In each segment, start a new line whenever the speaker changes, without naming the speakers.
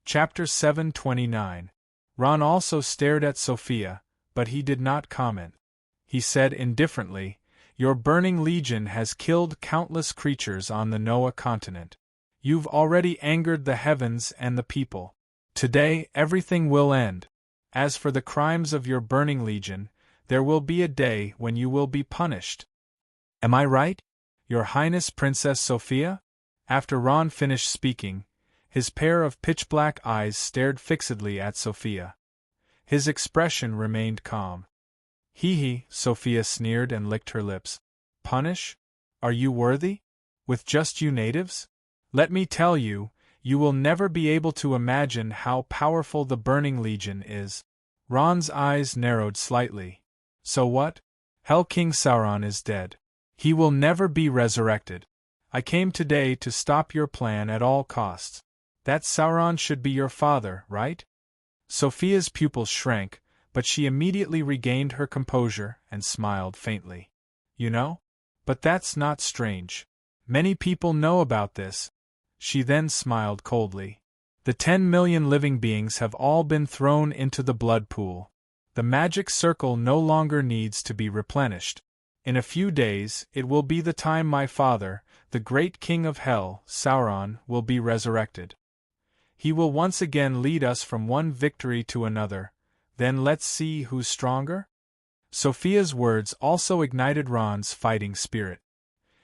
Chapter 729. Ron also stared at Sophia, but he did not comment. He said indifferently, "Your burning legion has killed countless creatures on the Noah continent. You've already angered the heavens and the people. Today everything will end. As for the crimes of your burning legion, there will be a day when you will be punished. Am I right, Your Highness Princess Sophia?" After Ron finished speaking, his pair of pitch-black eyes stared fixedly at Sophia. His expression remained calm. "Hee," Sophia sneered and licked her lips. "Punish? Are you worthy? With just you natives? Let me tell you, you will never be able to imagine how powerful the Burning Legion is." Ron's eyes narrowed slightly. "So what? Hell King Sauron is dead. He will never be resurrected. I came today to stop your plan at all costs. That Sauron should be your father, right?" Sophia's pupils shrank, but she immediately regained her composure and smiled faintly. "You know? But that's not strange. Many people know about this." She then smiled coldly. "The 10 million living beings have all been thrown into the blood pool. The magic circle no longer needs to be replenished. In a few days, it will be the time my father, the great king of hell, Sauron, will be resurrected. He will once again lead us from one victory to another. Then let's see who's stronger?" Sophia's words also ignited Ron's fighting spirit.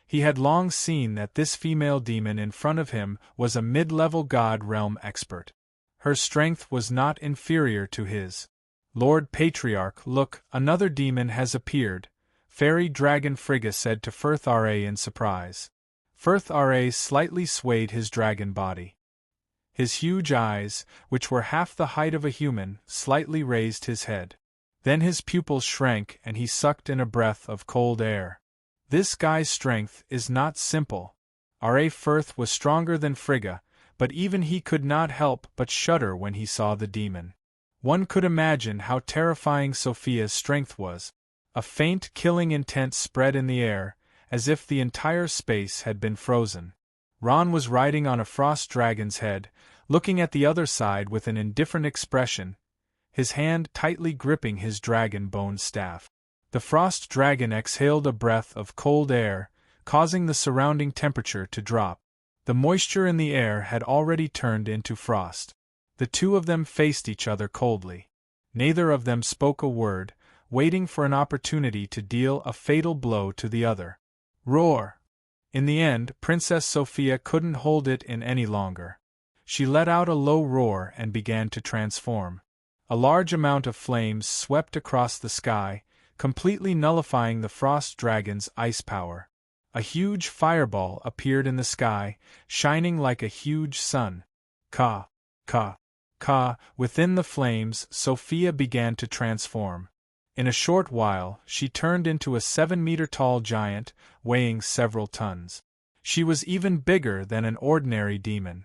He had long seen that this female demon in front of him was a mid-level god realm expert. Her strength was not inferior to his. "Lord Patriarch, look, another demon has appeared," Fairy Dragon Frigga said to Firth Ra in surprise. Firth Ra slightly swayed his dragon body. His huge eyes, which were half the height of a human, slightly raised his head. Then his pupils shrank and he sucked in a breath of cold air. "This guy's strength is not simple." Ra Firth was stronger than Frigga, but even he could not help but shudder when he saw the demon. One could imagine how terrifying Sophia's strength was. A faint, killing intent spread in the air, as if the entire space had been frozen. Ron was riding on a frost dragon's head, looking at the other side with an indifferent expression, his hand tightly gripping his dragon bone staff. The frost dragon exhaled a breath of cold air, causing the surrounding temperature to drop. The moisture in the air had already turned into frost. The two of them faced each other coldly. Neither of them spoke a word, waiting for an opportunity to deal a fatal blow to the other. Roar! In the end, Princess Sophia couldn't hold it in any longer. She let out a low roar and began to transform. A large amount of flames swept across the sky, completely nullifying the frost dragon's ice power. A huge fireball appeared in the sky, shining like a huge sun. Ka, ka, ka. Within the flames, Sophia began to transform. In a short while, she turned into a 7-meter-tall giant, weighing several tons. She was even bigger than an ordinary demon.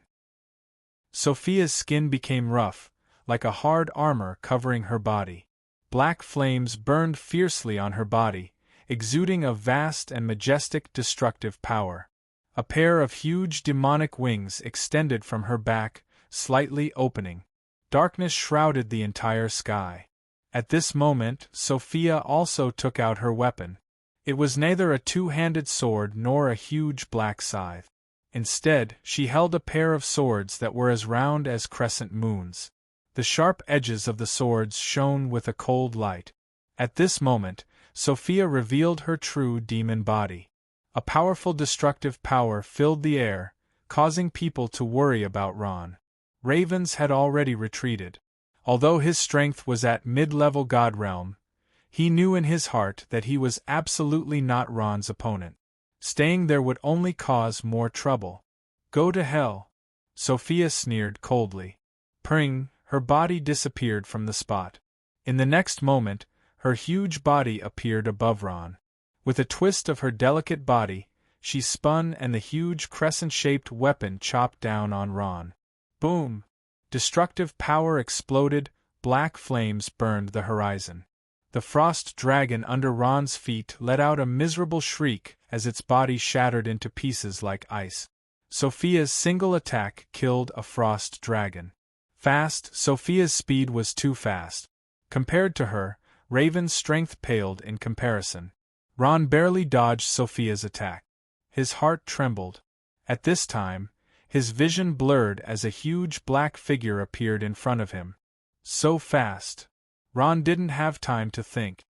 Sophia's skin became rough, like a hard armor covering her body. Black flames burned fiercely on her body, exuding a vast and majestic destructive power. A pair of huge demonic wings extended from her back, slightly opening. Darkness shrouded the entire sky. At this moment, Sophia also took out her weapon. It was neither a two-handed sword nor a huge black scythe. Instead, she held a pair of swords that were as round as crescent moons. The sharp edges of the swords shone with a cold light. At this moment, Sophia revealed her true demon body. A powerful destructive power filled the air, causing people to worry about Ron. Ravens had already retreated. Although his strength was at mid-level god realm, he knew in his heart that he was absolutely not Ron's opponent. Staying there would only cause more trouble. "Go to hell," Sophia sneered coldly. Pring, her body disappeared from the spot. In the next moment, her huge body appeared above Ron. With a twist of her delicate body, she spun and the huge crescent-shaped weapon chopped down on Ron. Boom! Destructive power exploded, black flames burned the horizon. The frost dragon under Ron's feet let out a miserable shriek as its body shattered into pieces like ice. Sophia's single attack killed a frost dragon. Fast, Sophia's speed was too fast. Compared to her, Raven's strength paled in comparison. Ron barely dodged Sophia's attack. His heart trembled. At this time, his vision blurred as a huge black figure appeared in front of him. So fast. Ron didn't have time to think.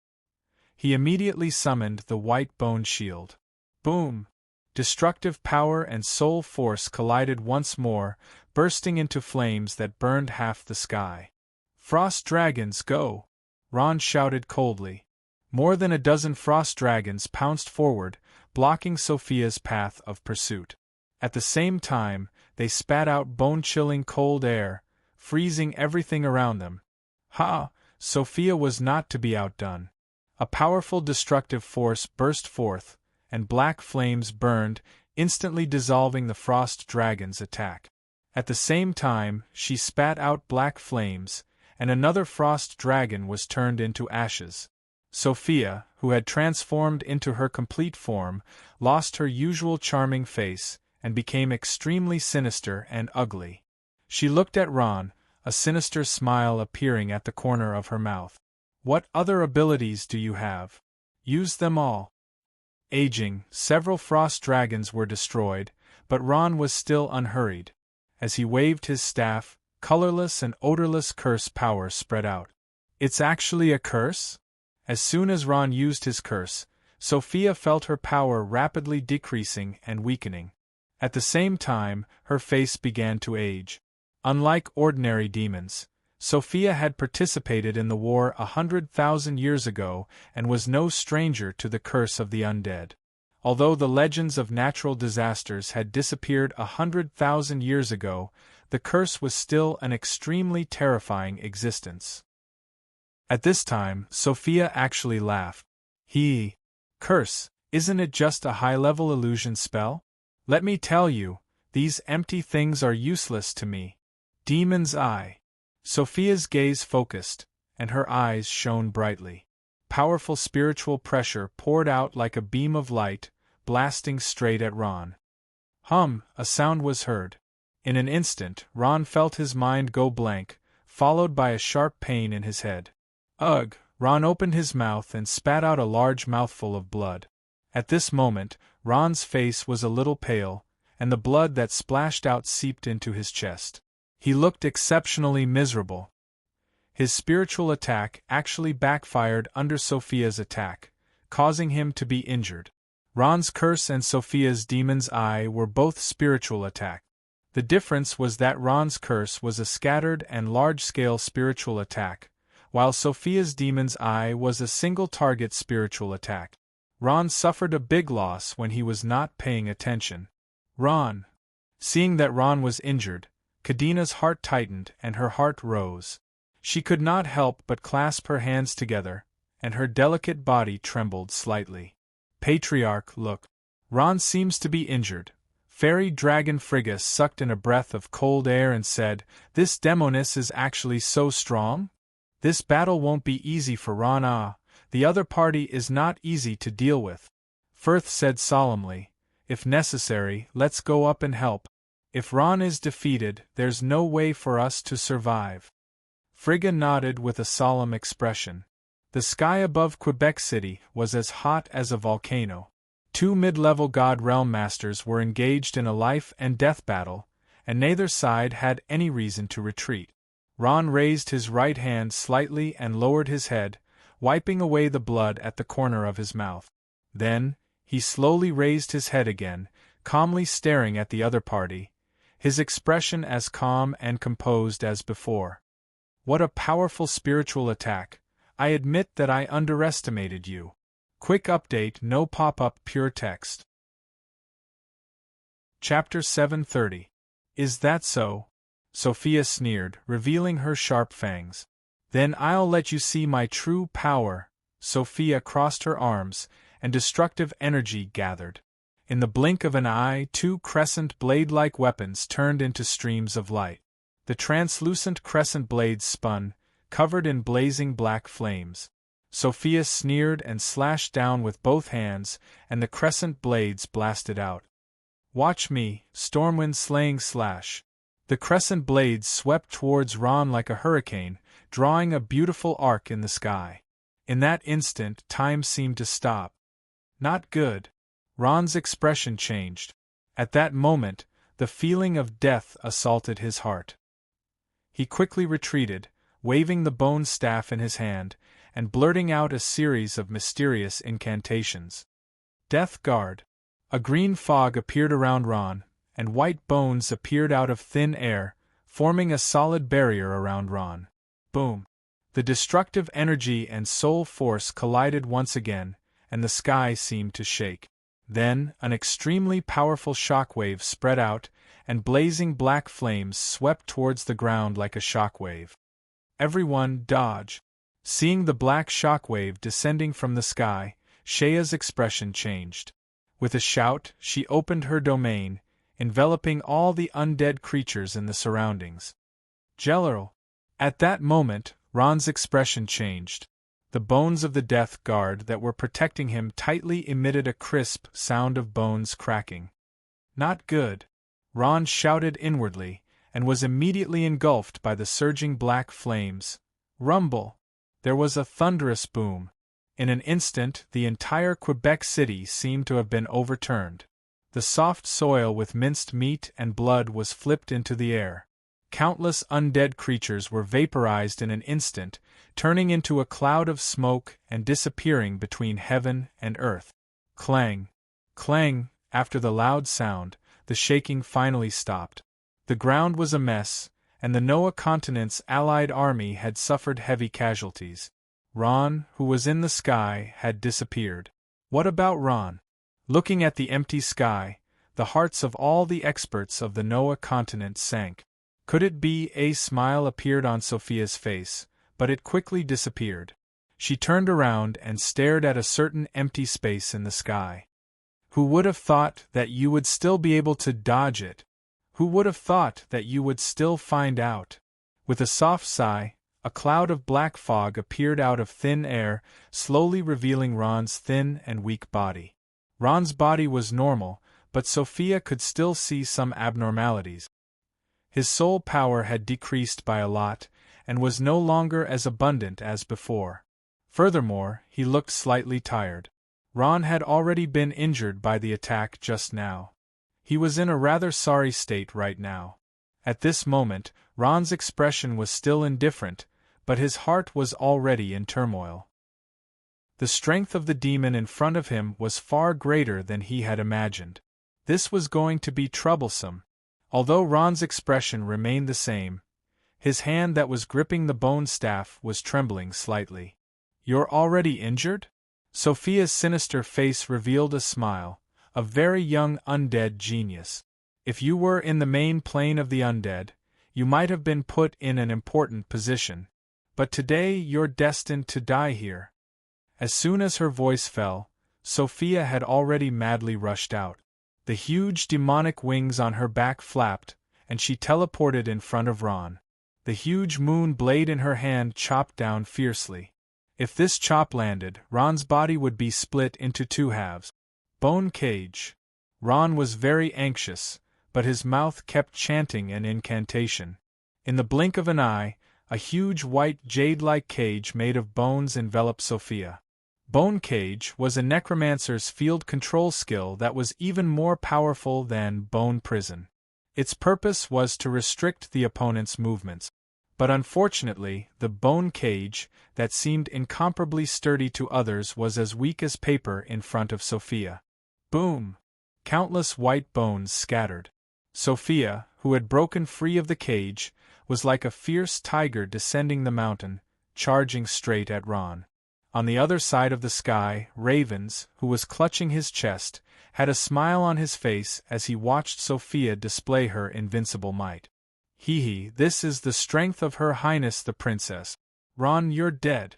He immediately summoned the white bone shield. Boom! Destructive power and soul force collided once more, bursting into flames that burned half the sky. Frost dragons, go! Ron shouted coldly. More than a dozen frost dragons pounced forward, blocking Sophia's path of pursuit. At the same time, they spat out bone-chilling cold air, freezing everything around them. Ha! Sophia was not to be outdone. A powerful destructive force burst forth, and black flames burned, instantly dissolving the frost dragon's attack. At the same time, she spat out black flames, and another frost dragon was turned into ashes. Sophia, who had transformed into her complete form, lost her usual charming face, and became extremely sinister and ugly. She looked at Ron, a sinister smile appearing at the corner of her mouth. What other abilities do you have? Use them all. Aging, several frost dragons were destroyed, but Ron was still unhurried. As he waved his staff, colorless and odorless curse power spread out. It's actually a curse? As soon as Ron used his curse, Sophia felt her power rapidly decreasing and weakening. At the same time, her face began to age. Unlike ordinary demons, Sophia had participated in the war 100,000 years ago and was no stranger to the curse of the undead. Although the legends of natural disasters had disappeared 100,000 years ago, the curse was still an extremely terrifying existence. At this time, Sophia actually laughed. Curse, isn't it just a high-level illusion spell? Let me tell you, these empty things are useless to me. Demon's Eye. Sophia's gaze focused, and her eyes shone brightly. Powerful spiritual pressure poured out like a beam of light, blasting straight at Ron. A sound was heard. In an instant, Ron felt his mind go blank, followed by a sharp pain in his head. Ugh! Ron opened his mouth and spat out a large mouthful of blood. At this moment, Ron's face was a little pale, and the blood that splashed out seeped into his chest. He looked exceptionally miserable. His spiritual attack actually backfired under Sophia's attack, causing him to be injured. Ron's curse and Sophia's demon's eye were both spiritual attacks. The difference was that Ron's curse was a scattered and large-scale spiritual attack, while Sophia's demon's eye was a single-target spiritual attack. Ron suffered a big loss when he was not paying attention. Ron! Seeing that Ron was injured, Kadina's heart tightened and her heart rose. She could not help but clasp her hands together, and her delicate body trembled slightly. Patriarch, look. Ron seems to be injured. Fairy Dragon Frigga sucked in a breath of cold air and said, "This demoness is actually so strong? This battle won't be easy for Ron. The other party is not easy to deal with." Firth said solemnly, "If necessary, let's go up and help. If Ron is defeated, there's no way for us to survive." Frigga nodded with a solemn expression. The sky above Quebec City was as hot as a volcano. 2 mid-level God Realm Masters were engaged in a life-and-death battle, and neither side had any reason to retreat. Ron raised his right hand slightly and lowered his head, wiping away the blood at the corner of his mouth. Then, he slowly raised his head again, calmly staring at the other party, his expression as calm and composed as before. "What a powerful spiritual attack. I admit that I underestimated you. Quick update, no pop-up, pure text." Chapter 730. Is that so? Sophia sneered, revealing her sharp fangs. "Then I'll let you see my true power." Sophia crossed her arms, and destructive energy gathered. In the blink of an eye, 2 crescent blade-like weapons turned into streams of light. The translucent crescent blades spun, covered in blazing black flames. Sophia sneered and slashed down with both hands, and the crescent blades blasted out. "Watch me, Stormwind slaying slash." The crescent blades swept towards Ron like a hurricane, drawing a beautiful arc in the sky. In that instant, time seemed to stop. Not good. Ron's expression changed. At that moment, the feeling of death assaulted his heart. He quickly retreated, waving the bone staff in his hand, and blurting out a series of mysterious incantations. Death Guard. A green fog appeared around Ron, and white bones appeared out of thin air, forming a solid barrier around Ron. Boom! The destructive energy and soul force collided once again, and the sky seemed to shake. Then, an extremely powerful shockwave spread out, and blazing black flames swept towards the ground like a shockwave. Everyone, dodge! Seeing the black shockwave descending from the sky, Shea's expression changed. With a shout, she opened her domain, enveloping all the undead creatures in the surroundings. General! At that moment, Ron's expression changed. The bones of the Death Guard that were protecting him tightly emitted a crisp sound of bones cracking. Not good. Ron shouted inwardly, and was immediately engulfed by the surging black flames. Rumble! There was a thunderous boom. In an instant, the entire Quebec City seemed to have been overturned. The soft soil with minced meat and blood was flipped into the air. Countless undead creatures were vaporized in an instant, turning into a cloud of smoke and disappearing between heaven and earth. Clang! Clang! After the loud sound, the shaking finally stopped. The ground was a mess, and the Noah continent's allied army had suffered heavy casualties. Ron, who was in the sky, had disappeared. What about Ron? Looking at the empty sky, the hearts of all the experts of the Noah continent sank. Could it be? A smile appeared on Sophia's face, but it quickly disappeared. She turned around and stared at a certain empty space in the sky. Who would have thought that you would still be able to dodge it? Who would have thought that you would still find out? With a soft sigh, a cloud of black fog appeared out of thin air, slowly revealing Ron's thin and weak body. Ron's body was normal, but Sophia could still see some abnormalities. His soul power had decreased by a lot, and was no longer as abundant as before. Furthermore, he looked slightly tired. Ron had already been injured by the attack just now. He was in a rather sorry state right now. At this moment, Ron's expression was still indifferent, but his heart was already in turmoil. The strength of the demon in front of him was far greater than he had imagined. This was going to be troublesome. Although Ron's expression remained the same, his hand that was gripping the bone staff was trembling slightly. "You're already injured?" Sophia's sinister face revealed a smile, a very young undead genius. "If you were in the main plane of the undead, you might have been put in an important position. But today you're destined to die here." As soon as her voice fell, Sophia had already madly rushed out. The huge demonic wings on her back flapped, and she teleported in front of Ron. The huge moon blade in her hand chopped down fiercely. If this chop landed, Ron's body would be split into two halves. Bone cage. Ron was very anxious, but his mouth kept chanting an incantation. In the blink of an eye, a huge white jade-like cage made of bones enveloped Sophia. Bone Cage was a necromancer's field control skill that was even more powerful than Bone Prison. Its purpose was to restrict the opponent's movements. But unfortunately, the Bone Cage, that seemed incomparably sturdy to others, was as weak as paper in front of Sophia. Boom! Countless white bones scattered. Sophia, who had broken free of the cage, was like a fierce tiger descending the mountain, charging straight at Ron. On the other side of the sky, Ravens, who was clutching his chest, had a smile on his face as he watched Sophia display her invincible might. "Hee, this is the strength of Her Highness the Princess. Ron, you're dead."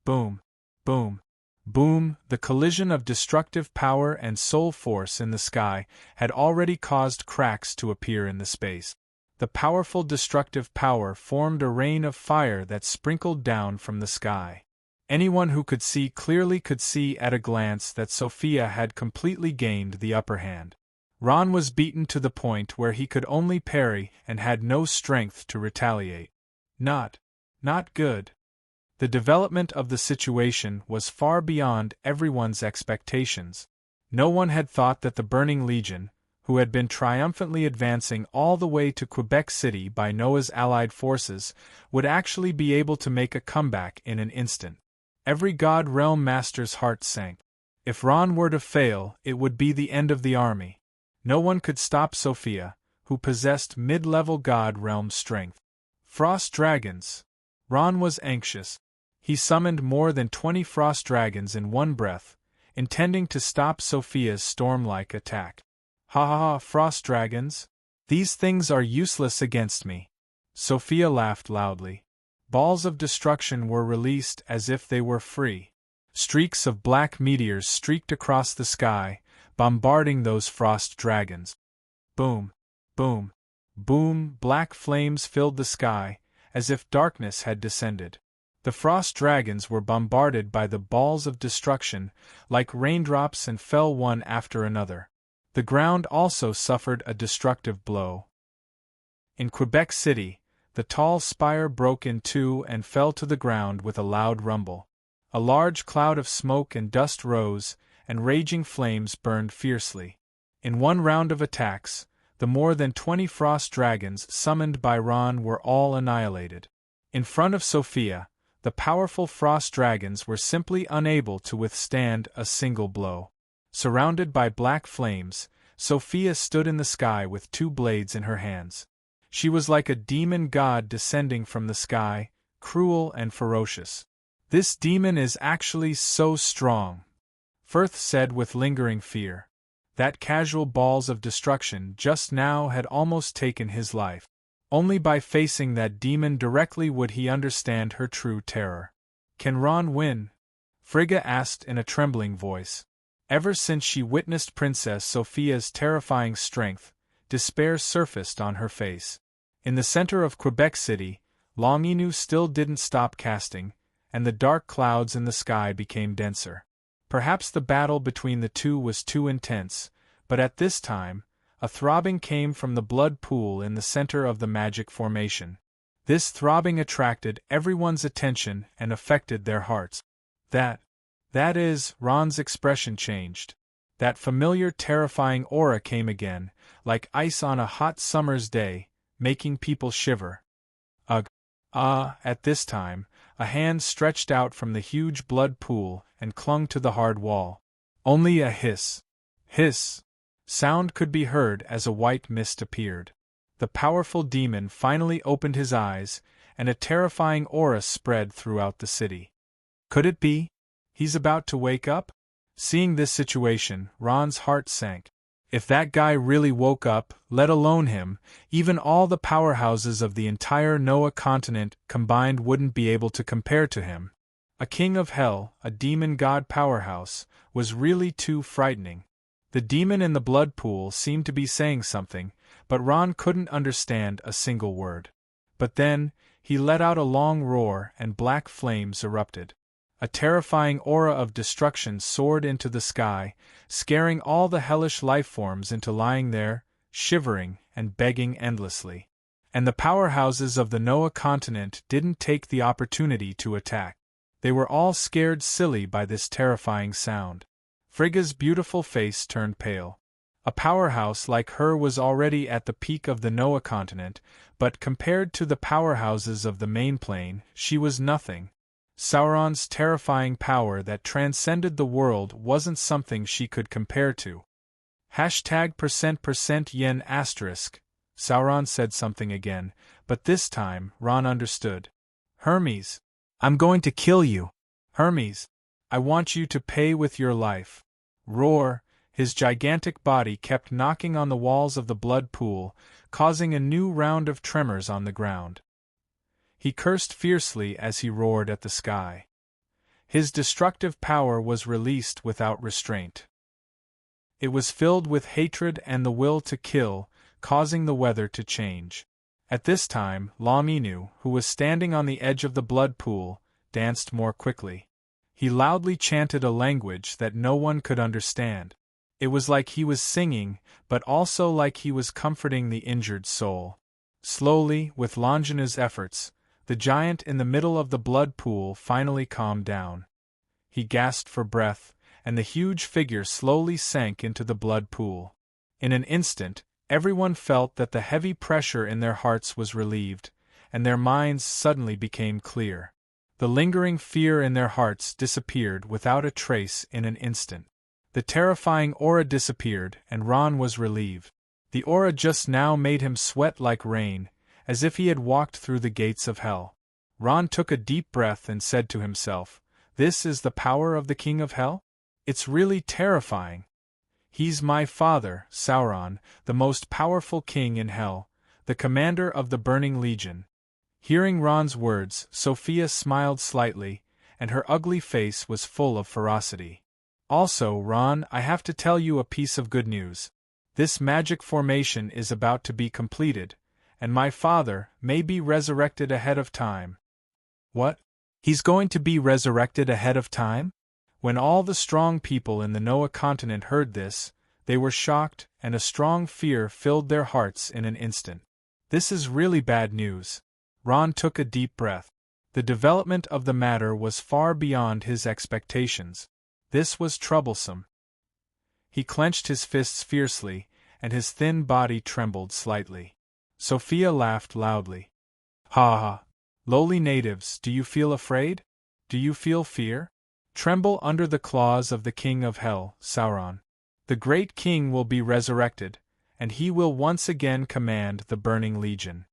Boom! Boom! Boom! The collision of destructive power and soul force in the sky had already caused cracks to appear in the space. The powerful destructive power formed a rain of fire that sprinkled down from the sky. Anyone who could see clearly could see at a glance that Sophia had completely gained the upper hand. Ron was beaten to the point where he could only parry and had no strength to retaliate. Not good. The development of the situation was far beyond everyone's expectations. No one had thought that the Burning Legion, who had been triumphantly advancing all the way to Quebec City by Noah's allied forces, would actually be able to make a comeback in an instant. Every God Realm Master's heart sank. If Ron were to fail, it would be the end of the army. No one could stop Sophia, who possessed mid-level God Realm strength. Frost dragons. Ron was anxious. He summoned more than 20 frost dragons in one breath, intending to stop Sophia's storm-like attack. Ha ha ha, frost dragons? These things are useless against me. Sophia laughed loudly. Balls of destruction were released as if they were free. Streaks of black meteors streaked across the sky, bombarding those frost dragons. Boom, boom, boom, black flames filled the sky, as if darkness had descended. The frost dragons were bombarded by the balls of destruction, like raindrops, and fell one after another. The ground also suffered a destructive blow. In Quebec City, the tall spire broke in two and fell to the ground with a loud rumble. A large cloud of smoke and dust rose, and raging flames burned fiercely. In one round of attacks, the more than 20 frost dragons summoned by Ron were all annihilated. In front of Sophia, the powerful frost dragons were simply unable to withstand a single blow. Surrounded by black flames, Sophia stood in the sky with two blades in her hands. She was like a demon god descending from the sky, cruel and ferocious. "This demon is actually so strong," Firth said with lingering fear. That casual balls of destruction just now had almost taken his life. Only by facing that demon directly would he understand her true terror. "Can Ron win?" Frigga asked in a trembling voice. Ever since she witnessed Princess Sophia's terrifying strength, despair surfaced on her face. In the center of Quebec City, Longinu still didn't stop casting, and the dark clouds in the sky became denser. Perhaps the battle between the two was too intense, but at this time, a throbbing came from the blood pool in the center of the magic formation. This throbbing attracted everyone's attention and affected their hearts. That is, Ron's expression changed. That familiar terrifying aura came again, like ice on a hot summer's day, making people shiver. Ugh! At this time, a hand stretched out from the huge blood pool and clung to the hard wall. Only a hiss sound could be heard as a white mist appeared. The powerful demon finally opened his eyes, and a terrifying aura spread throughout the city. Could it be? He's about to wake up? Seeing this situation, Ron's heart sank. If that guy really woke up, let alone him, even all the powerhouses of the entire Noah continent combined wouldn't be able to compare to him. A king of hell, a demon god powerhouse, was really too frightening. The demon in the blood pool seemed to be saying something, but Ron couldn't understand a single word. But then, he let out a long roar and black flames erupted. A terrifying aura of destruction soared into the sky, scaring all the hellish lifeforms into lying there, shivering and begging endlessly. And the powerhouses of the Noah continent didn't take the opportunity to attack. They were all scared silly by this terrifying sound. Frigga's beautiful face turned pale. A powerhouse like her was already at the peak of the Noah continent, but compared to the powerhouses of the main plane, she was nothing. Sauron's terrifying power that transcended the world wasn't something she could compare to. %% yen**. Sauron said something again, but this time, Ron understood. "Hermes, I'm going to kill you. Hermes, I want you to pay with your life." Roar! His gigantic body kept knocking on the walls of the blood pool, causing a new round of tremors on the ground. He cursed fiercely as he roared at the sky. His destructive power was released without restraint. It was filled with hatred and the will to kill, causing the weather to change. At this time, Longinu, who was standing on the edge of the blood pool, danced more quickly. He loudly chanted a language that no one could understand. It was like he was singing, but also like he was comforting the injured soul. Slowly, with Longinus's efforts, the giant in the middle of the blood pool finally calmed down. He gasped for breath, and the huge figure slowly sank into the blood pool. In an instant, everyone felt that the heavy pressure in their hearts was relieved, and their minds suddenly became clear. The lingering fear in their hearts disappeared without a trace in an instant. The terrifying aura disappeared, and Ron was relieved. The aura just now made him sweat like rain, as if he had walked through the gates of hell. Ron took a deep breath and said to himself, "This is the power of the King of Hell? It's really terrifying. He's my father, Sauron, the most powerful king in Hell, the commander of the Burning Legion." Hearing Ron's words, Sophia smiled slightly, and her ugly face was full of ferocity. "Also, Ron, I have to tell you a piece of good news. This magic formation is about to be completed, and my father may be resurrected ahead of time." "What? He's going to be resurrected ahead of time?" When all the strong people in the Noah continent heard this, they were shocked, and a strong fear filled their hearts in an instant. This is really bad news. Ron took a deep breath. The development of the matter was far beyond his expectations. This was troublesome. He clenched his fists fiercely, and his thin body trembled slightly. Sophia laughed loudly. "Ha ha! Lowly natives, do you feel afraid? Do you feel fear? Tremble under the claws of the King of Hell, Sauron. The great king will be resurrected, and he will once again command the Burning Legion.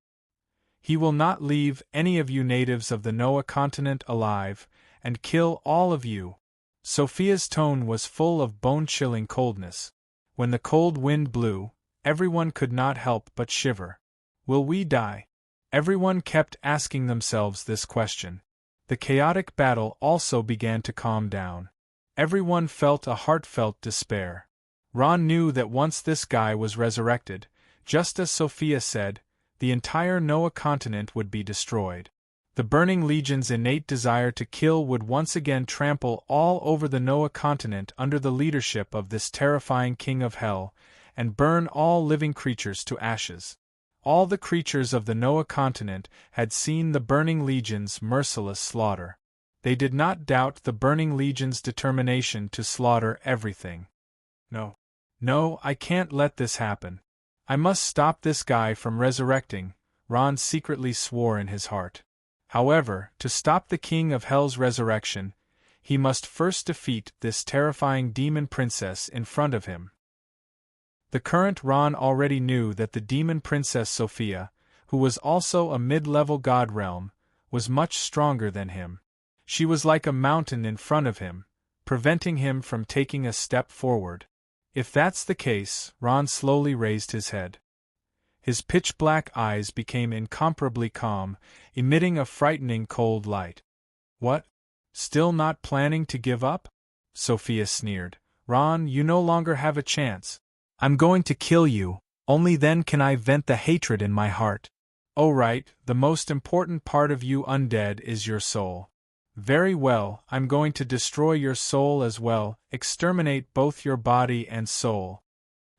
He will not leave any of you natives of the Noah continent alive, and kill all of you." Sophia's tone was full of bone-chilling coldness. When the cold wind blew, everyone could not help but shiver. "Will we die?" Everyone kept asking themselves this question. The chaotic battle also began to calm down. Everyone felt a heartfelt despair. Ron knew that once this guy was resurrected, just as Sophia said, the entire Noah continent would be destroyed. The Burning Legion's innate desire to kill would once again trample all over the Noah continent under the leadership of this terrifying King of Hell, and burn all living creatures to ashes. All the creatures of the Noah continent had seen the Burning Legion's merciless slaughter. They did not doubt the Burning Legion's determination to slaughter everything. No, I can't let this happen. I must stop this guy from resurrecting," Ron secretly swore in his heart. However, to stop the King of Hell's resurrection, he must first defeat this terrifying demon princess in front of him. The current Ron already knew that the demon princess Sophia, who was also a mid-level god realm, was much stronger than him. She was like a mountain in front of him, preventing him from taking a step forward. If that's the case, Ron slowly raised his head. His pitch-black eyes became incomparably calm, emitting a frightening cold light. "What? Still not planning to give up?" Sophia sneered. "Ron, you no longer have a chance. I'm going to kill you, only then can I vent the hatred in my heart." "Oh right, the most important part of you undead is your soul. Very well, I'm going to destroy your soul as well, exterminate both your body and soul."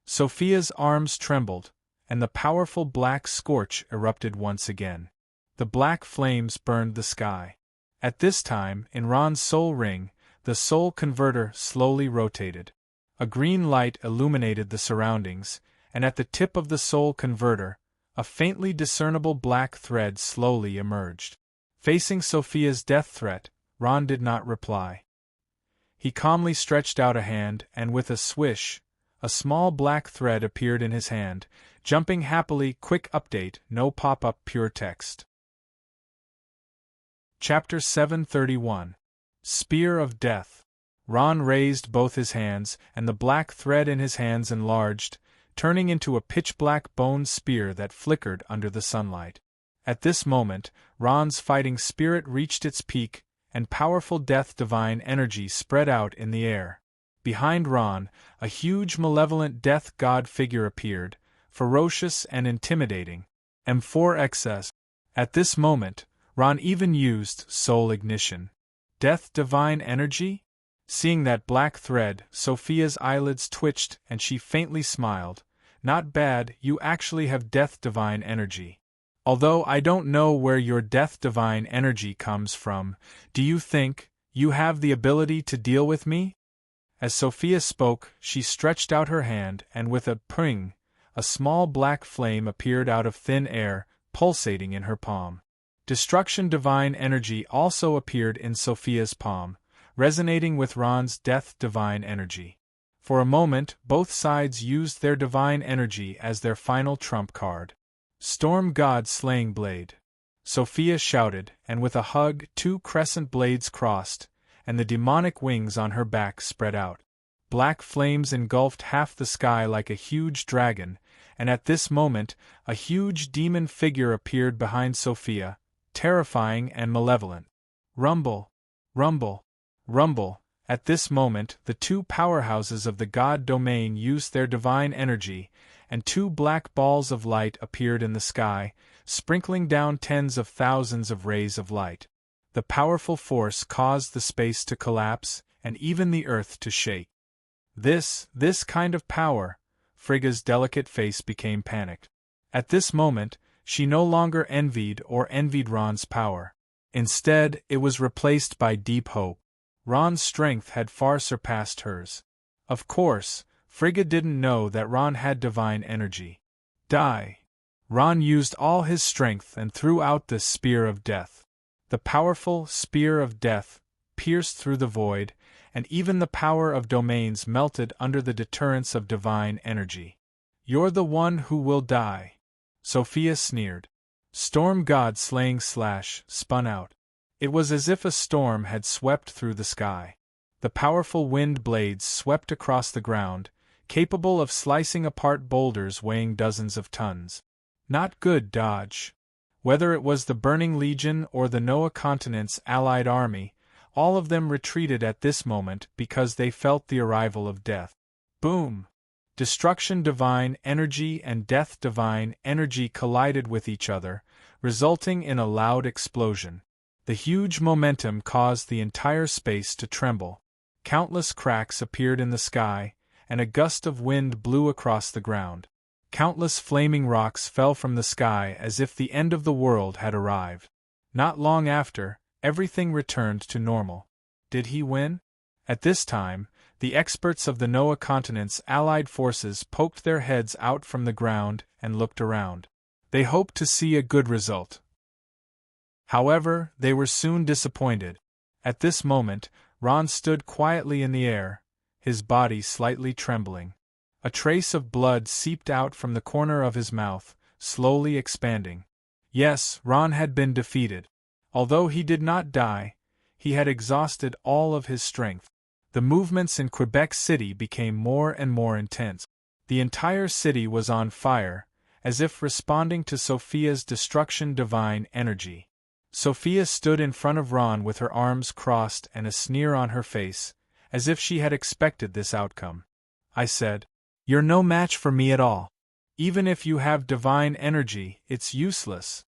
Sophia's arms trembled, and the powerful black scorch erupted once again. The black flames burned the sky. At this time, in Ron's soul ring, the soul converter slowly rotated. A green light illuminated the surroundings, and at the tip of the soul converter, a faintly discernible black thread slowly emerged. Facing Sophia's death threat, Ron did not reply. He calmly stretched out a hand, and with a swish, a small black thread appeared in his hand, jumping happily. Quick update, no pop-up, pure text. Chapter 731. Spear of Death. Ron raised both his hands, and the black thread in his hands enlarged, turning into a pitch-black bone spear that flickered under the sunlight. At this moment, Ron's fighting spirit reached its peak, and powerful death divine energy spread out in the air. Behind Ron, a huge malevolent death god figure appeared, ferocious and intimidating. M4XS. At this moment, Ron even used soul ignition. Death divine energy? Seeing that black thread, Sophia's eyelids twitched and she faintly smiled. Not bad, you actually have death divine energy. Although I don't know where your death divine energy comes from, do you think you have the ability to deal with me? As Sophia spoke, she stretched out her hand and with a pring, a small black flame appeared out of thin air, pulsating in her palm. Destruction divine energy also appeared in Sophia's palm, resonating with Ron's death divine energy. For a moment, both sides used their divine energy as their final trump card. Storm God Slaying Blade. Sophia shouted, and with a hug, 2 crescent blades crossed, and the demonic wings on her back spread out. Black flames engulfed half the sky like a huge dragon, and at this moment, a huge demon figure appeared behind Sophia, terrifying and malevolent. Rumble! Rumble! Rumble! At this moment, the 2 powerhouses of the god domain used their divine energy, and 2 black balls of light appeared in the sky, sprinkling down tens of thousands of rays of light. The powerful force caused the space to collapse, and even the earth to shake. This kind of power, Frigga's delicate face became panicked. At this moment, she no longer envied Ron's power. Instead, it was replaced by deep hope. Ron's strength had far surpassed hers. Of course, Frigga didn't know that Ron had divine energy. Die! Ron used all his strength and threw out the Spear of Death. The powerful Spear of Death pierced through the void, and even the power of domains melted under the deterrence of divine energy. You're the one who will die. Sophia sneered. Storm God Slaying Slash spun out. It was as if a storm had swept through the sky. The powerful wind blades swept across the ground, capable of slicing apart boulders weighing dozens of tons. Not good dodge. Whether it was the Burning Legion or the Noah Continent's allied army, all of them retreated at this moment because they felt the arrival of death. Boom! Destruction divine energy and death divine energy collided with each other, resulting in a loud explosion. The huge momentum caused the entire space to tremble. Countless cracks appeared in the sky, and a gust of wind blew across the ground. Countless flaming rocks fell from the sky as if the end of the world had arrived. Not long after, everything returned to normal. Did he win? At this time, the experts of the Noah Continent's allied forces poked their heads out from the ground and looked around. They hoped to see a good result. However, they were soon disappointed. At this moment, Ron stood quietly in the air, his body slightly trembling. A trace of blood seeped out from the corner of his mouth, slowly expanding. Yes, Ron had been defeated. Although he did not die, he had exhausted all of his strength. The movements in Quebec City became more and more intense. The entire city was on fire, as if responding to Sophia's destruction divine energy. Sophia stood in front of Ron with her arms crossed and a sneer on her face, as if she had expected this outcome. I said, "You're no match for me at all. Even if you have divine energy, it's useless."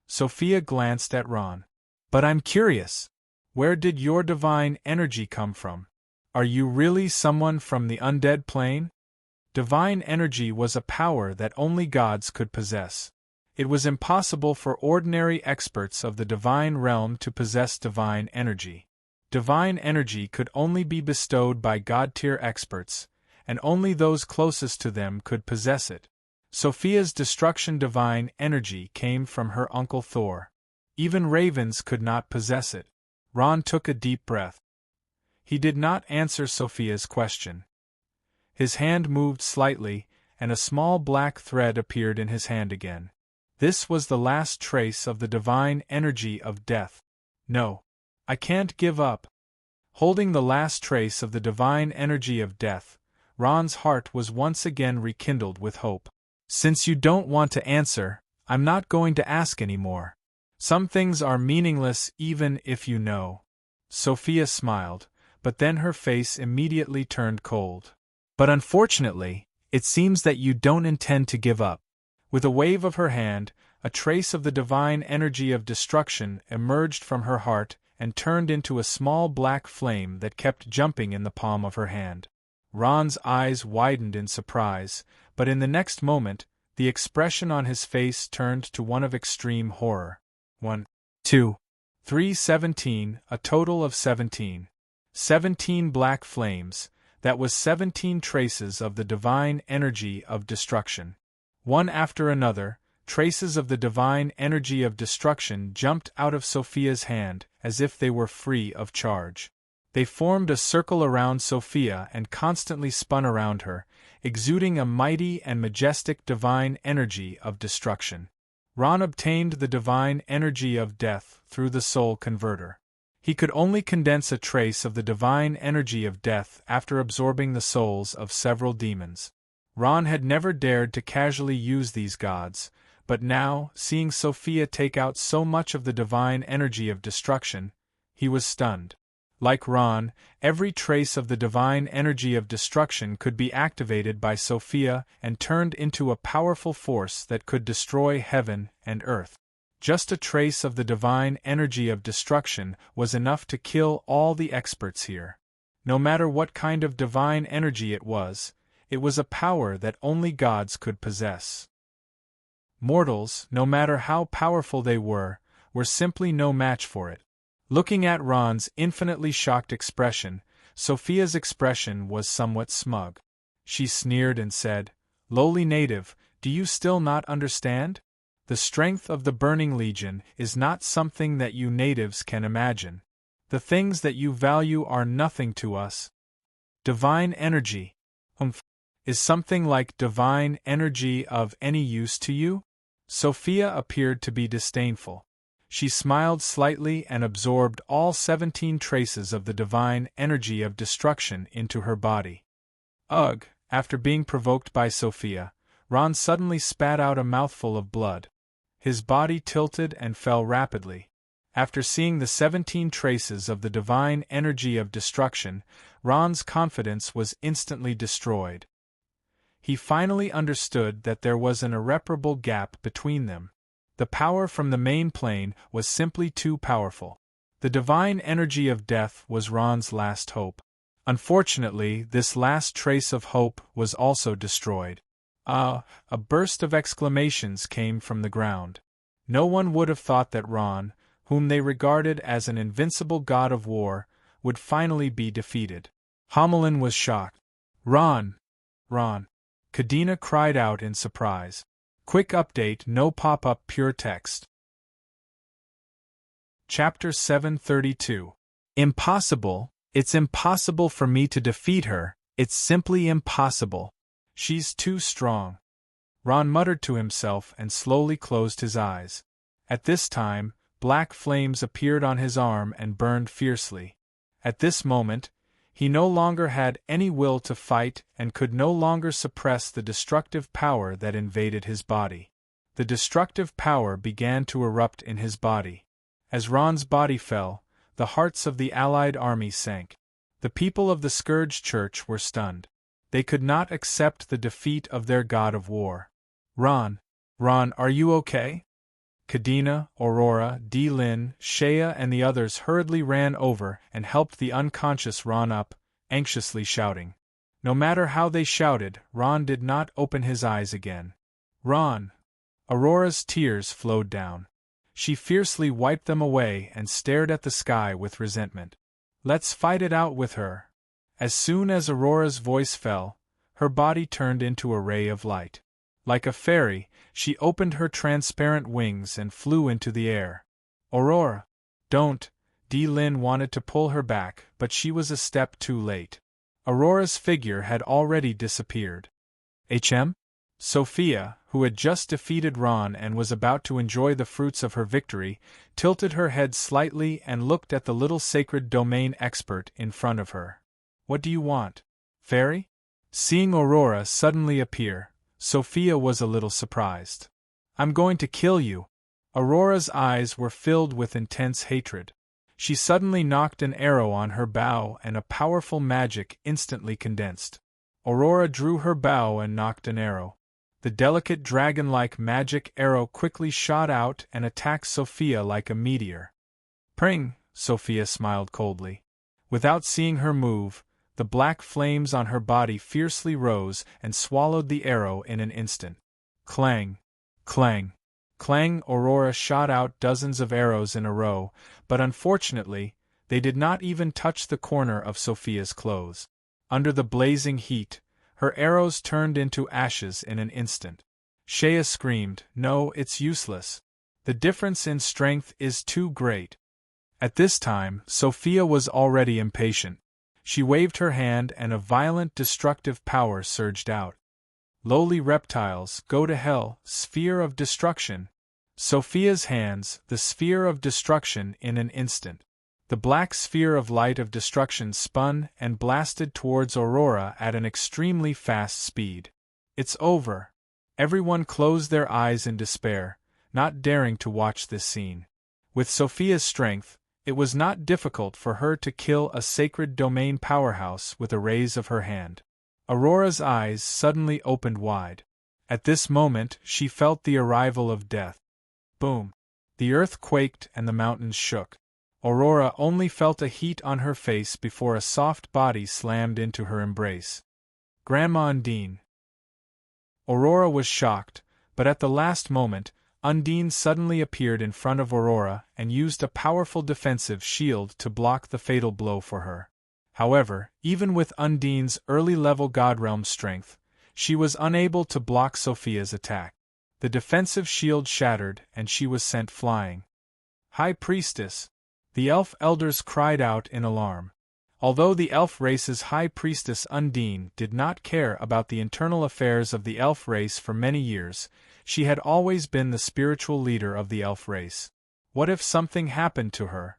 Sophia glanced at Ron. "But I'm curious. Where did your divine energy come from? Are you really someone from the undead plane?" Divine energy was a power that only gods could possess. It was impossible for ordinary experts of the divine realm to possess divine energy. Divine energy could only be bestowed by god-tier experts, and only those closest to them could possess it. Sophia's destruction divine energy came from her uncle Thor. Even ravens could not possess it. Ron took a deep breath. He did not answer Sophia's question. His hand moved slightly, and a small black thread appeared in his hand again. This was the last trace of the divine energy of death. No, I can't give up. Holding the last trace of the divine energy of death, Ron's heart was once again rekindled with hope. Since you don't want to answer, I'm not going to ask any more. Some things are meaningless even if you know. Sophia smiled, but then her face immediately turned cold. But unfortunately, it seems that you don't intend to give up. With a wave of her hand, a trace of the divine energy of destruction emerged from her heart and turned into a small black flame that kept jumping in the palm of her hand. Ron's eyes widened in surprise, but in the next moment, the expression on his face turned to one of extreme horror. 1, 2, 3, 17, a total of 17. 17 black flames, that was 17 traces of the divine energy of destruction. One after another, traces of the divine energy of destruction jumped out of Sophia's hand, as if they were free of charge. They formed a circle around Sophia and constantly spun around her, exuding a mighty and majestic divine energy of destruction. Ron obtained the divine energy of death through the soul converter. He could only condense a trace of the divine energy of death after absorbing the souls of several demons. Ron had never dared to casually use these gods, but now, seeing Sophia take out so much of the divine energy of destruction, he was stunned. Like Ron, every trace of the divine energy of destruction could be activated by Sophia and turned into a powerful force that could destroy heaven and earth. Just a trace of the divine energy of destruction was enough to kill all the experts here. No matter what kind of divine energy it was a power that only gods could possess. Mortals, no matter how powerful they were simply no match for it. Looking at Ron's infinitely shocked expression, Sophia's expression was somewhat smug. She sneered and said, "Lowly native, do you still not understand? The strength of the Burning Legion is not something that you natives can imagine. The things that you value are nothing to us. Divine energy, is something like divine energy of any use to you?" Sophia appeared to be disdainful. She smiled slightly and absorbed all 17 traces of the divine energy of destruction into her body. Ugh! After being provoked by Sophia, Ron suddenly spat out a mouthful of blood. His body tilted and fell rapidly. After seeing the 17 traces of the divine energy of destruction, Ron's confidence was instantly destroyed. He finally understood that there was an irreparable gap between them. The power from the main plane was simply too powerful. The divine energy of death was Ron's last hope. Unfortunately, this last trace of hope was also destroyed. A burst of exclamations came from the ground. No one would have thought that Ron, whom they regarded as an invincible god of war, would finally be defeated. Homelin was shocked. Ron! Kadena cried out in surprise. Quick update, no pop-up, pure text. Chapter 732. Impossible. It's impossible for me to defeat her, it's simply impossible. She's too strong. Ron muttered to himself and slowly closed his eyes. At this time, black flames appeared on his arm and burned fiercely. At this moment, he no longer had any will to fight and could no longer suppress the destructive power that invaded his body. The destructive power began to erupt in his body. As Ron's body fell, the hearts of the Allied army sank. The people of the Scourge Church were stunned. They could not accept the defeat of their god of war. Ron, are you okay? Kadena, Aurora, D-Lin, Shea and the others hurriedly ran over and helped the unconscious Ron up, anxiously shouting. No matter how they shouted, Ron did not open his eyes again. Ron! Aurora's tears flowed down. She fiercely wiped them away and stared at the sky with resentment. Let's fight it out with her. As soon as Aurora's voice fell, her body turned into a ray of light. Like a fairy, she opened her transparent wings and flew into the air. Aurora! Don't! D-Lin wanted to pull her back, but she was a step too late. Aurora's figure had already disappeared. HM? Sophia, who had just defeated Ron and was about to enjoy the fruits of her victory, tilted her head slightly and looked at the little sacred domain expert in front of her. What do you want? Fairy? Seeing Aurora suddenly appear, Sophia was a little surprised. I'm going to kill you. Aurora's eyes were filled with intense hatred. She suddenly knocked an arrow on her bow and a powerful magic instantly condensed. Aurora drew her bow and knocked an arrow. The delicate dragon-like magic arrow quickly shot out and attacked Sophia like a meteor. Pring! Sophia smiled coldly. Without seeing her move, the black flames on her body fiercely rose and swallowed the arrow in an instant. Clang! Clang! Clang! Aurora shot out dozens of arrows in a row, but unfortunately, they did not even touch the corner of Sophia's clothes. Under the blazing heat, her arrows turned into ashes in an instant. Shea screamed, "No, it's useless. The difference in strength is too great." At this time, Sophia was already impatient. She waved her hand and a violent destructive power surged out. "Lowly reptiles, go to hell, sphere of destruction!" Sophia's hands, the sphere of destruction in an instant. The black sphere of light of destruction spun and blasted towards Aurora at an extremely fast speed. "It's over." Everyone closed their eyes in despair, not daring to watch this scene. With Sophia's strength, it was not difficult for her to kill a sacred domain powerhouse with a raise of her hand. Aurora's eyes suddenly opened wide. At this moment she felt the arrival of death. Boom! The earth quaked and the mountains shook. Aurora only felt a heat on her face before a soft body slammed into her embrace. Grandma Undine. Aurora was shocked, but at the last moment, Undine suddenly appeared in front of Aurora and used a powerful defensive shield to block the fatal blow for her. However, even with Undine's early-level Godrealm strength, she was unable to block Sophia's attack. The defensive shield shattered and she was sent flying. "High Priestess!" The elf elders cried out in alarm. Although the elf race's high priestess Undine did not care about the internal affairs of the elf race for many years, she had always been the spiritual leader of the elf race. What if something happened to her?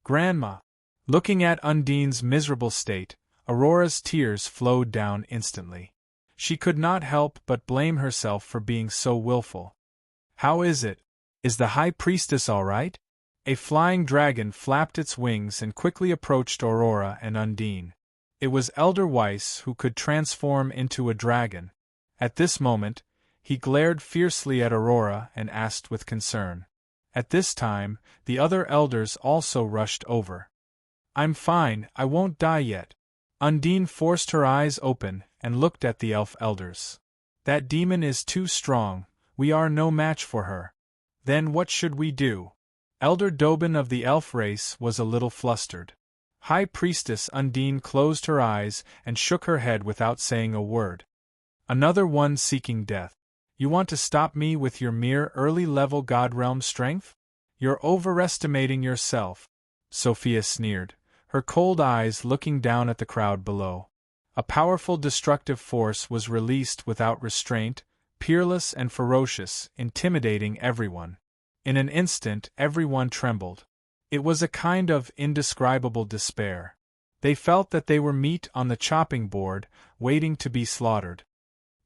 "Grandma!" Looking at Undine's miserable state, Aurora's tears flowed down instantly. She could not help but blame herself for being so willful. "How is it? Is the high priestess all right?" A flying dragon flapped its wings and quickly approached Aurora and Undine. It was Elder Weiss who could transform into a dragon. At this moment, he glared fiercely at Aurora and asked with concern. At this time, the other elders also rushed over. "I'm fine, I won't die yet." Undine forced her eyes open and looked at the elf elders. "That demon is too strong, we are no match for her." "Then what should we do?" Elder Dobin of the elf race was a little flustered. High Priestess Undine closed her eyes and shook her head without saying a word. "Another one seeking death. You want to stop me with your mere early-level Godrealm strength? You're overestimating yourself," Sophia sneered, her cold eyes looking down at the crowd below. A powerful destructive force was released without restraint, peerless and ferocious, intimidating everyone. In an instant everyone trembled. It was a kind of indescribable despair. They felt that they were meat on the chopping board, waiting to be slaughtered.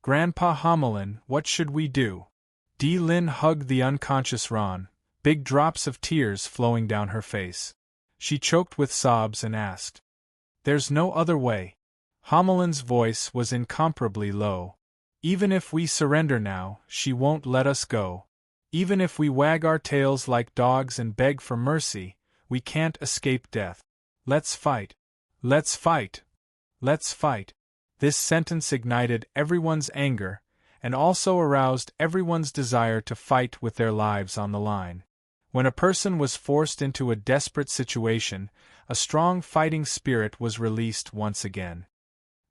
"Grandpa Homelin, what should we do?" Dee Lin hugged the unconscious Ron, big drops of tears flowing down her face. She choked with sobs and asked. "There's no other way." Homelin's voice was incomparably low. "Even if we surrender now, she won't let us go. Even if we wag our tails like dogs and beg for mercy, we can't escape death. Let's fight. Let's fight. Let's fight." This sentence ignited everyone's anger, and also aroused everyone's desire to fight with their lives on the line. When a person was forced into a desperate situation, a strong fighting spirit was released once again.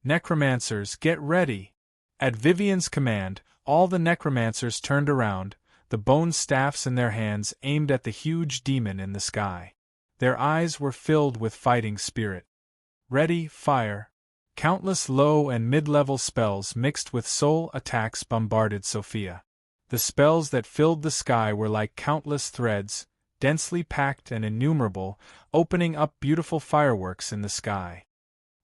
"Necromancers, get ready!" At Vivian's command, all the necromancers turned around, the bone staffs in their hands aimed at the huge demon in the sky. Their eyes were filled with fighting spirit. "Ready, fire!" Countless low and mid-level spells mixed with soul attacks bombarded Sophia. The spells that filled the sky were like countless threads, densely packed and innumerable, opening up beautiful fireworks in the sky.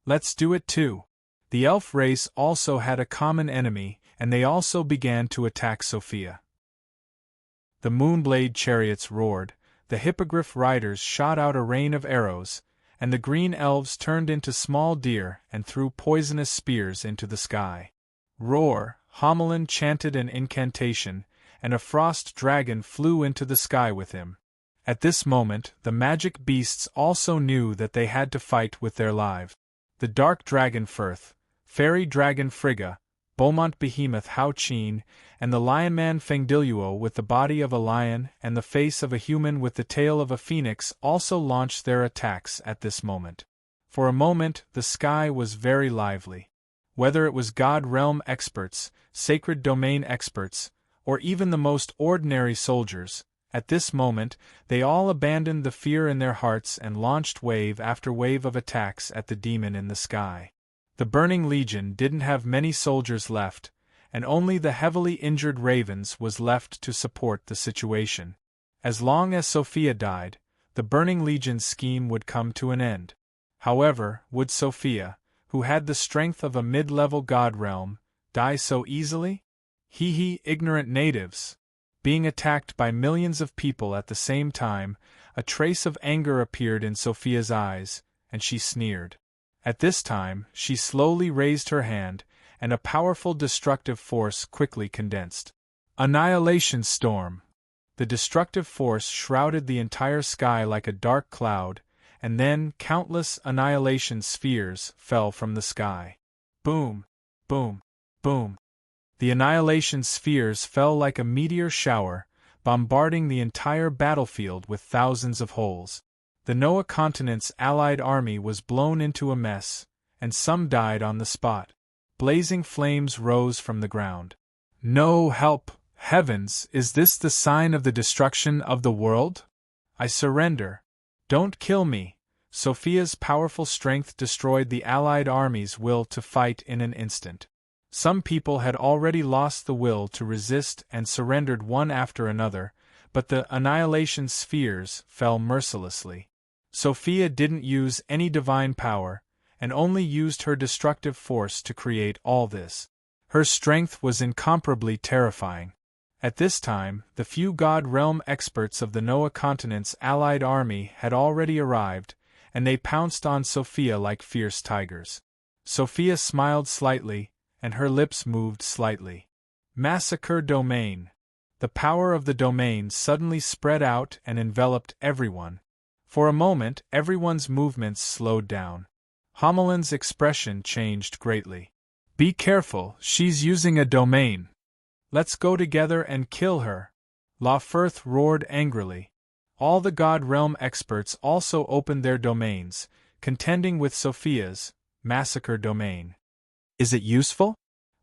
"Let's do it too." The elf race also had a common enemy, and they also began to attack Sophia. The Moonblade chariots roared, the Hippogriff riders shot out a rain of arrows, and the green elves turned into small deer and threw poisonous spears into the sky. "Roar!" Homelin chanted an incantation, and a frost dragon flew into the sky with him. At this moment, the magic beasts also knew that they had to fight with their lives. The dark dragon Firth, fairy dragon Frigga, Beaumont behemoth Hao-Cheen, and the lionman Fengdiluo with the body of a lion and the face of a human with the tail of a phoenix also launched their attacks at this moment. For a moment, the sky was very lively. Whether it was God Realm experts, Sacred Domain experts, or even the most ordinary soldiers, at this moment, they all abandoned the fear in their hearts and launched wave after wave of attacks at the demon in the sky. The Burning Legion didn't have many soldiers left, and only the heavily injured Ravens was left to support the situation. As long as Sophia died, the Burning Legion's scheme would come to an end. However, would Sophia, who had the strength of a mid-level god realm, die so easily? Ignorant natives! Being attacked by millions of people at the same time, a trace of anger appeared in Sophia's eyes, and she sneered. At this time, she slowly raised her hand, and a powerful destructive force quickly condensed. Annihilation Storm! The destructive force shrouded the entire sky like a dark cloud, and then countless annihilation spheres fell from the sky. Boom! Boom! Boom! The annihilation spheres fell like a meteor shower, bombarding the entire battlefield with thousands of holes. The Noah continent's allied army was blown into a mess, and some died on the spot. Blazing flames rose from the ground. No help! Heavens, is this the sign of the destruction of the world? I surrender. Don't kill me. Sophia's powerful strength destroyed the allied army's will to fight in an instant. Some people had already lost the will to resist and surrendered one after another, but the annihilation spheres fell mercilessly. Sophia didn't use any divine power, and only used her destructive force to create all this. Her strength was incomparably terrifying. At this time, the few God Realm experts of the Noah continent's allied army had already arrived, and they pounced on Sophia like fierce tigers. Sophia smiled slightly, and her lips moved slightly. Massacre Domain! The power of the domain suddenly spread out and enveloped everyone. For a moment, everyone's movements slowed down. Homeland's expression changed greatly. Be careful, she's using a domain. Let's go together and kill her. La Firth roared angrily. All the God Realm experts also opened their domains, contending with Sophia's Massacre Domain. Is it useful?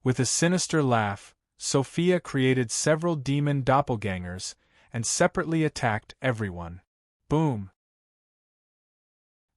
With a sinister laugh, Sophia created several demon doppelgangers, and separately attacked everyone. Boom!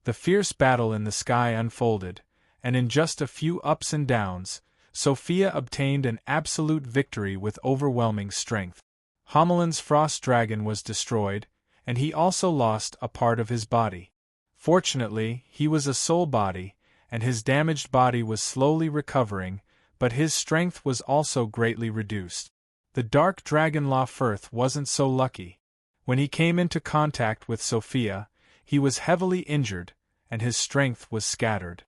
The fierce battle in the sky unfolded, and in just a few ups and downs, Sophia obtained an absolute victory with overwhelming strength. Homeland's frost dragon was destroyed, and he also lost a part of his body. Fortunately, he was a soul body, and his damaged body was slowly recovering, but his strength was also greatly reduced. The dark dragon La Firth wasn't so lucky. When he came into contact with Sophia, he was heavily injured, and his strength was scattered.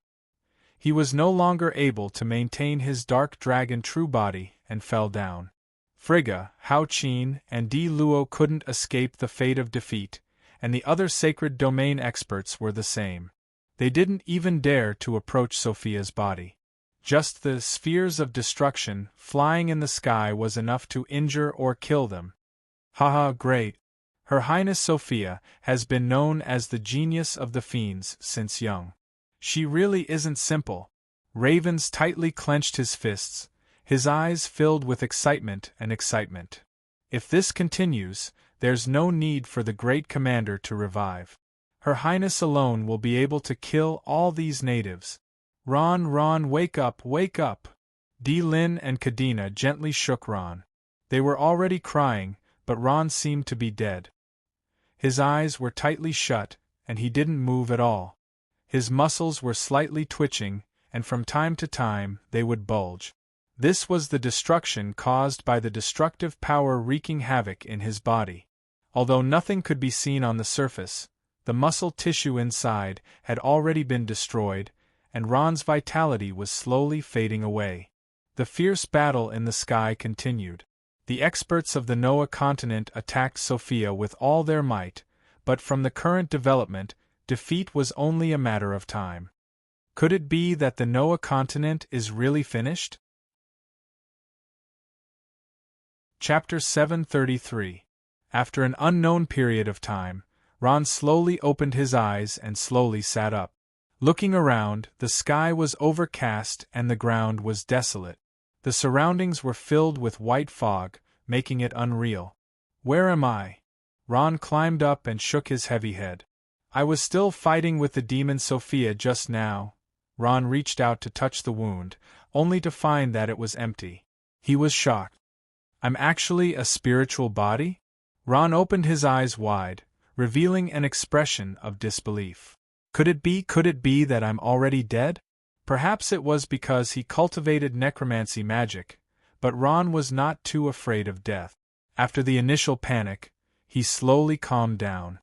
He was no longer able to maintain his dark dragon true body, and fell down. Frigga, Hao-Cheen, and Di Luo couldn't escape the fate of defeat, and the other sacred domain experts were the same. They didn't even dare to approach Sophia's body. Just the spheres of destruction flying in the sky was enough to injure or kill them. Haha, great! Her Highness Sophia has been known as the genius of the fiends since young. She really isn't simple. Ravens tightly clenched his fists, his eyes filled with excitement. If this continues, there's no need for the great commander to revive. Her Highness alone will be able to kill all these natives. Ron, wake up, wake up! Di Lin and Kadena gently shook Ron. They were already crying, but Ron seemed to be dead. His eyes were tightly shut, and he didn't move at all. His muscles were slightly twitching, and from time to time they would bulge. This was the destruction caused by the destructive power wreaking havoc in his body. Although nothing could be seen on the surface, the muscle tissue inside had already been destroyed, and Ron's vitality was slowly fading away. The fierce battle in the sky continued. The experts of the Noah continent attacked Sophia with all their might, but from the current development, defeat was only a matter of time. Could it be that the Noah continent is really finished? Chapter 733. After an unknown period of time, Ron slowly opened his eyes and slowly sat up. Looking around, the sky was overcast and the ground was desolate. The surroundings were filled with white fog, making it unreal. Where am I? Ron climbed up and shook his heavy head. I was still fighting with the demon Sophia just now. Ron reached out to touch the wound, only to find that it was empty. He was shocked. I'm actually a spiritual body? Ron opened his eyes wide, revealing an expression of disbelief. Could it be that I'm already dead? Perhaps it was because he cultivated necromancy magic, but Ron was not too afraid of death. After the initial panic, he slowly calmed down.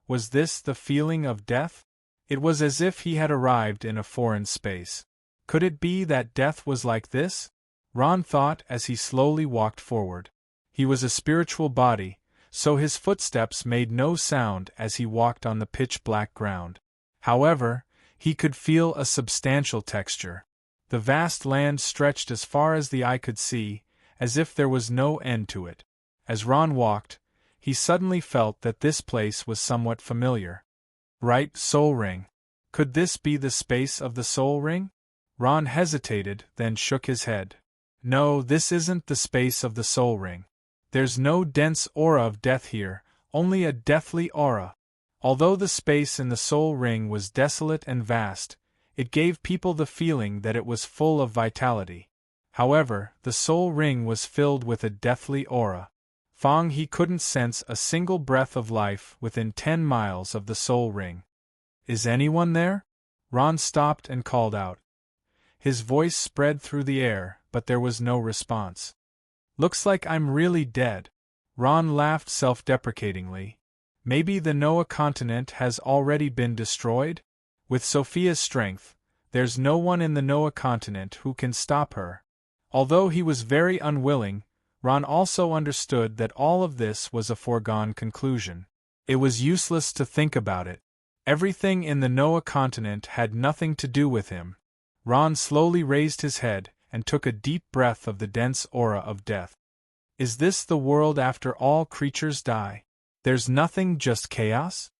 Was this the feeling of death? It was as if he had arrived in a foreign space. Could it be that death was like this? Ron thought as he slowly walked forward. He was a spiritual body, so his footsteps made no sound as he walked on the pitch-black ground. However, he could feel a substantial texture. The vast land stretched as far as the eye could see, as if there was no end to it. As Ron walked, he suddenly felt that this place was somewhat familiar. Right, Soul Ring. Could this be the space of the Soul Ring? Ron hesitated, then shook his head. No, this isn't the space of the Soul Ring. There's no dense aura of death here, only a deathly aura. Although the space in the Soul Ring was desolate and vast, it gave people the feeling that it was full of vitality. However, the Soul Ring was filled with a deathly aura. He couldn't sense a single breath of life within 10 miles of the Soul Ring. Is anyone there? Ron stopped and called out. His voice spread through the air, but there was no response. Looks like I'm really dead. Ron laughed self-deprecatingly. Maybe the Noah continent has already been destroyed? With Sophia's strength, there's no one in the Noah continent who can stop her. Although he was very unwilling, Ron also understood that all of this was a foregone conclusion. It was useless to think about it. Everything in the Noah continent had nothing to do with him. Ron slowly raised his head and took a deep breath of the dense aura of death. Is this the world after all creatures die? There's nothing, just chaos?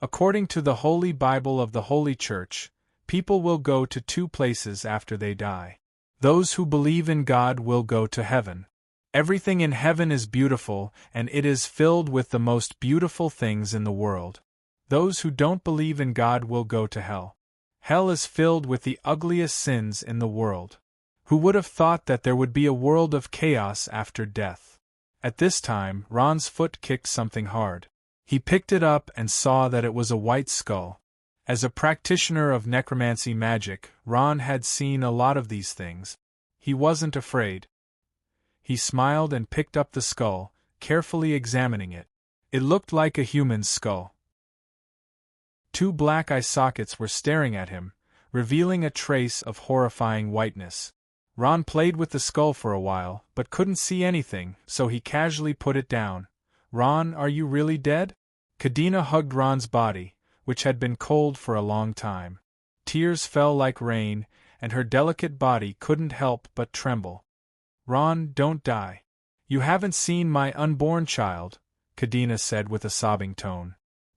According to the Holy Bible of the Holy Church, people will go to 2 places after they die. Those who believe in God will go to heaven. Everything in heaven is beautiful, and it is filled with the most beautiful things in the world. Those who don't believe in God will go to hell. Hell is filled with the ugliest sins in the world. Who would have thought that there would be a world of chaos after death? At this time, Ron's foot kicked something hard. He picked it up and saw that it was a white skull. As a practitioner of necromancy magic, Ron had seen a lot of these things. He wasn't afraid. He smiled and picked up the skull, carefully examining it. It looked like a human's skull. 2 black eye sockets were staring at him, revealing a trace of horrifying whiteness. Ron played with the skull for a while, but couldn't see anything, so he casually put it down. Ron, are you really dead? Kadena hugged Ron's body, which had been cold for a long time. Tears fell like rain, and her delicate body couldn't help but tremble. Ron, don't die. You haven't seen my unborn child, Kadena said with a sobbing tone.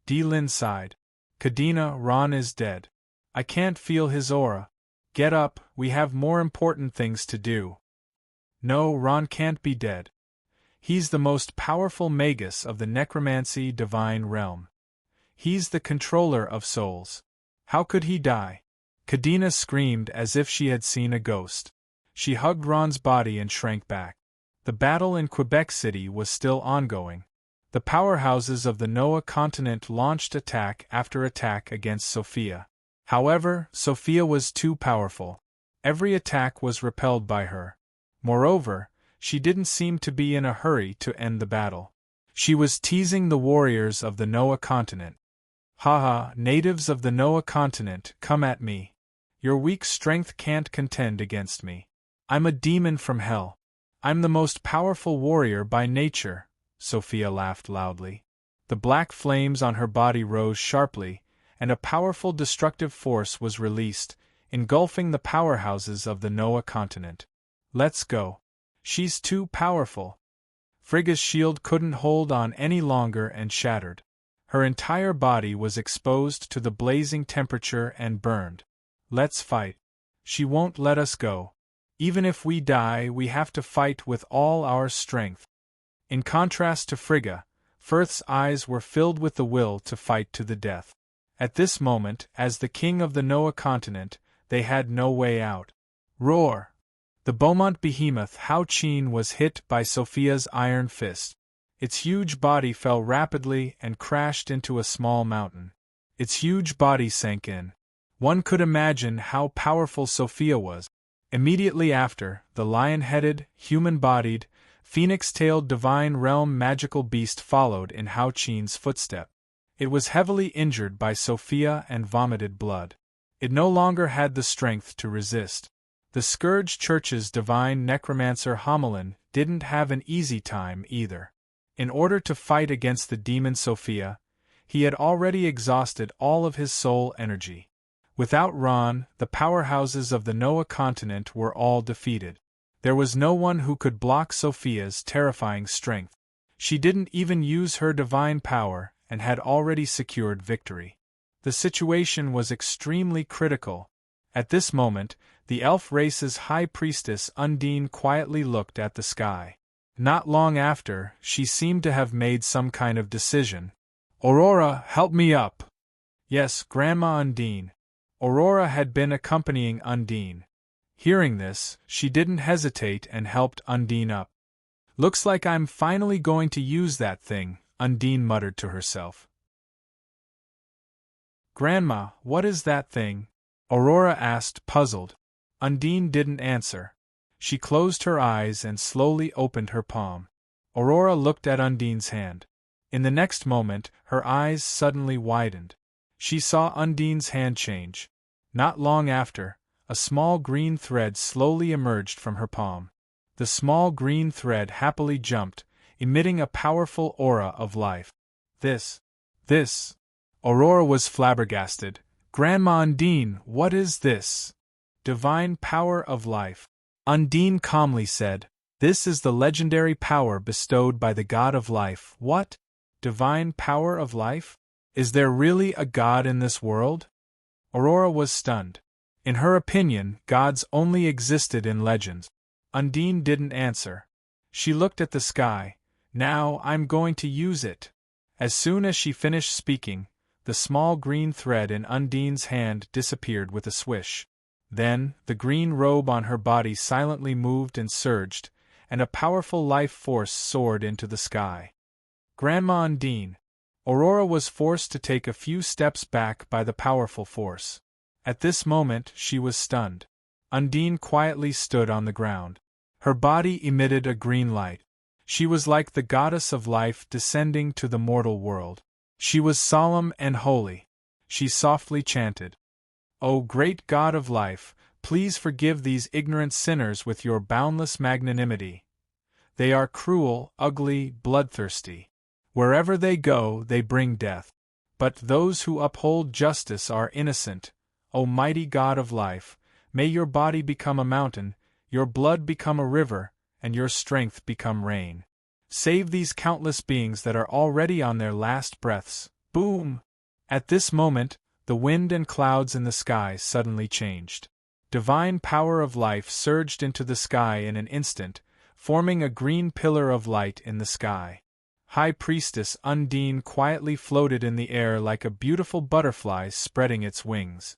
Lin sighed. Kadena, Ron is dead. I can't feel his aura. Get up, we have more important things to do. No, Ron can't be dead. He's the most powerful magus of the necromancy divine realm. He's the controller of souls. How could he die? Kadena screamed as if she had seen a ghost. She hugged Ron's body and shrank back. The battle in Quebec City was still ongoing. The powerhouses of the Noah continent launched attack after attack against Sophia. However, Sophia was too powerful. Every attack was repelled by her. Moreover, she didn't seem to be in a hurry to end the battle. She was teasing the warriors of the Noah continent. Haha, natives of the Noah continent, come at me. Your weak strength can't contend against me. I'm a demon from hell. I'm the most powerful warrior by nature, Sophia laughed loudly. The black flames on her body rose sharply, and a powerful destructive force was released, engulfing the powerhouses of the Noah continent. Let's go. She's too powerful. Frigga's shield couldn't hold on any longer and shattered. Her entire body was exposed to the blazing temperature and burned. Let's fight. She won't let us go. Even if we die, we have to fight with all our strength. In contrast to Frigga, Firth's eyes were filled with the will to fight to the death. At this moment, as the king of the Noah continent, they had no way out. Roar! The Beaumont behemoth Hao Qin was hit by Sophia's iron fist. Its huge body fell rapidly and crashed into a small mountain. Its huge body sank in. One could imagine how powerful Sophia was. Immediately after, the lion-headed, human-bodied, phoenix-tailed divine realm magical beast followed in Hao Qin's footstep. It was heavily injured by Sophia and vomited blood. It no longer had the strength to resist. The Scourge Church's divine necromancer Hamelin didn't have an easy time either. In order to fight against the demon Sophia, he had already exhausted all of his soul energy. Without Ron, the powerhouses of the Noah continent were all defeated. There was no one who could block Sophia's terrifying strength. She didn't even use her divine power and had already secured victory. The situation was extremely critical. At this moment, the elf race's high priestess Undine quietly looked at the sky. Not long after, she seemed to have made some kind of decision. "Aurora, help me up!" "Yes, Grandma Undine." Aurora had been accompanying Undine. Hearing this, she didn't hesitate and helped Undine up. "Looks like I'm finally going to use that thing," Undine muttered to herself. "Grandma, what is that thing?" Aurora asked, puzzled. Undine didn't answer. She closed her eyes and slowly opened her palm. Aurora looked at Undine's hand. In the next moment, her eyes suddenly widened. She saw Undine's hand change. Not long after, a small green thread slowly emerged from her palm. The small green thread happily jumped, emitting a powerful aura of life. This. Aurora was flabbergasted. "Grandma Undine, what is this?" "Divine power of life." Undine calmly said, "This is the legendary power bestowed by the god of life." "What? Divine power of life? Is there really a god in this world?" Aurora was stunned. In her opinion, gods only existed in legends. Undine didn't answer. She looked at the sky. "Now I'm going to use it." As soon as she finished speaking, the small green thread in Undine's hand disappeared with a swish. Then, the green robe on her body silently moved and surged, and a powerful life force soared into the sky. "Grandma Undine." Aurora was forced to take a few steps back by the powerful force. At this moment, she was stunned. Undine quietly stood on the ground. Her body emitted a green light. She was like the goddess of life descending to the mortal world. She was solemn and holy. She softly chanted, "O great God of life, please forgive these ignorant sinners with your boundless magnanimity. They are cruel, ugly, bloodthirsty. Wherever they go, they bring death. But those who uphold justice are innocent. O mighty God of life, may your body become a mountain, your blood become a river, and your strength become rain. Save these countless beings that are already on their last breaths." Boom! At this moment, the wind and clouds in the sky suddenly changed. Divine power of life surged into the sky in an instant, forming a green pillar of light in the sky. High Priestess Undine quietly floated in the air like a beautiful butterfly spreading its wings.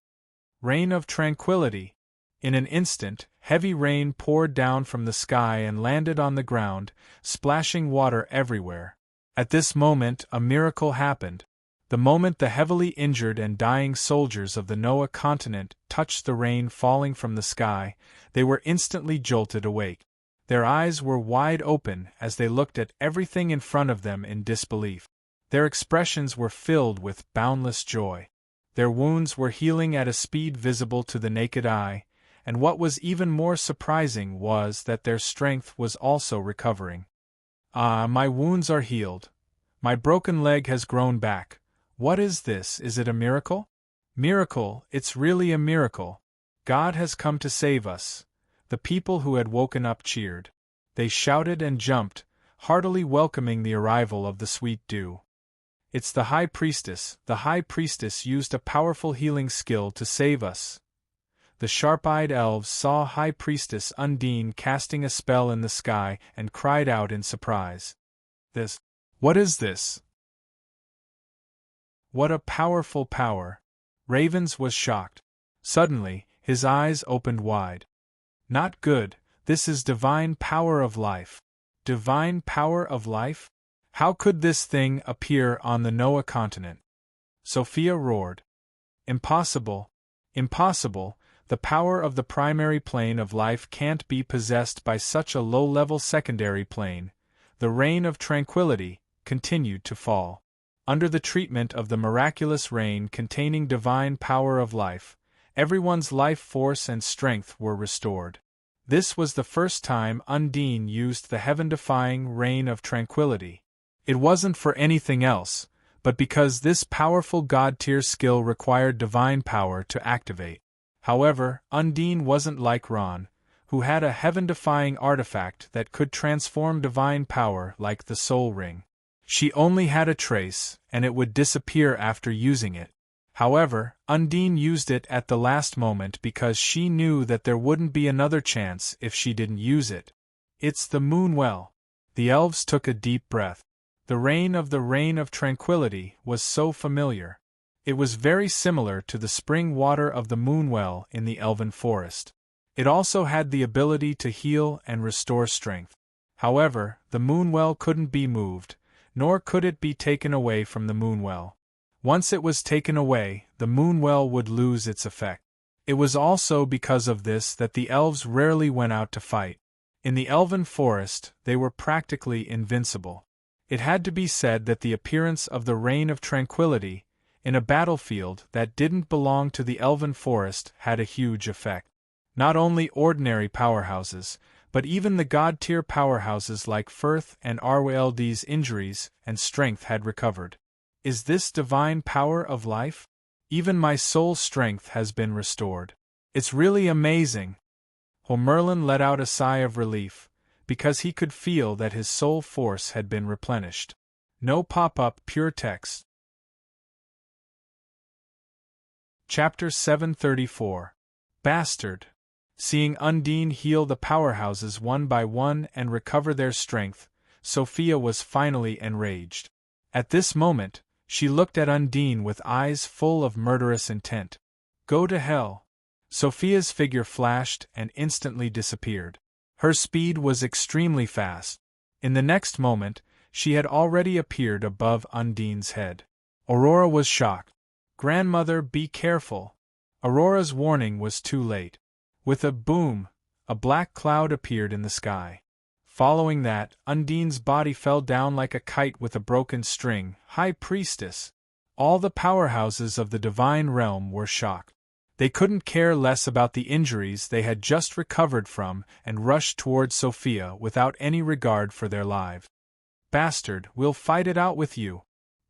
Rain of tranquility. In an instant, heavy rain poured down from the sky and landed on the ground, splashing water everywhere. At this moment, a miracle happened. The moment the heavily injured and dying soldiers of the Noah continent touched the rain falling from the sky, they were instantly jolted awake. Their eyes were wide open as they looked at everything in front of them in disbelief. Their expressions were filled with boundless joy. Their wounds were healing at a speed visible to the naked eye, and what was even more surprising was that their strength was also recovering. "Ah, my wounds are healed. My broken leg has grown back. What is this? Is it a miracle? Miracle, it's really a miracle. God has come to save us. The people who had woken up cheered. They shouted and jumped, heartily welcoming the arrival of the sweet dew. It's the High Priestess. The High Priestess used a powerful healing skill to save us. The sharp-eyed elves saw High Priestess Undine casting a spell in the sky and cried out in surprise. What is this? What a powerful power! Ravens was shocked. Suddenly, his eyes opened wide. Not good, this is divine power of life. Divine power of life? How could this thing appear on the Noah continent? Sophia roared. Impossible! Impossible! The power of the primary plane of life can't be possessed by such a low-level secondary plane. The rain of tranquility continued to fall. Under the treatment of the miraculous rain containing divine power of life, everyone's life force and strength were restored. This was the first time Undine used the heaven-defying rain of tranquility. It wasn't for anything else, but because this powerful god-tier skill required divine power to activate. However, Undine wasn't like Ron, who had a heaven-defying artifact that could transform divine power like the Soul Ring. She only had a trace, and it would disappear after using it. However, Undine used it at the last moment because she knew that there wouldn't be another chance if she didn't use it. It's the Moonwell. The elves took a deep breath. The rain of tranquility was so familiar. It was very similar to the spring water of the Moonwell in the elven forest. It also had the ability to heal and restore strength. However, the Moonwell couldn't be moved, nor could it be taken away from the Moonwell. Once it was taken away, the Moonwell would lose its effect. It was also because of this that the elves rarely went out to fight. In the elven forest, they were practically invincible. It had to be said that the appearance of the Rain of Tranquility, in a battlefield that didn't belong to the elven forest, had a huge effect. Not only ordinary powerhouses, but even the god-tier powerhouses like Firth and Arweld's injuries and strength had recovered. Is this divine power of life? Even my soul strength has been restored. It's really amazing. Merlin let out a sigh of relief, because he could feel that his soul force had been replenished. No pop-up, pure text. Chapter 734. Bastard. Seeing Undine heal the powerhouses one by one and recover their strength, Sophia was finally enraged. At this moment, she looked at Undine with eyes full of murderous intent. Go to hell. Sophia's figure flashed and instantly disappeared. Her speed was extremely fast. In the next moment, she had already appeared above Undine's head. Aurora was shocked. Grandmother, be careful. Aurora's warning was too late. With a boom, a black cloud appeared in the sky. Following that, Undine's body fell down like a kite with a broken string. High Priestess! All the powerhouses of the divine realm were shocked. They couldn't care less about the injuries they had just recovered from and rushed toward Sophia without any regard for their lives. Bastard, we'll fight it out with you.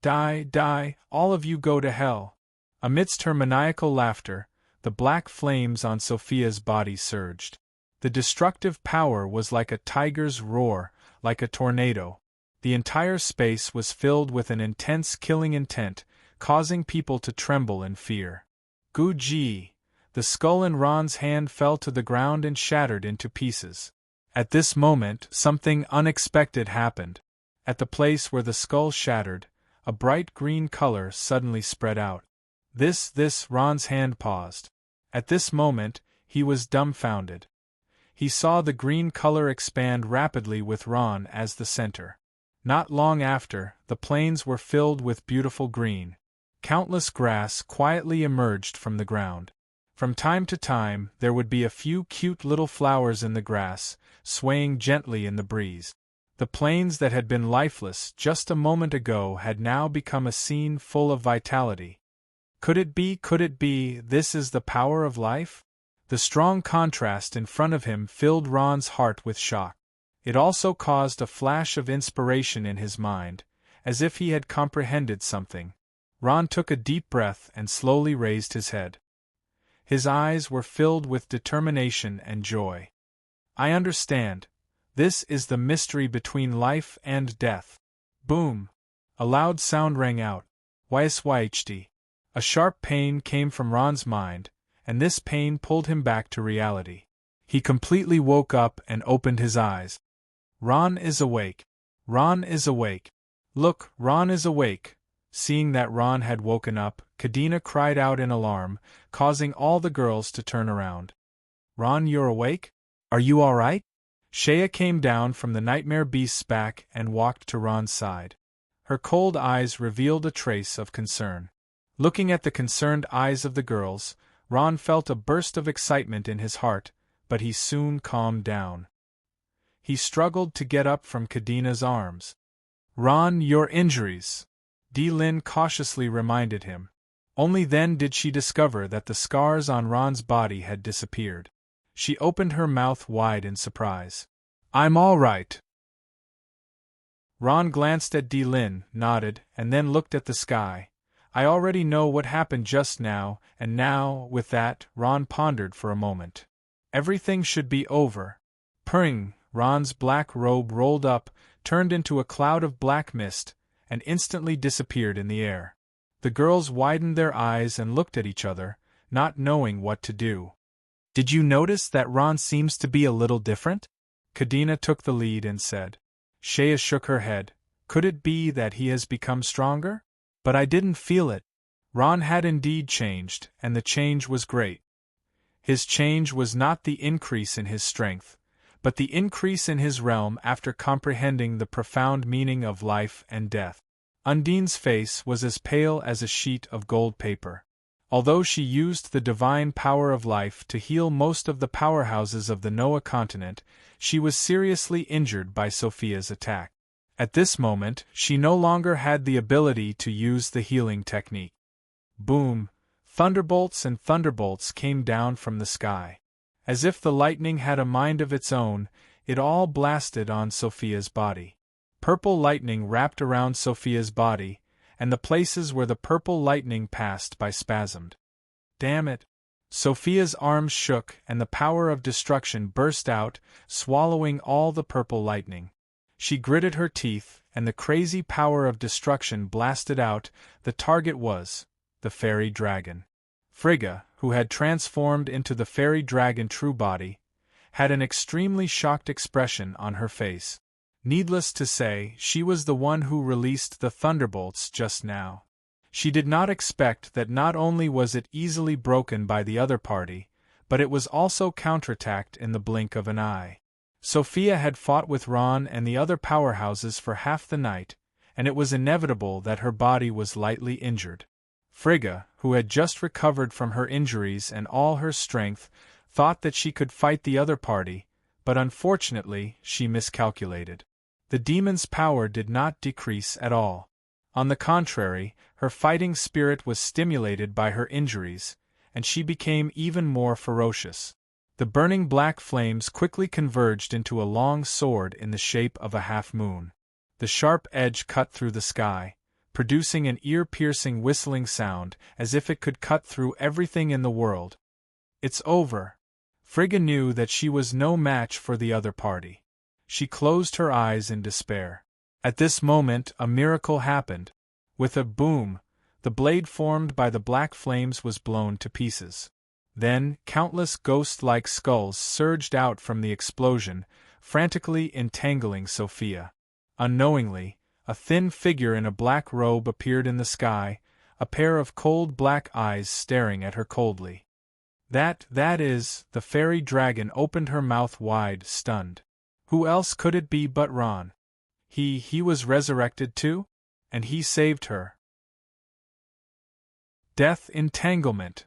Die, die, all of you go to hell. Amidst her maniacal laughter, the black flames on Sophia's body surged. The destructive power was like a tiger's roar, like a tornado. The entire space was filled with an intense killing intent, causing people to tremble in fear. Goo-gee! The skull in Ron's hand fell to the ground and shattered into pieces. At this moment, something unexpected happened. At the place where the skull shattered, a bright green color suddenly spread out. Ron's hand paused. At this moment, he was dumbfounded. He saw the green color expand rapidly with Ron as the center. Not long after, the plains were filled with beautiful green. Countless grass quietly emerged from the ground. From time to time, there would be a few cute little flowers in the grass, swaying gently in the breeze. The plains that had been lifeless just a moment ago had now become a scene full of vitality. Could it be, this is the power of life? The strong contrast in front of him filled Ron's heart with shock. It also caused a flash of inspiration in his mind, as if he had comprehended something. Ron took a deep breath and slowly raised his head. His eyes were filled with determination and joy. I understand. This is the mystery between life and death. Boom! A loud sound rang out. Ysyd. A sharp pain came from Ron's mind, and this pain pulled him back to reality. He completely woke up and opened his eyes. Ron is awake. Ron is awake. Look, Ron is awake. Seeing that Ron had woken up, Kadena cried out in alarm, causing all the girls to turn around. Ron, you're awake? Are you all right? Shea came down from the nightmare beast's back and walked to Ron's side. Her cold eyes revealed a trace of concern. Looking at the concerned eyes of the girls, Ron felt a burst of excitement in his heart, but he soon calmed down. He struggled to get up from Kadena's arms. Ron, your injuries, Lin cautiously reminded him. Only then did she discover that the scars on Ron's body had disappeared. She opened her mouth wide in surprise. I'm all right. Ron glanced at Lin, nodded, and then looked at the sky. I already know what happened just now, and now, with that, Ron pondered for a moment. Everything should be over. Purring, Ron's black robe rolled up, turned into a cloud of black mist, and instantly disappeared in the air. The girls widened their eyes and looked at each other, not knowing what to do. Did you notice that Ron seems to be a little different? Kadena took the lead and said. Shea shook her head. Could it be that he has become stronger? But I didn't feel it. Ron had indeed changed, and the change was great. His change was not the increase in his strength, but the increase in his realm after comprehending the profound meaning of life and death. Undine's face was as pale as a sheet of gold paper. Although she used the divine power of life to heal most of the powerhouses of the Noah continent, she was seriously injured by Sophia's attack. At this moment, she no longer had the ability to use the healing technique. Boom! Thunderbolts and thunderbolts came down from the sky. As if the lightning had a mind of its own, it all blasted on Sophia's body. Purple lightning wrapped around Sophia's body, and the places where the purple lightning passed by spasmed. Damn it! Sophia's arms shook and the power of destruction burst out, swallowing all the purple lightning. She gritted her teeth, and the crazy power of destruction blasted out. The target was the fairy dragon. Frigga, who had transformed into the fairy dragon true body, had an extremely shocked expression on her face. Needless to say, she was the one who released the thunderbolts just now. She did not expect that not only was it easily broken by the other party, but it was also counterattacked in the blink of an eye. Sophia had fought with Ron and the other powerhouses for half the night, and it was inevitable that her body was lightly injured. Frigga, who had just recovered from her injuries and all her strength, thought that she could fight the other party, but unfortunately she miscalculated. The demon's power did not decrease at all. On the contrary, her fighting spirit was stimulated by her injuries, and she became even more ferocious. The burning black flames quickly converged into a long sword in the shape of a half-moon. The sharp edge cut through the sky, producing an ear-piercing whistling sound as if it could cut through everything in the world. It's over. Frigga knew that she was no match for the other party. She closed her eyes in despair. At this moment a miracle happened. With a boom, the blade formed by the black flames was blown to pieces. Then, countless ghost-like skulls surged out from the explosion, frantically entangling Sophia. Unknowingly, a thin figure in a black robe appeared in the sky, a pair of cold black eyes staring at her coldly. That is, the fairy dragon opened her mouth wide, stunned. Who else could it be but Ron? He was resurrected too? And he saved her. Death entanglement.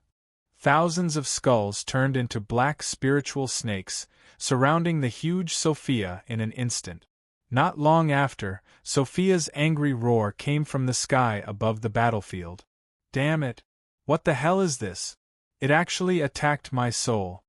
Thousands of skulls turned into black spiritual snakes, surrounding the huge Sophia in an instant. Not long after, Sophia's angry roar came from the sky above the battlefield. Damn it! What the hell is this? It actually attacked my soul.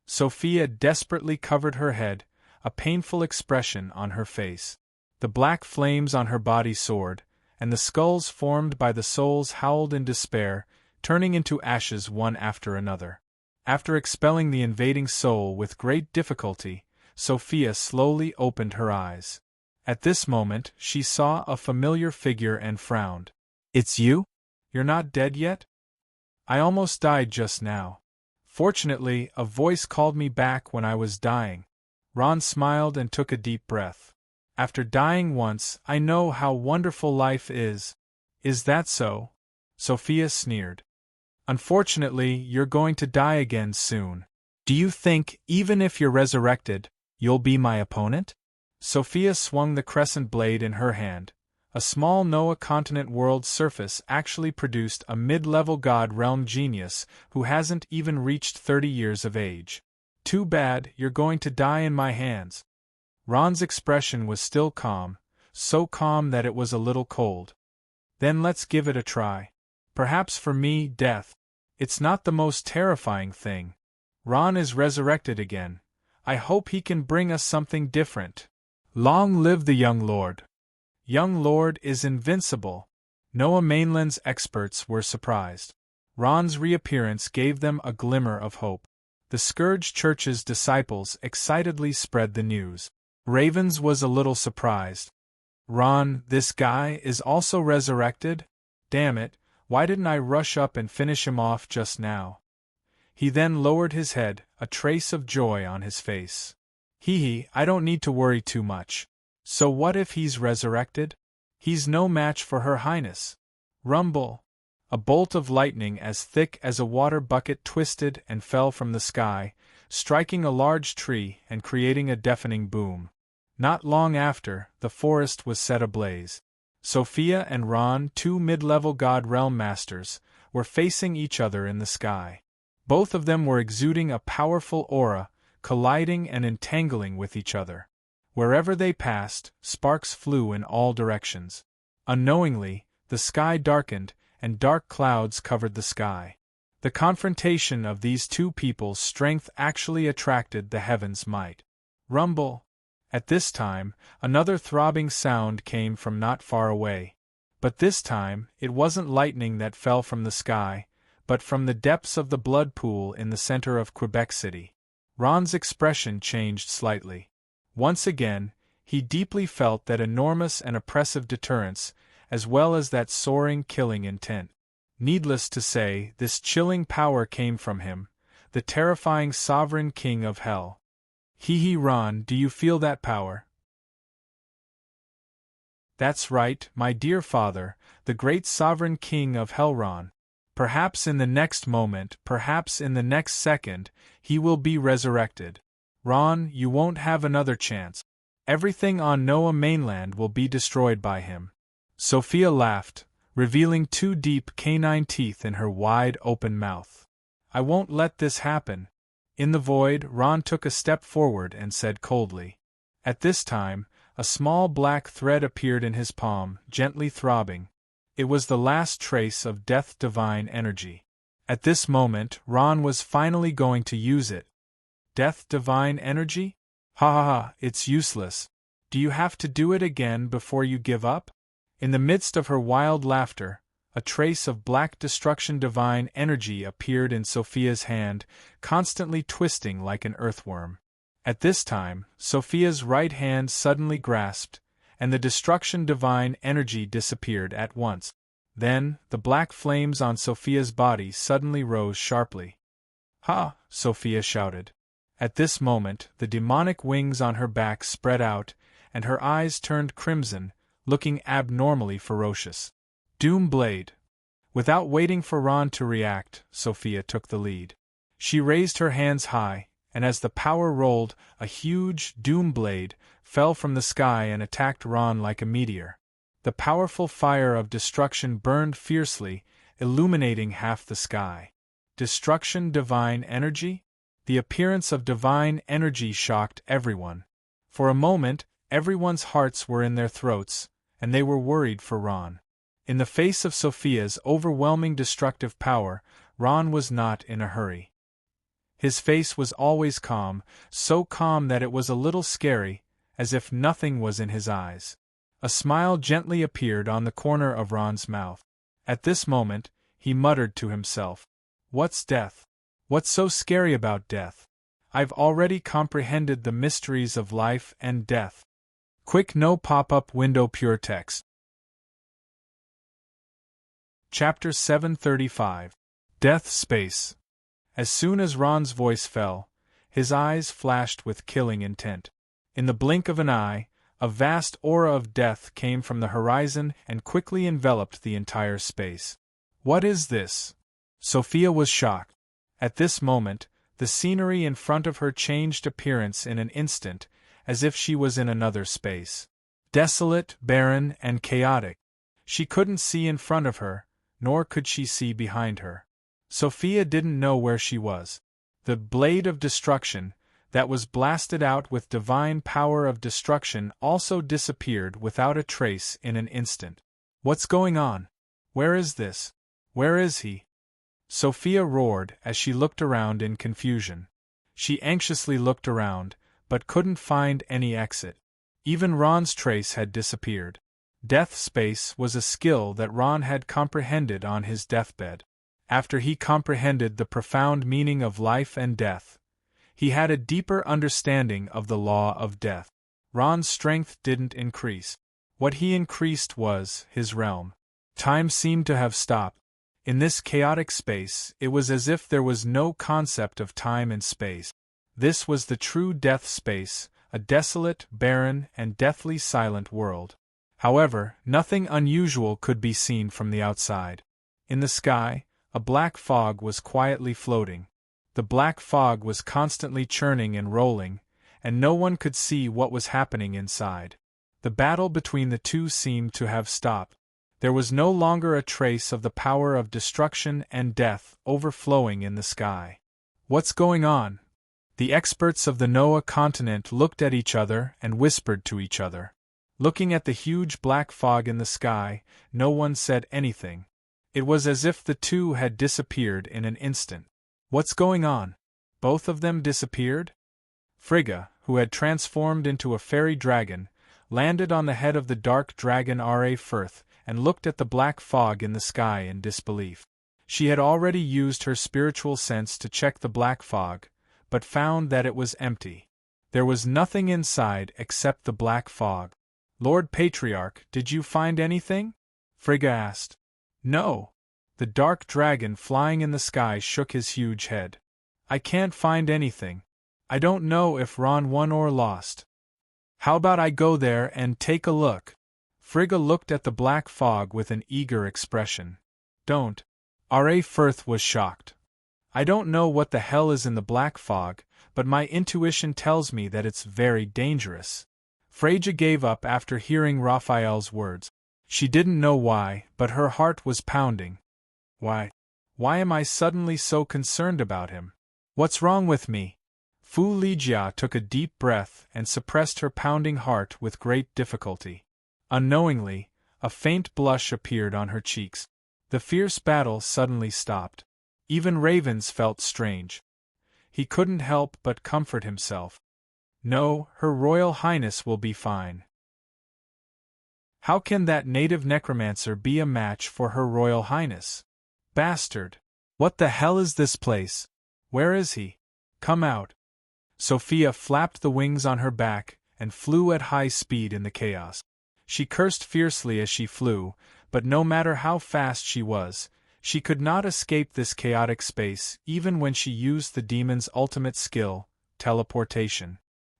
Sophia desperately covered her head, a painful expression on her face. The black flames on her body soared, and the skulls formed by the souls howled in despair, turning into ashes one after another. After expelling the invading soul with great difficulty, Sophia slowly opened her eyes. At this moment, she saw a familiar figure and frowned. "It's you? You're not dead yet? I almost died just now. Fortunately, a voice called me back when I was dying." Ron smiled and took a deep breath. "After dying once, I know how wonderful life is." "Is that so?" Sophia sneered. "Unfortunately, you're going to die again soon. Do you think, even if you're resurrected, you'll be my opponent?" Sophia swung the crescent blade in her hand. A small Noah continent world surface actually produced a mid-level god realm genius who hasn't even reached 30 years of age. "Too bad, you're going to die in my hands." Ron's expression was still calm, so calm that it was a little cold. "Then let's give it a try. Perhaps for me, death. It's not the most terrifying thing. Ron is resurrected again. I hope he can bring us something different. Long live the young lord." "Young lord is invincible." Noah Mainland's experts were surprised. Ron's reappearance gave them a glimmer of hope. The Scourge Church's disciples excitedly spread the news. Ravens was a little surprised. "Ron, this guy is also resurrected? Damn it, why didn't I rush up and finish him off just now?" He then lowered his head, a trace of joy on his face. "Hee, I don't need to worry too much. So what if he's resurrected? He's no match for Her Highness." Rumble! A bolt of lightning as thick as a water bucket twisted and fell from the sky, striking a large tree and creating a deafening boom. Not long after, the forest was set ablaze. Sophia and Ron, two mid-level god realm masters, were facing each other in the sky. Both of them were exuding a powerful aura, colliding and entangling with each other. Wherever they passed, sparks flew in all directions. Unknowingly, the sky darkened, and dark clouds covered the sky. The confrontation of these two people's strength actually attracted the heavens' might. Rumble! At this time, another throbbing sound came from not far away. But this time, it wasn't lightning that fell from the sky, but from the depths of the blood pool in the center of Quebec City. Ron's expression changed slightly. Once again, he deeply felt that enormous and oppressive deterrence, as well as that soaring killing intent. Needless to say, this chilling power came from him, the terrifying sovereign king of hell. "Hee, Ron, do you feel that power?" "That's right, my dear father, the great sovereign king of hell, Ron. Perhaps in the next moment, perhaps in the next second, he will be resurrected. Ron, you won't have another chance. Everything on Noah Mainland will be destroyed by him." Sophia laughed, revealing two deep canine teeth in her wide-open mouth. "I won't let this happen." In the void, Ron took a step forward and said coldly. At this time, a small black thread appeared in his palm, gently throbbing. It was the last trace of Death Divine energy. At this moment, Ron was finally going to use it. Death Divine energy? Ha ha ha, it's useless. Do you have to do it again before you give up? In the midst of her wild laughter, a trace of black destruction divine energy appeared in Sophia's hand, constantly twisting like an earthworm. At this time, Sophia's right hand suddenly grasped, and the destruction divine energy disappeared at once. Then, the black flames on Sophia's body suddenly rose sharply. "Ha!" Sophia shouted. At this moment, the demonic wings on her back spread out, and her eyes turned crimson, looking abnormally ferocious. Doom Blade! Without waiting for Ron to react, Sophia took the lead. She raised her hands high, and as the power rolled, a huge Doom Blade fell from the sky and attacked Ron like a meteor. The powerful fire of destruction burned fiercely, illuminating half the sky. Destruction divine energy? The appearance of divine energy shocked everyone. For a moment, everyone's hearts were in their throats, and they were worried for Ron. In the face of Sophia's overwhelming destructive power, Ron was not in a hurry. His face was always calm, so calm that it was a little scary, as if nothing was in his eyes. A smile gently appeared on the corner of Ron's mouth. At this moment, he muttered to himself, "What's death? What's so scary about death? I've already comprehended the mysteries of life and death." Quick no pop-up window pure text. Chapter 735. Death Space. As soon as Ron's voice fell, his eyes flashed with killing intent. In the blink of an eye, a vast aura of death came from the horizon and quickly enveloped the entire space. "What is this?" Sophia was shocked. At this moment, the scenery in front of her changed appearance in an instant, as if she was in another space. Desolate, barren, and chaotic. She couldn't see in front of her, nor could she see behind her. Sophia didn't know where she was. The blade of destruction, that was blasted out with divine power of destruction, also disappeared without a trace in an instant. "What's going on? Where is this? Where is he?" Sophia roared as she looked around in confusion. She anxiously looked around, but couldn't find any exit. Even Ron's trace had disappeared. Death space was a skill that Ron had comprehended on his deathbed. After he comprehended the profound meaning of life and death, he had a deeper understanding of the law of death. Ron's strength didn't increase. What he increased was his realm. Time seemed to have stopped. In this chaotic space, it was as if there was no concept of time and space. This was the true death space, a desolate, barren, and deathly silent world. However, nothing unusual could be seen from the outside. In the sky, a black fog was quietly floating. The black fog was constantly churning and rolling, and no one could see what was happening inside. The battle between the two seemed to have stopped. There was no longer a trace of the power of destruction and death overflowing in the sky. "What's going on?" The experts of the Noah continent looked at each other and whispered to each other. Looking at the huge black fog in the sky, no one said anything. It was as if the two had disappeared in an instant. "What's going on? Both of them disappeared?" Frigga, who had transformed into a fairy dragon, landed on the head of the dark dragon Ra Firth and looked at the black fog in the sky in disbelief. She had already used her spiritual sense to check the black fog, but found that it was empty. There was nothing inside except the black fog. "Lord Patriarch, did you find anything?" Frigga asked. "No." The dark dragon flying in the sky shook his huge head. "I can't find anything. I don't know if Ron won or lost." "How about I go there and take a look?" Frigga looked at the black fog with an eager expression. "Don't." Ra Firth was shocked. "I don't know what the hell is in the black fog, but my intuition tells me that it's very dangerous." Freyja gave up after hearing Raphael's words. She didn't know why, but her heart was pounding. Why am I suddenly so concerned about him? What's wrong with me? Fu Lijia took a deep breath and suppressed her pounding heart with great difficulty. Unknowingly, a faint blush appeared on her cheeks. The fierce battle suddenly stopped. Even Ravens felt strange. He couldn't help but comfort himself. "No, Her Royal Highness will be fine." How can that native necromancer be a match for Her Royal Highness? Bastard! What the hell is this place? Where is he? Come out. Sophia flapped the wings on her back and flew at high speed in the chaos. She cursed fiercely as she flew, but no matter how fast she was, she could not escape this chaotic space even when she used the demon's ultimate skill, teleportation.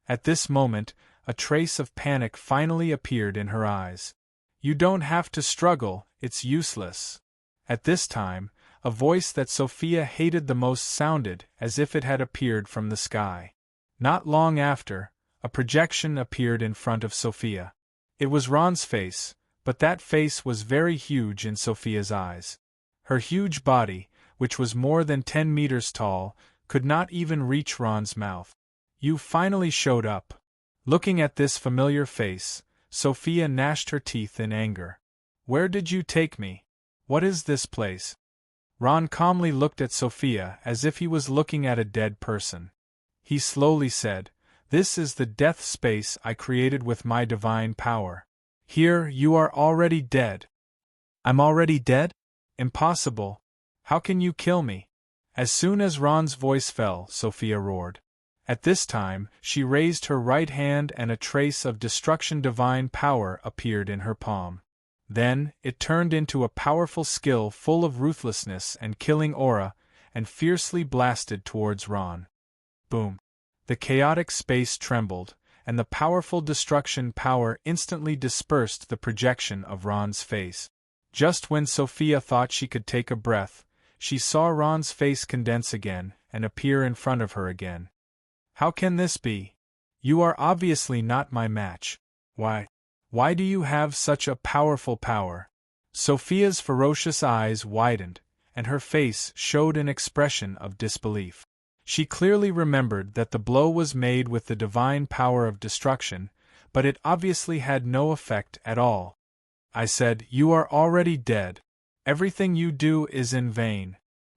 At this moment, a trace of panic finally appeared in her eyes. "You don't have to struggle, it's useless." At this time, a voice that Sophia hated the most sounded as if it had appeared from the sky. Not long after, a projection appeared in front of Sophia. It was Ron's face, but that face was very huge in Sophia's eyes. Her huge body, which was more than 10 meters tall, could not even reach Ron's mouth. "You finally showed up." Looking at this familiar face, Sophia gnashed her teeth in anger. "Where did you take me? What is this place?" Ron calmly looked at Sophia as if he was looking at a dead person. He slowly said, "This is the death space I created with my divine power. Here, you are already dead. I'm already dead? Impossible. How can you kill me? As soon as Ron's voice fell, Sophia roared. At this time, she raised her right hand and a trace of destruction divine power appeared in her palm. Then, it turned into a powerful skill full of ruthlessness and killing aura, and fiercely blasted towards Ron. Boom! The chaotic space trembled, and the powerful destruction power instantly dispersed the projection of Ron's face. Just when Sophia thought she could take a breath, she saw Ron's face condense again and appear in front of her again. How can this be? You are obviously not my match. Why do you have such a powerful power? Sophia's ferocious eyes widened, and her face showed an expression of disbelief. She clearly remembered that the blow was made with the divine power of destruction, but it obviously had no effect at all. I said, you are already dead. Everything you do is in vain.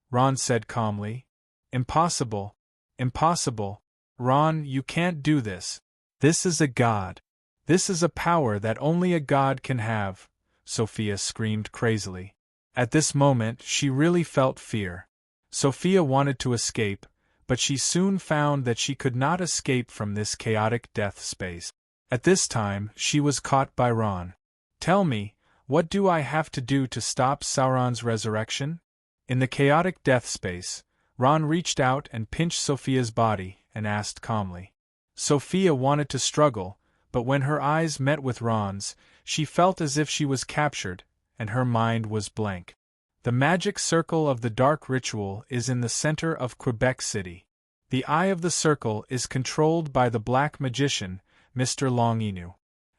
Ron said calmly. Impossible. Impossible. Ron, you can't do this. This is a god. This is a power that only a god can have, Sophia screamed crazily. At this moment, she really felt fear. Sophia wanted to escape, but she soon found that she could not escape from this chaotic death space. At this time, she was caught by Ron. Tell me, what do I have to do to stop Sauron's resurrection? In the chaotic death space, Ron reached out and pinched Sophia's body and asked calmly. Sophia wanted to struggle, but when her eyes met with Ron's, she felt as if she was captured, and her mind was blank. The magic circle of the dark ritual is in the center of Quebec City. The eye of the circle is controlled by the black magician, Mr. Longinu.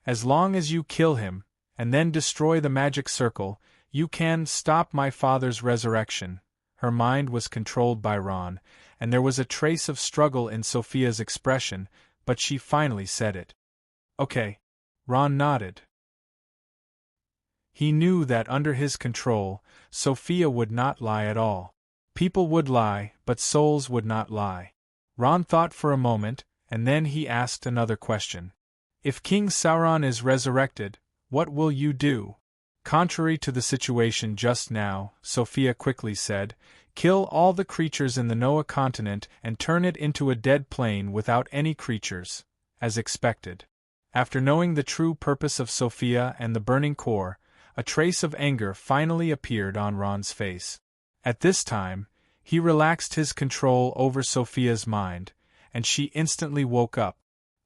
As long as you kill him, and then destroy the magic circle, you can stop my father's resurrection. Her mind was controlled by Ron, and there was a trace of struggle in Sophia's expression, but she finally said it. Okay. Ron nodded. He knew that under his control, Sophia would not lie at all. People would lie, but souls would not lie. Ron thought for a moment, and then he asked another question. If King Sauron is resurrected, what will you do? Contrary to the situation just now, Sophia quickly said, kill all the creatures in the Noah continent and turn it into a dead plain without any creatures, as expected. After knowing the true purpose of Sophia and the burning core, a trace of anger finally appeared on Ron's face. At this time, he relaxed his control over Sophia's mind, and she instantly woke up.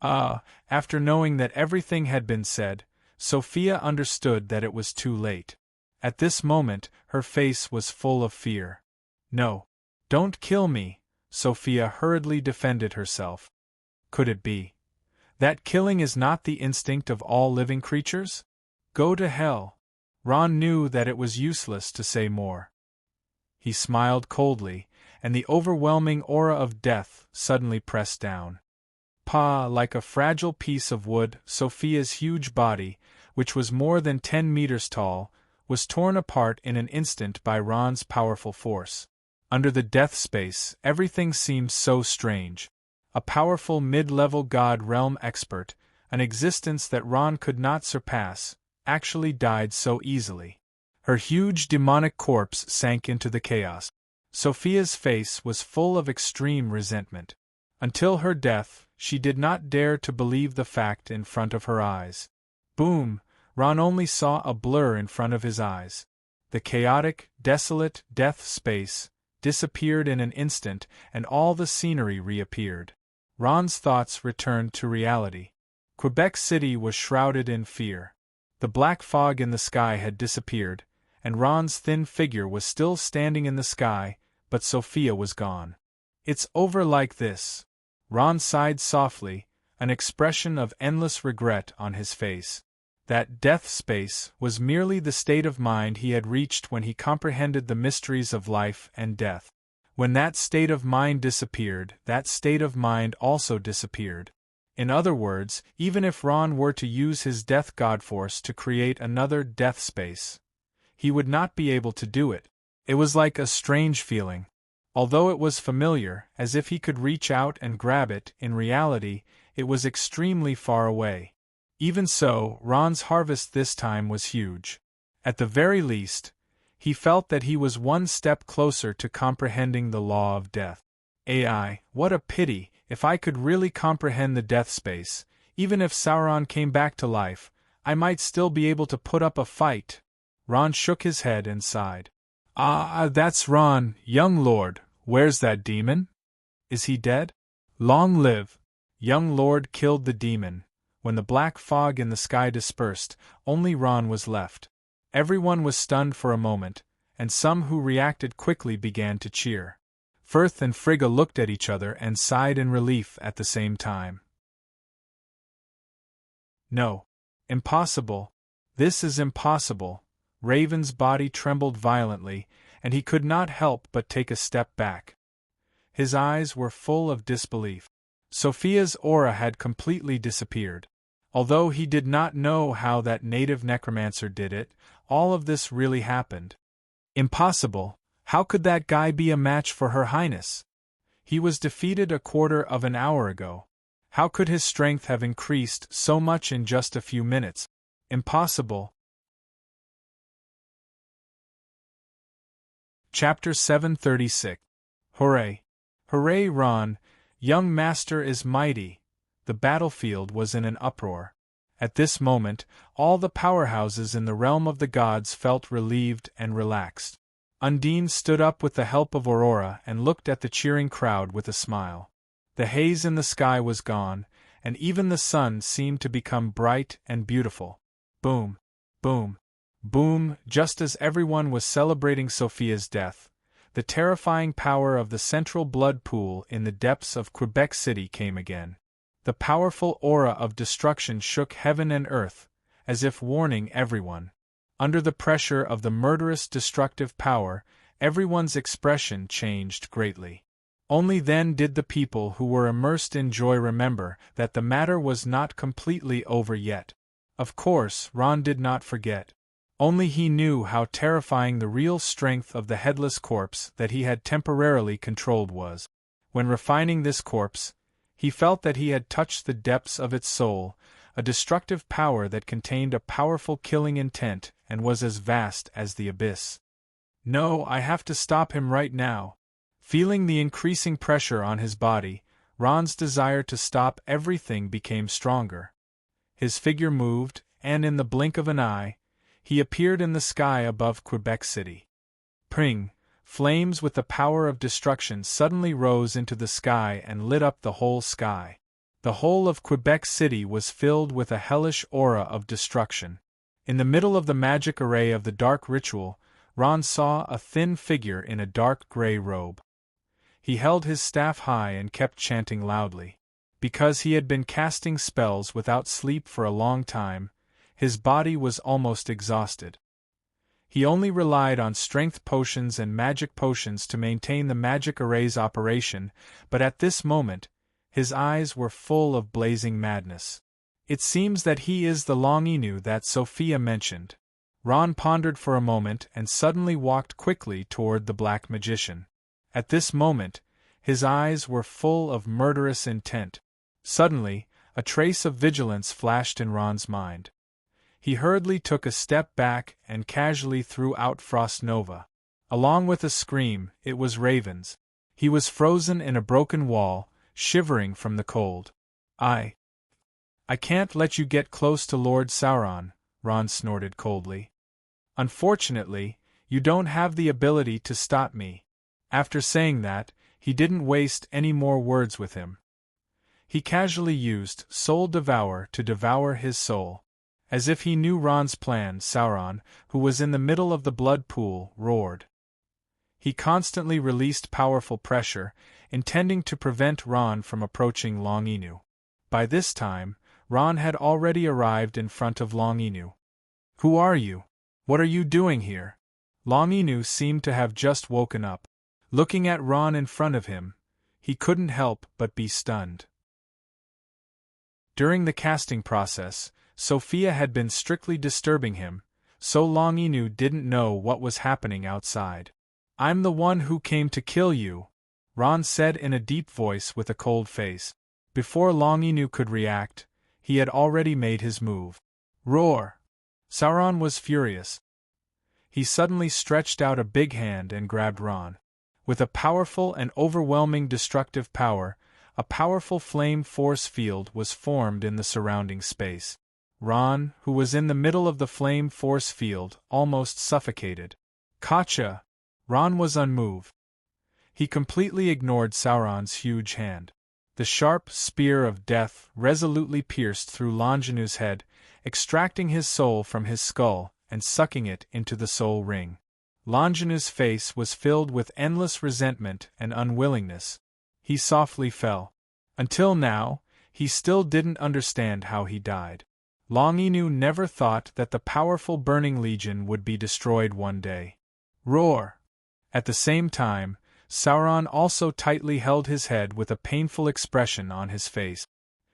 After knowing that everything had been said, Sophia understood that it was too late. At this moment, her face was full of fear. No. Don't kill me, Sophia hurriedly defended herself. Could it be that killing is not the instinct of all living creatures? Go to hell. Ron knew that it was useless to say more. He smiled coldly, and the overwhelming aura of death suddenly pressed down. Like a fragile piece of wood, Sophia's huge body, which was more than 10 meters tall, was torn apart in an instant by Ron's powerful force. Under the death space, everything seemed so strange. A powerful mid-level god realm expert, an existence that Ron could not surpass, actually died so easily. Her huge demonic corpse sank into the chaos. Sophia's face was full of extreme resentment. Until her death, she did not dare to believe the fact in front of her eyes. Boom! Ron only saw a blur in front of his eyes. The chaotic, desolate death space disappeared in an instant, and all the scenery reappeared. Ron's thoughts returned to reality. Quebec City was shrouded in fear. The black fog in the sky had disappeared, and Ron's thin figure was still standing in the sky, but Sophia was gone. It's over like this. Ron sighed softly, an expression of endless regret on his face. That death space was merely the state of mind he had reached when he comprehended the mysteries of life and death. When that state of mind disappeared, that state of mind also disappeared. In other words, even if Ron were to use his death god force to create another death space, he would not be able to do it. It was like a strange feeling. Although it was familiar, as if he could reach out and grab it, in reality, it was extremely far away. Even so, Ron's harvest this time was huge. At the very least, he felt that he was one step closer to comprehending the law of death. What a pity! If I could really comprehend the death space, even if Sauron came back to life, I might still be able to put up a fight. Ron shook his head and sighed. That's Ron, young lord. Where's that demon? Is he dead? Long live! Young lord killed the demon. When the black fog in the sky dispersed, only Ron was left. Everyone was stunned for a moment, and some who reacted quickly began to cheer. Firth and Frigga looked at each other and sighed in relief at the same time. No. Impossible. This is impossible. Raven's body trembled violently, and he could not help but take a step back. His eyes were full of disbelief. Sophia's aura had completely disappeared. Although he did not know how that native necromancer did it, all of this really happened. Impossible. How could that guy be a match for Her Highness? He was defeated a quarter of an hour ago. How could his strength have increased so much in just a few minutes? Impossible. Chapter 736. Hooray! Hooray, Ron! Young master is mighty! The battlefield was in an uproar. At this moment, all the powerhouses in the realm of the gods felt relieved and relaxed. Undine stood up with the help of Aurora and looked at the cheering crowd with a smile. The haze in the sky was gone, and even the sun seemed to become bright and beautiful. Boom! Boom! Boom! Just as everyone was celebrating Sophia's death, the terrifying power of the central blood pool in the depths of Quebec City came again. The powerful aura of destruction shook heaven and earth, as if warning everyone. Under the pressure of the murderous destructive power, everyone's expression changed greatly. Only then did the people who were immersed in joy remember that the matter was not completely over yet. Of course, Ron did not forget. Only he knew how terrifying the real strength of the headless corpse that he had temporarily controlled was. When refining this corpse, he felt that he had touched the depths of its soul, a destructive power that contained a powerful killing intent and was as vast as the abyss. No, I have to stop him right now. Feeling the increasing pressure on his body, Ron's desire to stop everything became stronger. His figure moved, and in the blink of an eye, he appeared in the sky above Quebec City. Pring! Flames with the power of destruction suddenly rose into the sky and lit up the whole sky. The whole of Quebec City was filled with a hellish aura of destruction. In the middle of the magic array of the dark ritual, Ron saw a thin figure in a dark gray robe. He held his staff high and kept chanting loudly. Because he had been casting spells without sleep for a long time, his body was almost exhausted. He only relied on strength potions and magic potions to maintain the magic array's operation, but at this moment, his eyes were full of blazing madness. It seems that he is the Long Inu that Sophia mentioned. Ron pondered for a moment and suddenly walked quickly toward the black magician. At this moment, his eyes were full of murderous intent. Suddenly, a trace of vigilance flashed in Ron's mind. He hurriedly took a step back and casually threw out Frost Nova. Along with a scream, it was Raven's. He was frozen in a broken wall, shivering from the cold. I can't let you get close to Lord Sauron, Ron snorted coldly. Unfortunately, you don't have the ability to stop me. After saying that, he didn't waste any more words with him. He casually used Soul Devour to devour his soul. As if he knew Ron's plan, Sauron, who was in the middle of the blood pool, roared. He constantly released powerful pressure, intending to prevent Ron from approaching Long Inu. By this time, Ron had already arrived in front of Long Inu. Who are you? What are you doing here? Long Inu seemed to have just woken up. Looking at Ron in front of him, he couldn't help but be stunned. During the casting process, Sophia had been strictly disturbing him, so Long Inu didn't know what was happening outside. I'm the one who came to kill you, Ron said in a deep voice with a cold face. Before Long Inu could react, he had already made his move. Roar! Sauron was furious. He suddenly stretched out a big hand and grabbed Ron. With a powerful and overwhelming destructive power, a powerful flame force field was formed in the surrounding space. Ron, who was in the middle of the flame force field, almost suffocated. Gotcha! Ron was unmoved. He completely ignored Sauron's huge hand. The sharp spear of death resolutely pierced through Longinu's head, extracting his soul from his skull and sucking it into the soul ring. Longinu's face was filled with endless resentment and unwillingness. He softly fell. Until now, he still didn't understand how he died. Longinu never thought that the powerful Burning Legion would be destroyed one day. Roar! At the same time, Sauron also tightly held his head with a painful expression on his face.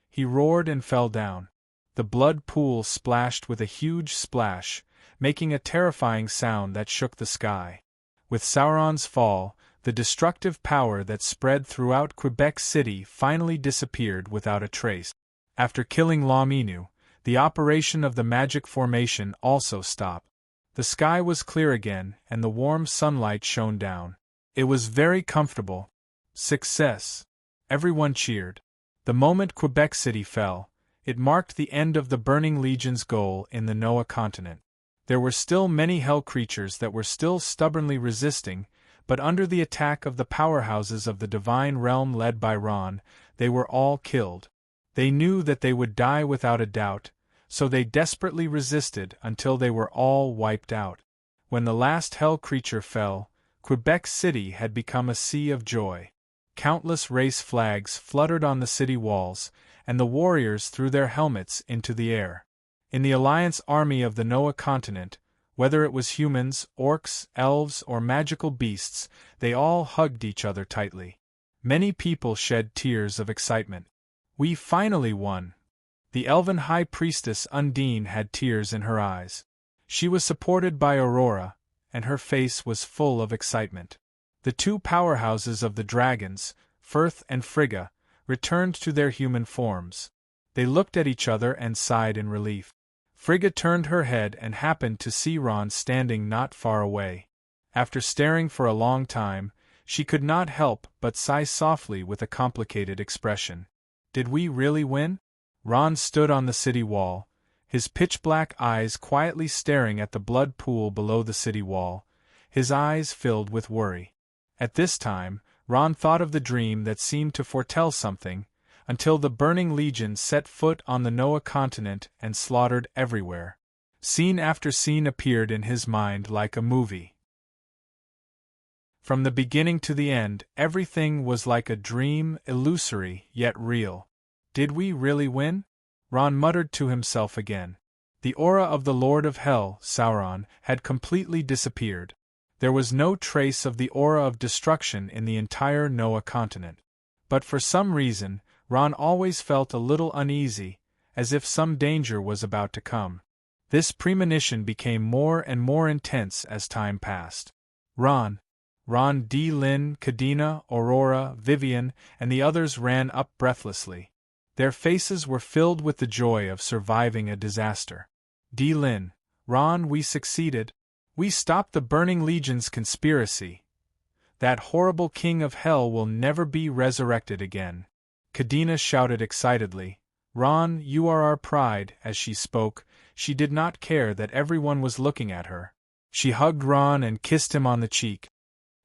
He roared and fell down. The blood pool splashed with a huge splash, making a terrifying sound that shook the sky. With Sauron's fall, the destructive power that spread throughout Quebec City finally disappeared without a trace. After killing Longinu, the operation of the magic formation also stopped. The sky was clear again and the warm sunlight shone down. It was very comfortable. Success! Everyone cheered. The moment Quebec City fell, it marked the end of the Burning Legion's goal in the Noah continent. There were still many hell creatures that were still stubbornly resisting, but under the attack of the powerhouses of the divine realm led by Ron, they were all killed. They knew that they would die without a doubt, so they desperately resisted until they were all wiped out. When the last hell creature fell, Quebec City had become a sea of joy. Countless race flags fluttered on the city walls, and the warriors threw their helmets into the air. In the Alliance army of the Noah continent, whether it was humans, orcs, elves, or magical beasts, they all hugged each other tightly. Many people shed tears of excitement. We finally won! The elven high priestess Undine had tears in her eyes. She was supported by Aurora, and her face was full of excitement. The two powerhouses of the dragons, Firth and Frigga, returned to their human forms. They looked at each other and sighed in relief. Frigga turned her head and happened to see Ron standing not far away. After staring for a long time, she could not help but sigh softly with a complicated expression. Did we really win? Ron stood on the city wall, his pitch-black eyes quietly staring at the blood pool below the city wall, his eyes filled with worry. At this time, Ron thought of the dream that seemed to foretell something, until the Burning Legion set foot on the Noah continent and slaughtered everywhere. Scene after scene appeared in his mind like a movie. From the beginning to the end, everything was like a dream, illusory, yet real. Did we really win? Ron muttered to himself again. The aura of the Lord of Hell, Sauron, had completely disappeared. There was no trace of the aura of destruction in the entire Noah continent. But for some reason, Ron always felt a little uneasy, as if some danger was about to come. This premonition became more and more intense as time passed. Ron, D. Lynn, Kadena, Aurora, Vivian, and the others ran up breathlessly. Their faces were filled with the joy of surviving a disaster. D. Lynn, Ron, we succeeded. We stopped the Burning Legion's conspiracy. That horrible king of hell will never be resurrected again. Kadena shouted excitedly. Ron, you are our pride. As she spoke, she did not care that everyone was looking at her. She hugged Ron and kissed him on the cheek.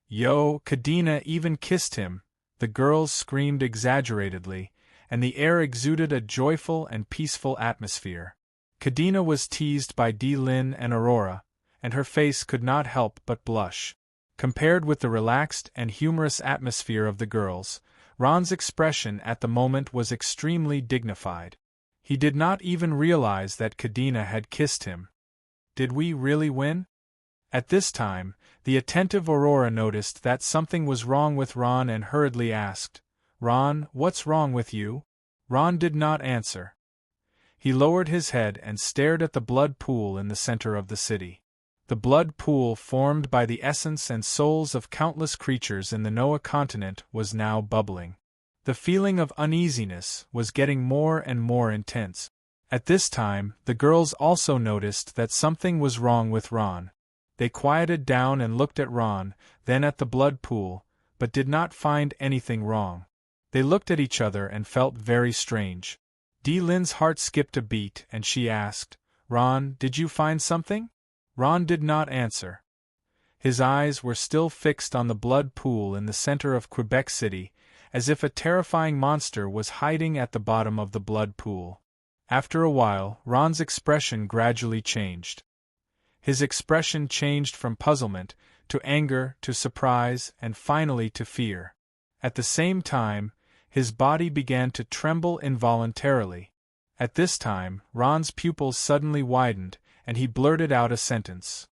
Yo, Kadena even kissed him, the girls screamed exaggeratedly, and the air exuded a joyful and peaceful atmosphere. Kadena was teased by D. Lynn and Aurora, and her face could not help but blush. Compared with the relaxed and humorous atmosphere of the girls, Ron's expression at the moment was extremely dignified. He did not even realize that Kadena had kissed him. Did we really win? At this time, the attentive Aurora noticed that something was wrong with Ron and hurriedly asked, Ron, what's wrong with you? Ron did not answer. He lowered his head and stared at the blood pool in the center of the city. The blood pool formed by the essence and souls of countless creatures in the Noah continent was now bubbling. The feeling of uneasiness was getting more and more intense. At this time, the girls also noticed that something was wrong with Ron. They quieted down and looked at Ron, then at the blood pool, but did not find anything wrong. They looked at each other and felt very strange. Lynn's heart skipped a beat and she asked, "Ron, did you find something?" Ron did not answer. His eyes were still fixed on the blood pool in the center of Quebec City, as if a terrifying monster was hiding at the bottom of the blood pool. After a while, Ron's expression gradually changed. His expression changed from puzzlement, to anger, to surprise, and finally to fear. At the same time, his body began to tremble involuntarily. At this time, Ron's pupils suddenly widened, and he blurted out a sentence.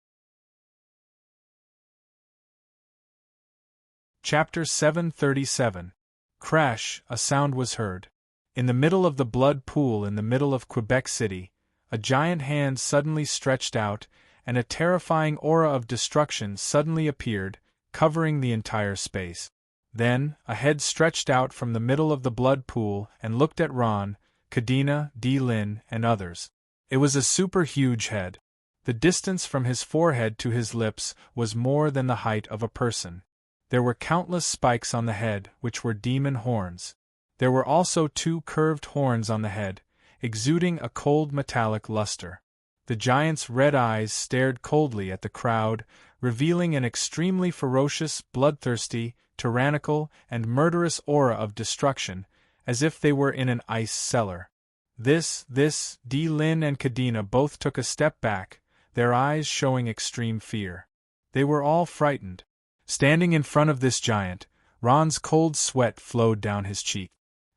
Chapter 737. Crash, a sound was heard. In the middle of the blood pool in the middle of Quebec City, a giant hand suddenly stretched out, and a terrifying aura of destruction suddenly appeared, covering the entire space. Then, a head stretched out from the middle of the blood pool and looked at Ron, Kadena, Lynn, and others. It was a super-huge head. The distance from his forehead to his lips was more than the height of a person. There were countless spikes on the head, which were demon horns. There were also 2 curved horns on the head, exuding a cold metallic luster. The giant's red eyes stared coldly at the crowd, revealing an extremely ferocious, bloodthirsty, tyrannical, and murderous aura of destruction, as if they were in an ice cellar. Lynn and Kadena both took a step back, their eyes showing extreme fear. They were all frightened. Standing in front of this giant, Ron's cold sweat flowed down his cheek.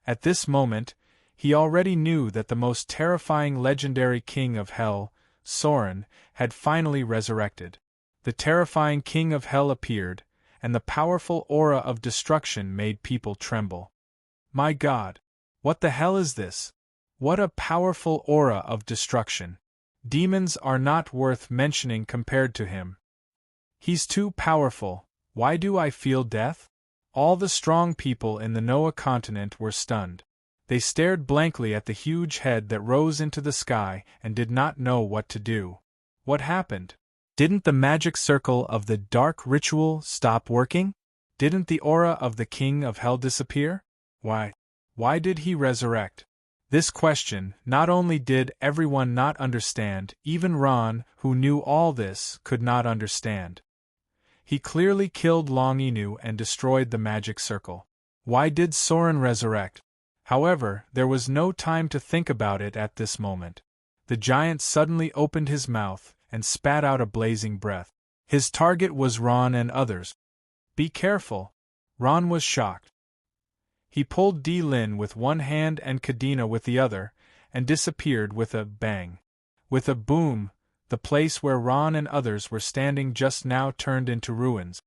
At this moment, he already knew that the most terrifying legendary king of hell, Serene, had finally resurrected. The terrifying king of hell appeared, and the powerful aura of destruction made people tremble. My God! What the hell is this? What a powerful aura of destruction! Demons are not worth mentioning compared to him. He's too powerful. Why do I feel death? All the strong people in the Noah continent were stunned. They stared blankly at the huge head that rose into the sky and did not know what to do. What happened? Didn't the magic circle of the dark ritual stop working? Didn't the aura of the king of hell disappear? Why did he resurrect? This question, not only did everyone not understand, even Ron, who knew all this, could not understand. He clearly killed Long Inu and destroyed the magic circle. Why did Serene resurrect? However, there was no time to think about it at this moment. The giant suddenly opened his mouth and spat out a blazing breath. His target was Ron and others. Be careful! Ron was shocked. He pulled Lynn with one hand and Kadena with the other, and disappeared with a bang. With a boom, the place where Ron and others were standing just now turned into ruins.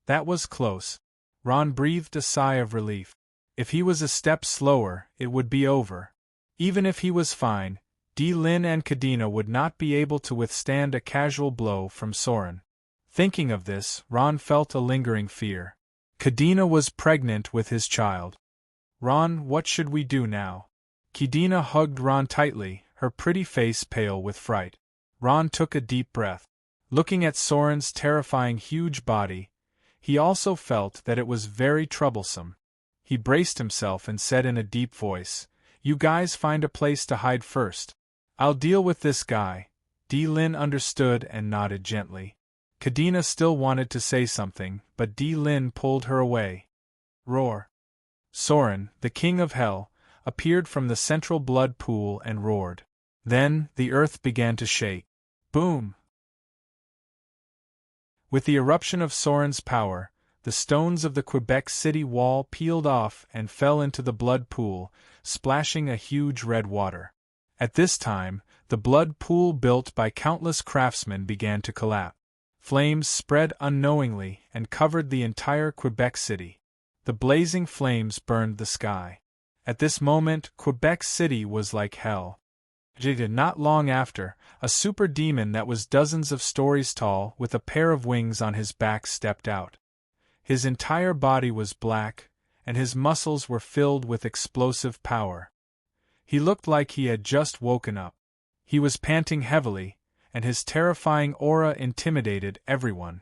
That was close. Ron breathed a sigh of relief. If he was a step slower, it would be over. Even if he was fine, Lynn and Kadena would not be able to withstand a casual blow from Serene. Thinking of this, Ron felt a lingering fear. Kadena was pregnant with his child. Ron, what should we do now? Kadena hugged Ron tightly, her pretty face pale with fright. Ron took a deep breath. Looking at Serene's terrifying huge body, he also felt that it was very troublesome. He braced himself and said in a deep voice, "You guys find a place to hide first. I'll deal with this guy." Lynn understood and nodded gently. Kadena still wanted to say something, but Lynn pulled her away. Roar! Serene, the king of hell, appeared from the central blood pool and roared. Then, the earth began to shake. Boom! With the eruption of Serene's power, the stones of the Quebec City wall peeled off and fell into the blood pool, splashing a huge red water. At this time, the blood pool built by countless craftsmen began to collapse. Flames spread unknowingly and covered the entire Quebec City. The blazing flames burned the sky. At this moment, Quebec City was like hell. Not long after, a super demon that was dozens of stories tall with a pair of wings on his back stepped out. His entire body was black, and his muscles were filled with explosive power. He looked like he had just woken up. He was panting heavily, and his terrifying aura intimidated everyone.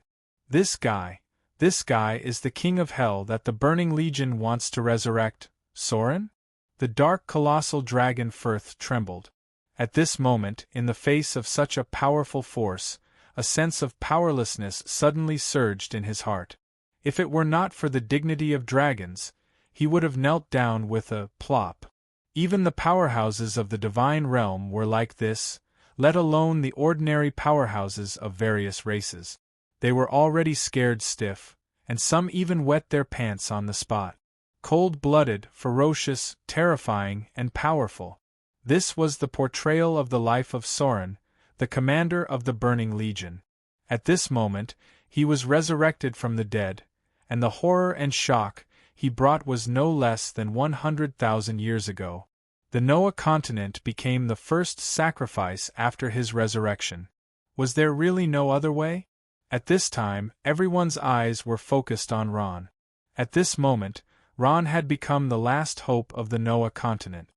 This guy is the king of hell that the Burning Legion wants to resurrect, Soren? The dark colossal dragon Firth trembled. At this moment, in the face of such a powerful force, a sense of powerlessness suddenly surged in his heart. If it were not for the dignity of dragons, he would have knelt down with a plop. Even the powerhouses of the divine realm were like this, let alone the ordinary powerhouses of various races. They were already scared stiff, and some even wet their pants on the spot. Cold-blooded, ferocious, terrifying, and powerful. This was the portrayal of the life of Soren, the commander of the Burning Legion. At this moment, he was resurrected from the dead, and the horror and shock he brought was no less than 100,000 years ago. The Noah continent became the first sacrifice after his resurrection. Was there really no other way? At this time, everyone's eyes were focused on Ron. At this moment, Ron had become the last hope of the Noah continent.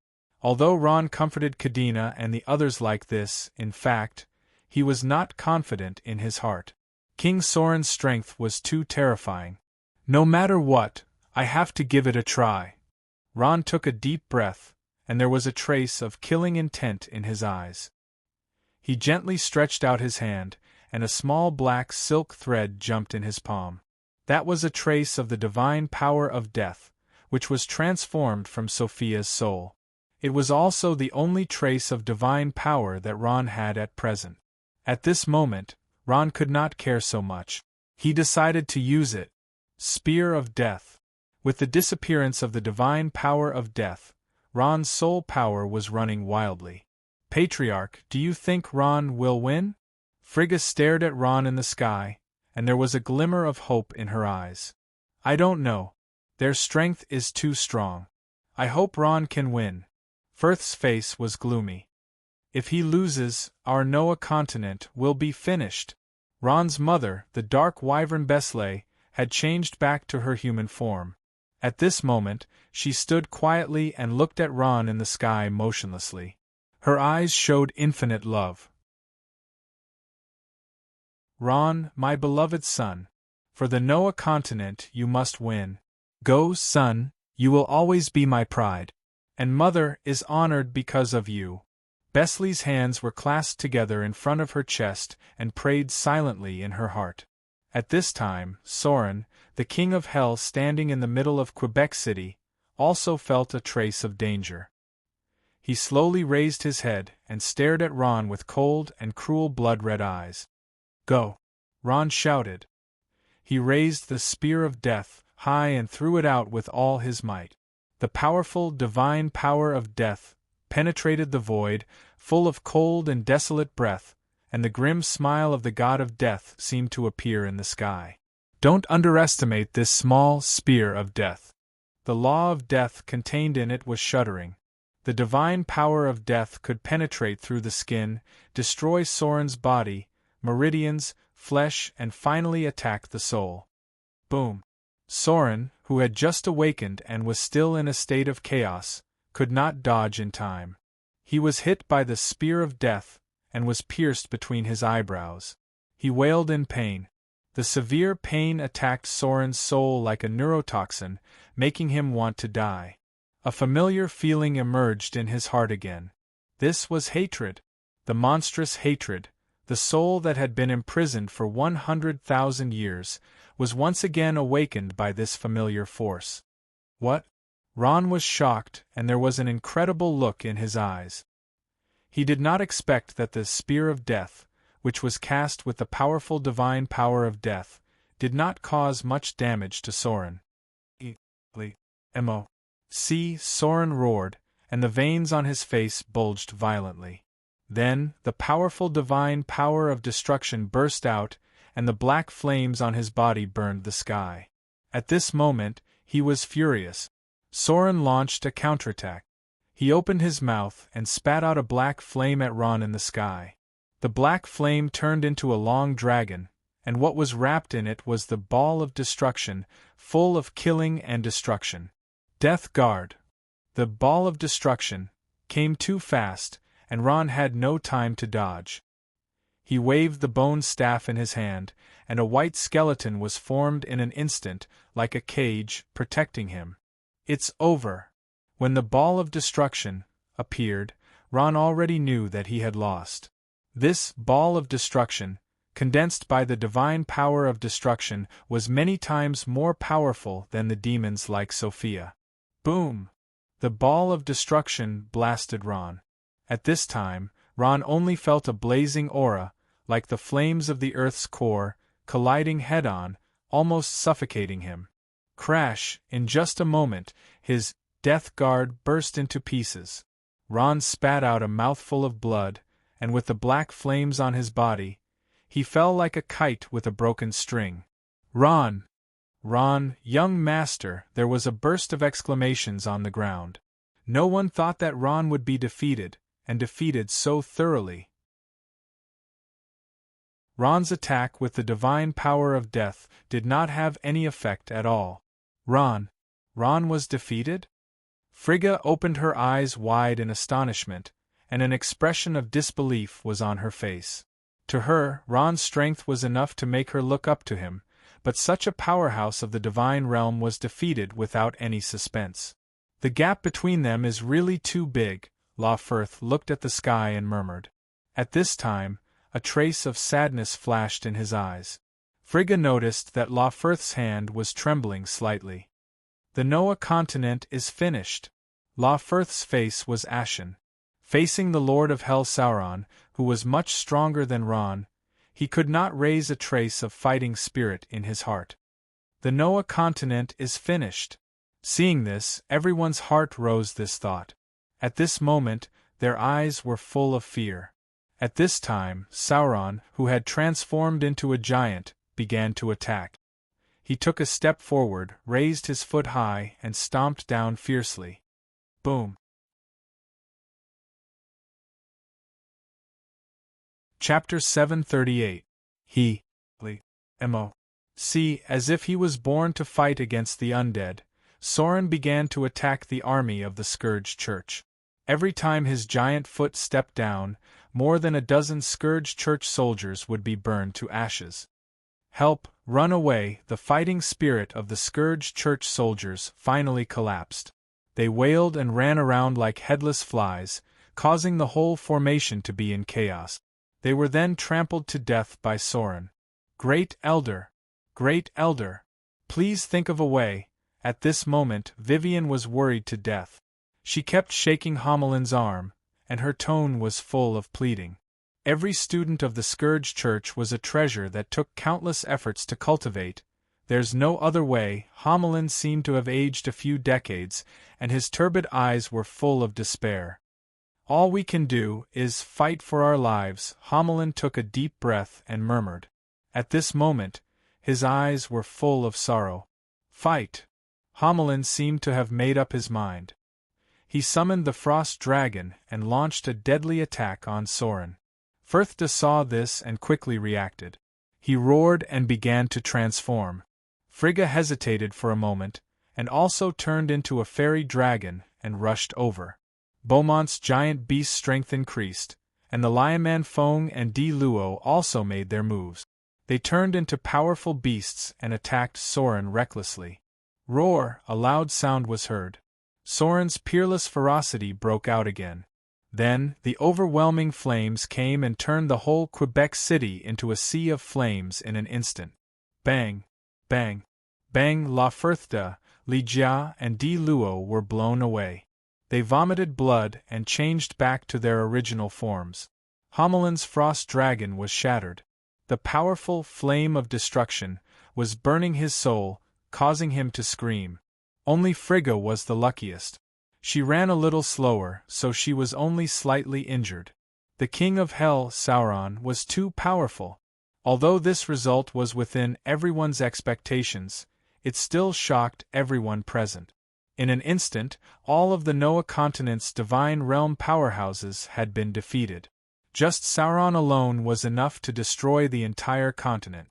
Although Ron comforted Kadena and the others like this, in fact, he was not confident in his heart. King Soren's strength was too terrifying. No matter what, I have to give it a try. Ron took a deep breath, and there was a trace of killing intent in his eyes. He gently stretched out his hand, and a small black silk thread jumped in his palm. That was a trace of the divine power of death, which was transformed from Sophia's soul. It was also the only trace of divine power that Ron had at present. At this moment, Ron could not care so much. He decided to use it. Spear of Death. With the disappearance of the divine power of death, Ron's soul power was running wildly. Patriarch, do you think Ron will win? Frigga stared at Ron in the sky, and there was a glimmer of hope in her eyes. I don't know. Their strength is too strong. I hope Ron can win. Firth's face was gloomy. If he loses, our Noah continent will be finished. Ron's mother, the dark wyvern Besle, had changed back to her human form. At this moment, she stood quietly and looked at Ron in the sky motionlessly. Her eyes showed infinite love. Ron, my beloved son, for the Noah continent you must win. Go, son, you will always be my pride. And Mother is honored because of you. Besle's hands were clasped together in front of her chest and prayed silently in her heart. At this time, Soren, the king of hell standing in the middle of Quebec City, also felt a trace of danger. He slowly raised his head and stared at Ron with cold and cruel blood-red eyes. Go! Ron shouted. He raised the spear of death high and threw it out with all his might. The powerful, divine power of death penetrated the void, full of cold and desolate breath, and the grim smile of the god of death seemed to appear in the sky. Don't underestimate this small spear of death. The law of death contained in it was shuddering. The divine power of death could penetrate through the skin, destroy Soren's body, meridians, flesh, and finally attack the soul. Boom! Soren, who had just awakened and was still in a state of chaos, could not dodge in time. He was hit by the spear of death, and was pierced between his eyebrows. He wailed in pain. The severe pain attacked Soren's soul like a neurotoxin, making him want to die. A familiar feeling emerged in his heart again. This was hatred. The monstrous hatred, the soul that had been imprisoned for 100,000 years, was once again awakened by this familiar force. What? Ron was shocked, and there was an incredible look in his eyes. He did not expect that the spear of death, which was cast with the powerful divine power of death, did not cause much damage to Soren. Soren roared, and the veins on his face bulged violently. Then, the powerful divine power of destruction burst out, and the black flames on his body burned the sky. At this moment, he was furious. Soren launched a counterattack. He opened his mouth and spat out a black flame at Ron in the sky. The black flame turned into a long dragon, and what was wrapped in it was the ball of destruction, full of killing and destruction. Death Guard. The ball of destruction came too fast, and Ron had no time to dodge. He waved the bone staff in his hand, and a white skeleton was formed in an instant, like a cage, protecting him. It's over. When the ball of destruction appeared, Ron already knew that he had lost. This ball of destruction, condensed by the divine power of destruction, was many times more powerful than the demons like Sophia. Boom! The ball of destruction blasted Ron. At this time, Ron only felt a blazing aura, like the flames of the Earth's core, colliding head-on, almost suffocating him. Crash! In just a moment, his death guard burst into pieces. Ron spat out a mouthful of blood, and with the black flames on his body, he fell like a kite with a broken string. Ron! Ron, young master! There was a burst of exclamations on the ground. No one thought that Ron would be defeated, and defeated so thoroughly. Ron's attack with the divine power of death did not have any effect at all. Ron was defeated? Frigga opened her eyes wide in astonishment, and an expression of disbelief was on her face. To her, Ron's strength was enough to make her look up to him, but such a powerhouse of the divine realm was defeated without any suspense. The gap between them is really too big. Lawfirth looked at the sky and murmured. At this time, a trace of sadness flashed in his eyes. Frigga noticed that Lawfirth's hand was trembling slightly. The Noah continent is finished. Lawfirth's face was ashen. Facing the Lord of Hell Sauron, who was much stronger than Ron, he could not raise a trace of fighting spirit in his heart. The Noah continent is finished. Seeing this, everyone's heart rose this thought. At this moment, their eyes were full of fear. At this time, Sauron, who had transformed into a giant, began to attack. He took a step forward, raised his foot high, and stomped down fiercely. Boom! Chapter 738. He, Mo. See, as if he was born to fight against the undead, Sauron began to attack the army of the Scourge Church. Every time his giant foot stepped down, more than a dozen Scourge Church soldiers would be burned to ashes. Help, run away! The fighting spirit of the Scourge Church soldiers finally collapsed. They wailed and ran around like headless flies, causing the whole formation to be in chaos. They were then trampled to death by Sauron. Great Elder! Great Elder! Please think of a way. At this moment, Vivian was worried to death. She kept shaking Homelin's arm, and her tone was full of pleading. Every student of the Scourge Church was a treasure that took countless efforts to cultivate. There's no other way. Homelin seemed to have aged a few decades, and his turbid eyes were full of despair. All we can do is fight for our lives. Homelin took a deep breath and murmured. At this moment, his eyes were full of sorrow. Fight! Homelin seemed to have made up his mind. He summoned the Frost Dragon and launched a deadly attack on Sauron. Firthda saw this and quickly reacted. He roared and began to transform. Frigga hesitated for a moment, and also turned into a fairy dragon and rushed over. Beaumont's giant beast's strength increased, and the Liaman Fong and Di Luo also made their moves. They turned into powerful beasts and attacked Sauron recklessly. Roar! A loud sound was heard. Sauron's peerless ferocity broke out again. Then, the overwhelming flames came and turned the whole Quebec City into a sea of flames in an instant. Bang! Bang! Bang! Lawfirthda, Li Jia, and Di Luo were blown away. They vomited blood and changed back to their original forms. Homelin's frost dragon was shattered. The powerful flame of destruction was burning his soul, causing him to scream. Only Frigga was the luckiest. She ran a little slower, so she was only slightly injured. The King of Hell, Sauron, was too powerful. Although this result was within everyone's expectations, it still shocked everyone present. In an instant, all of the Noah continent's divine realm powerhouses had been defeated. Just Sauron alone was enough to destroy the entire continent.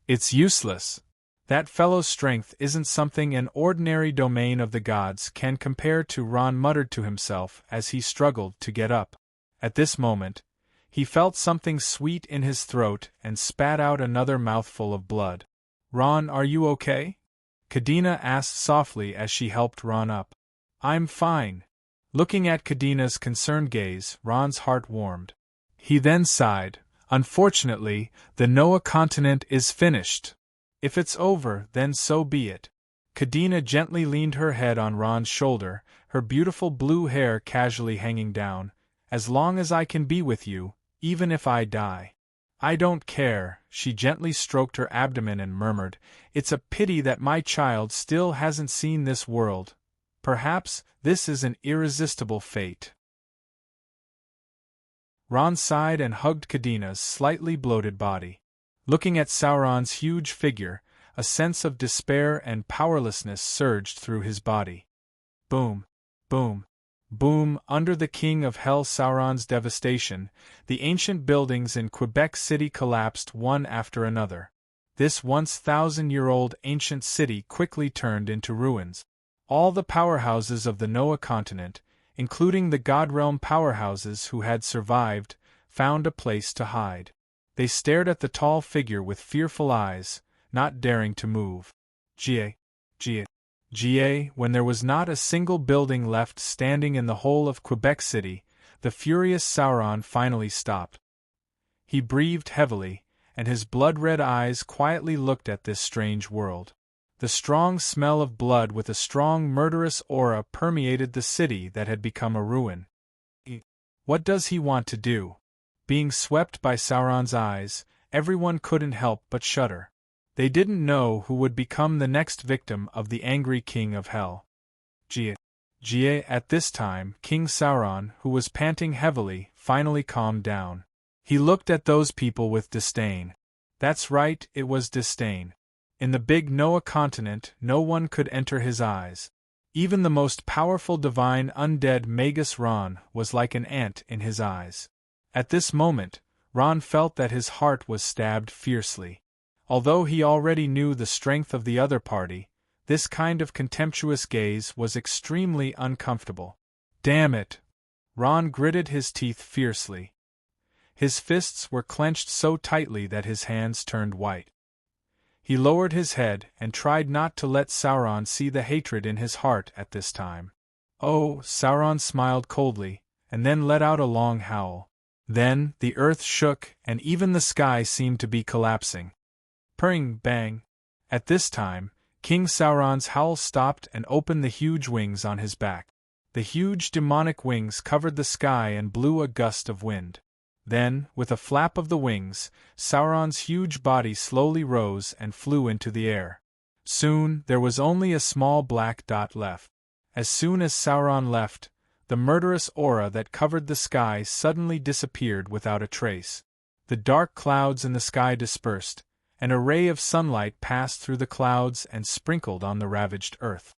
It's useless. That fellow's strength isn't something an ordinary domain of the gods can compare to, Ron muttered to himself as he struggled to get up. At this moment, he felt something sweet in his throat and spat out another mouthful of blood. Ron, are you okay? Kadena asked softly as she helped Ron up. I'm fine. Looking at Kadena's concerned gaze, Ron's heart warmed. He then sighed. Unfortunately, the Noah continent is finished. If it's over, then so be it. Kadena gently leaned her head on Ron's shoulder, her beautiful blue hair casually hanging down. As long as I can be with you, even if I die. I don't care. She gently stroked her abdomen and murmured, It's a pity that my child still hasn't seen this world. Perhaps this is an irresistible fate. Ron sighed and hugged Kadena's slightly bloated body. Looking at Sauron's huge figure, a sense of despair and powerlessness surged through his body. Boom, boom, boom. Under the King of Hell Sauron's devastation, the ancient buildings in Quebec City collapsed one after another. This once 1,000-year-old ancient city quickly turned into ruins. All the powerhouses of the Noah continent, including the Godrealm powerhouses who had survived, found a place to hide. They stared at the tall figure with fearful eyes, not daring to move. Ga. When there was not a single building left standing in the whole of Quebec City, the furious Sauron finally stopped. He breathed heavily, and his blood-red eyes quietly looked at this strange world. The strong smell of blood with a strong murderous aura permeated the city that had become a ruin. What does he want to do? Being swept by Sauron's eyes, everyone couldn't help but shudder. They didn't know who would become the next victim of the angry King of Hell. At this time, King Sauron, who was panting heavily, finally calmed down. He looked at those people with disdain. That's right, it was disdain. In the big Noah continent, no one could enter his eyes. Even the most powerful divine undead Magus Ron was like an ant in his eyes. At this moment, Ron felt that his heart was stabbed fiercely. Although he already knew the strength of the other party, this kind of contemptuous gaze was extremely uncomfortable. Damn it! Ron gritted his teeth fiercely. His fists were clenched so tightly that his hands turned white. He lowered his head and tried not to let Sauron see the hatred in his heart at this time. Oh, Sauron smiled coldly, and then let out a long howl. Then, the earth shook, and even the sky seemed to be collapsing. Purring, bang! At this time, King Sauron's howl stopped and opened the huge wings on his back. The huge demonic wings covered the sky and blew a gust of wind. Then, with a flap of the wings, Sauron's huge body slowly rose and flew into the air. Soon, there was only a small black dot left. As soon as Sauron left, the murderous aura that covered the sky suddenly disappeared without a trace. The dark clouds in the sky dispersed, and a ray of sunlight passed through the clouds and sprinkled on the ravaged earth.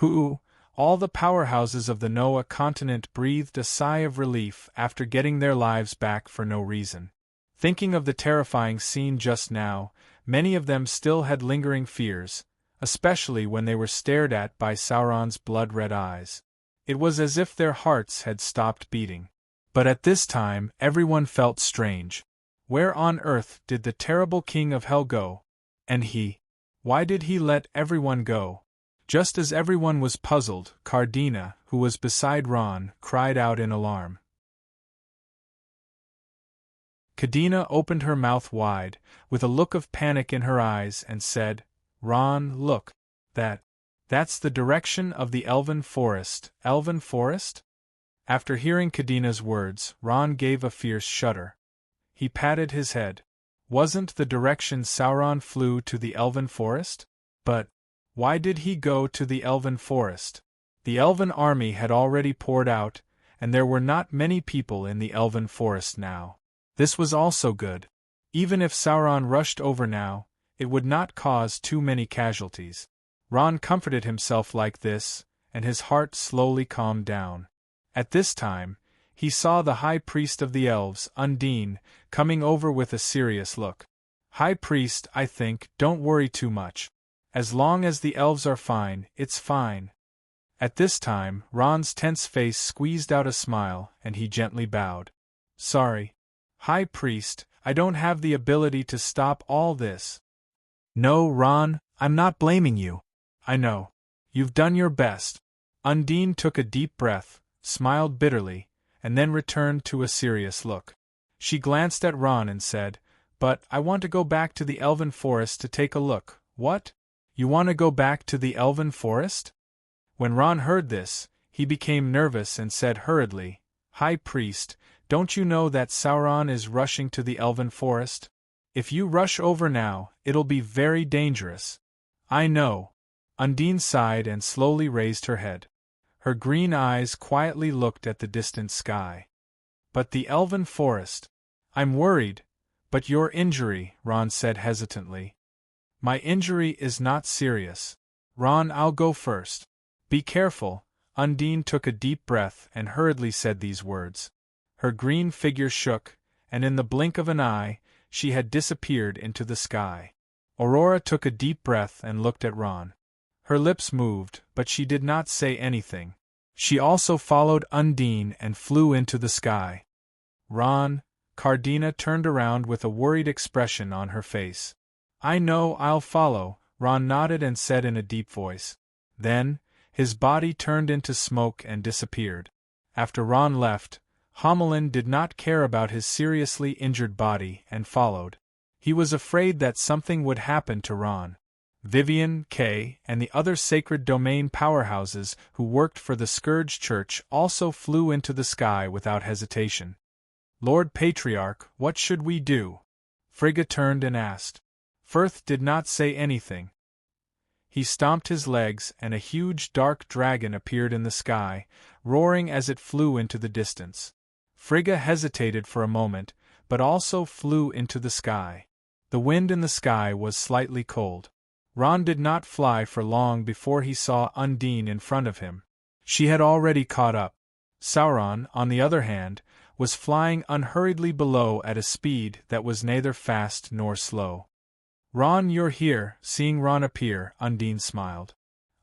All the powerhouses of the Noah continent breathed a sigh of relief after getting their lives back for no reason. Thinking of the terrifying scene just now, many of them still had lingering fears, especially when they were stared at by Sauron's blood-red eyes. It was as if their hearts had stopped beating. But at this time, everyone felt strange. Where on earth did the terrible King of Hell go? And he? Why did he let everyone go? Just as everyone was puzzled, Kadena, who was beside Ron, cried out in alarm. Kadena opened her mouth wide, with a look of panic in her eyes, and said, Ron, look. That's the direction of the Elven Forest. Elven Forest? After hearing Kadena's words, Ron gave a fierce shudder. He patted his head. Wasn't the direction Sauron flew to the Elven Forest? But why did he go to the Elven Forest? The Elven army had already poured out, and there were not many people in the Elven Forest now. This was also good. Even if Sauron rushed over now, it would not cause too many casualties. Ron comforted himself like this, and his heart slowly calmed down. At this time, he saw the High Priest of the Elves, Undine, coming over with a serious look. High Priest, I think, don't worry too much. As long as the elves are fine, it's fine. At this time, Ron's tense face squeezed out a smile, and he gently bowed. Sorry, High Priest, I don't have the ability to stop all this. No, Ron, I'm not blaming you. I know. You've done your best. Undine took a deep breath, smiled bitterly, and then returned to a serious look. She glanced at Ron and said, But I want to go back to the Elven Forest to take a look. What? You want to go back to the Elven Forest? When Ron heard this, he became nervous and said hurriedly, High Priest, don't you know that Sauron is rushing to the Elven Forest? If you rush over now, it'll be very dangerous. I know. Undine sighed and slowly raised her head. Her green eyes quietly looked at the distant sky. But the Elven Forest. I'm worried. But your injury, Ron said hesitantly. My injury is not serious. Ron, I'll go first. Be careful. Undine took a deep breath and hurriedly said these words. Her green figure shook, and in the blink of an eye, she had disappeared into the sky. Aurora took a deep breath and looked at Ron. Her lips moved, but she did not say anything. She also followed Undine and flew into the sky. Ron, Cardina turned around with a worried expression on her face. I know, I'll follow, Ron nodded and said in a deep voice. Then, his body turned into smoke and disappeared. After Ron left, Homelin did not care about his seriously injured body and followed. He was afraid that something would happen to Ron. Vivian, Kay, and the other Sacred Domain powerhouses who worked for the Scourge Church also flew into the sky without hesitation. Lord Patriarch, what should we do? Frigga turned and asked. Firth did not say anything. He stomped his legs and a huge dark dragon appeared in the sky, roaring as it flew into the distance. Frigga hesitated for a moment, but also flew into the sky. The wind in the sky was slightly cold. Ron did not fly for long before he saw Undine in front of him. She had already caught up. Sauron, on the other hand, was flying unhurriedly below at a speed that was neither fast nor slow. Ron, you're here. Seeing Ron appear, Undine smiled.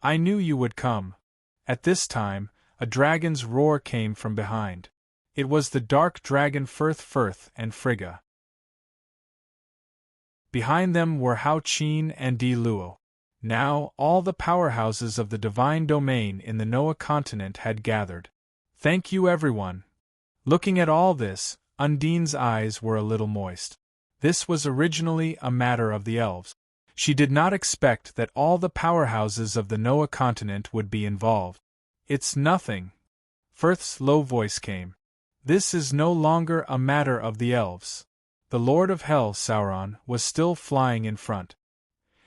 I knew you would come. At this time, a dragon's roar came from behind. It was the dark dragon Firth and Frigga. Behind them were Hao Qin and Di Luo. Now, all the powerhouses of the divine domain in the Noah continent had gathered. Thank you, everyone. Looking at all this, Undine's eyes were a little moist. This was originally a matter of the elves. She did not expect that all the powerhouses of the Noah continent would be involved. It's nothing. Firth's low voice came. This is no longer a matter of the elves. The Lord of Hell, Sauron, was still flying in front.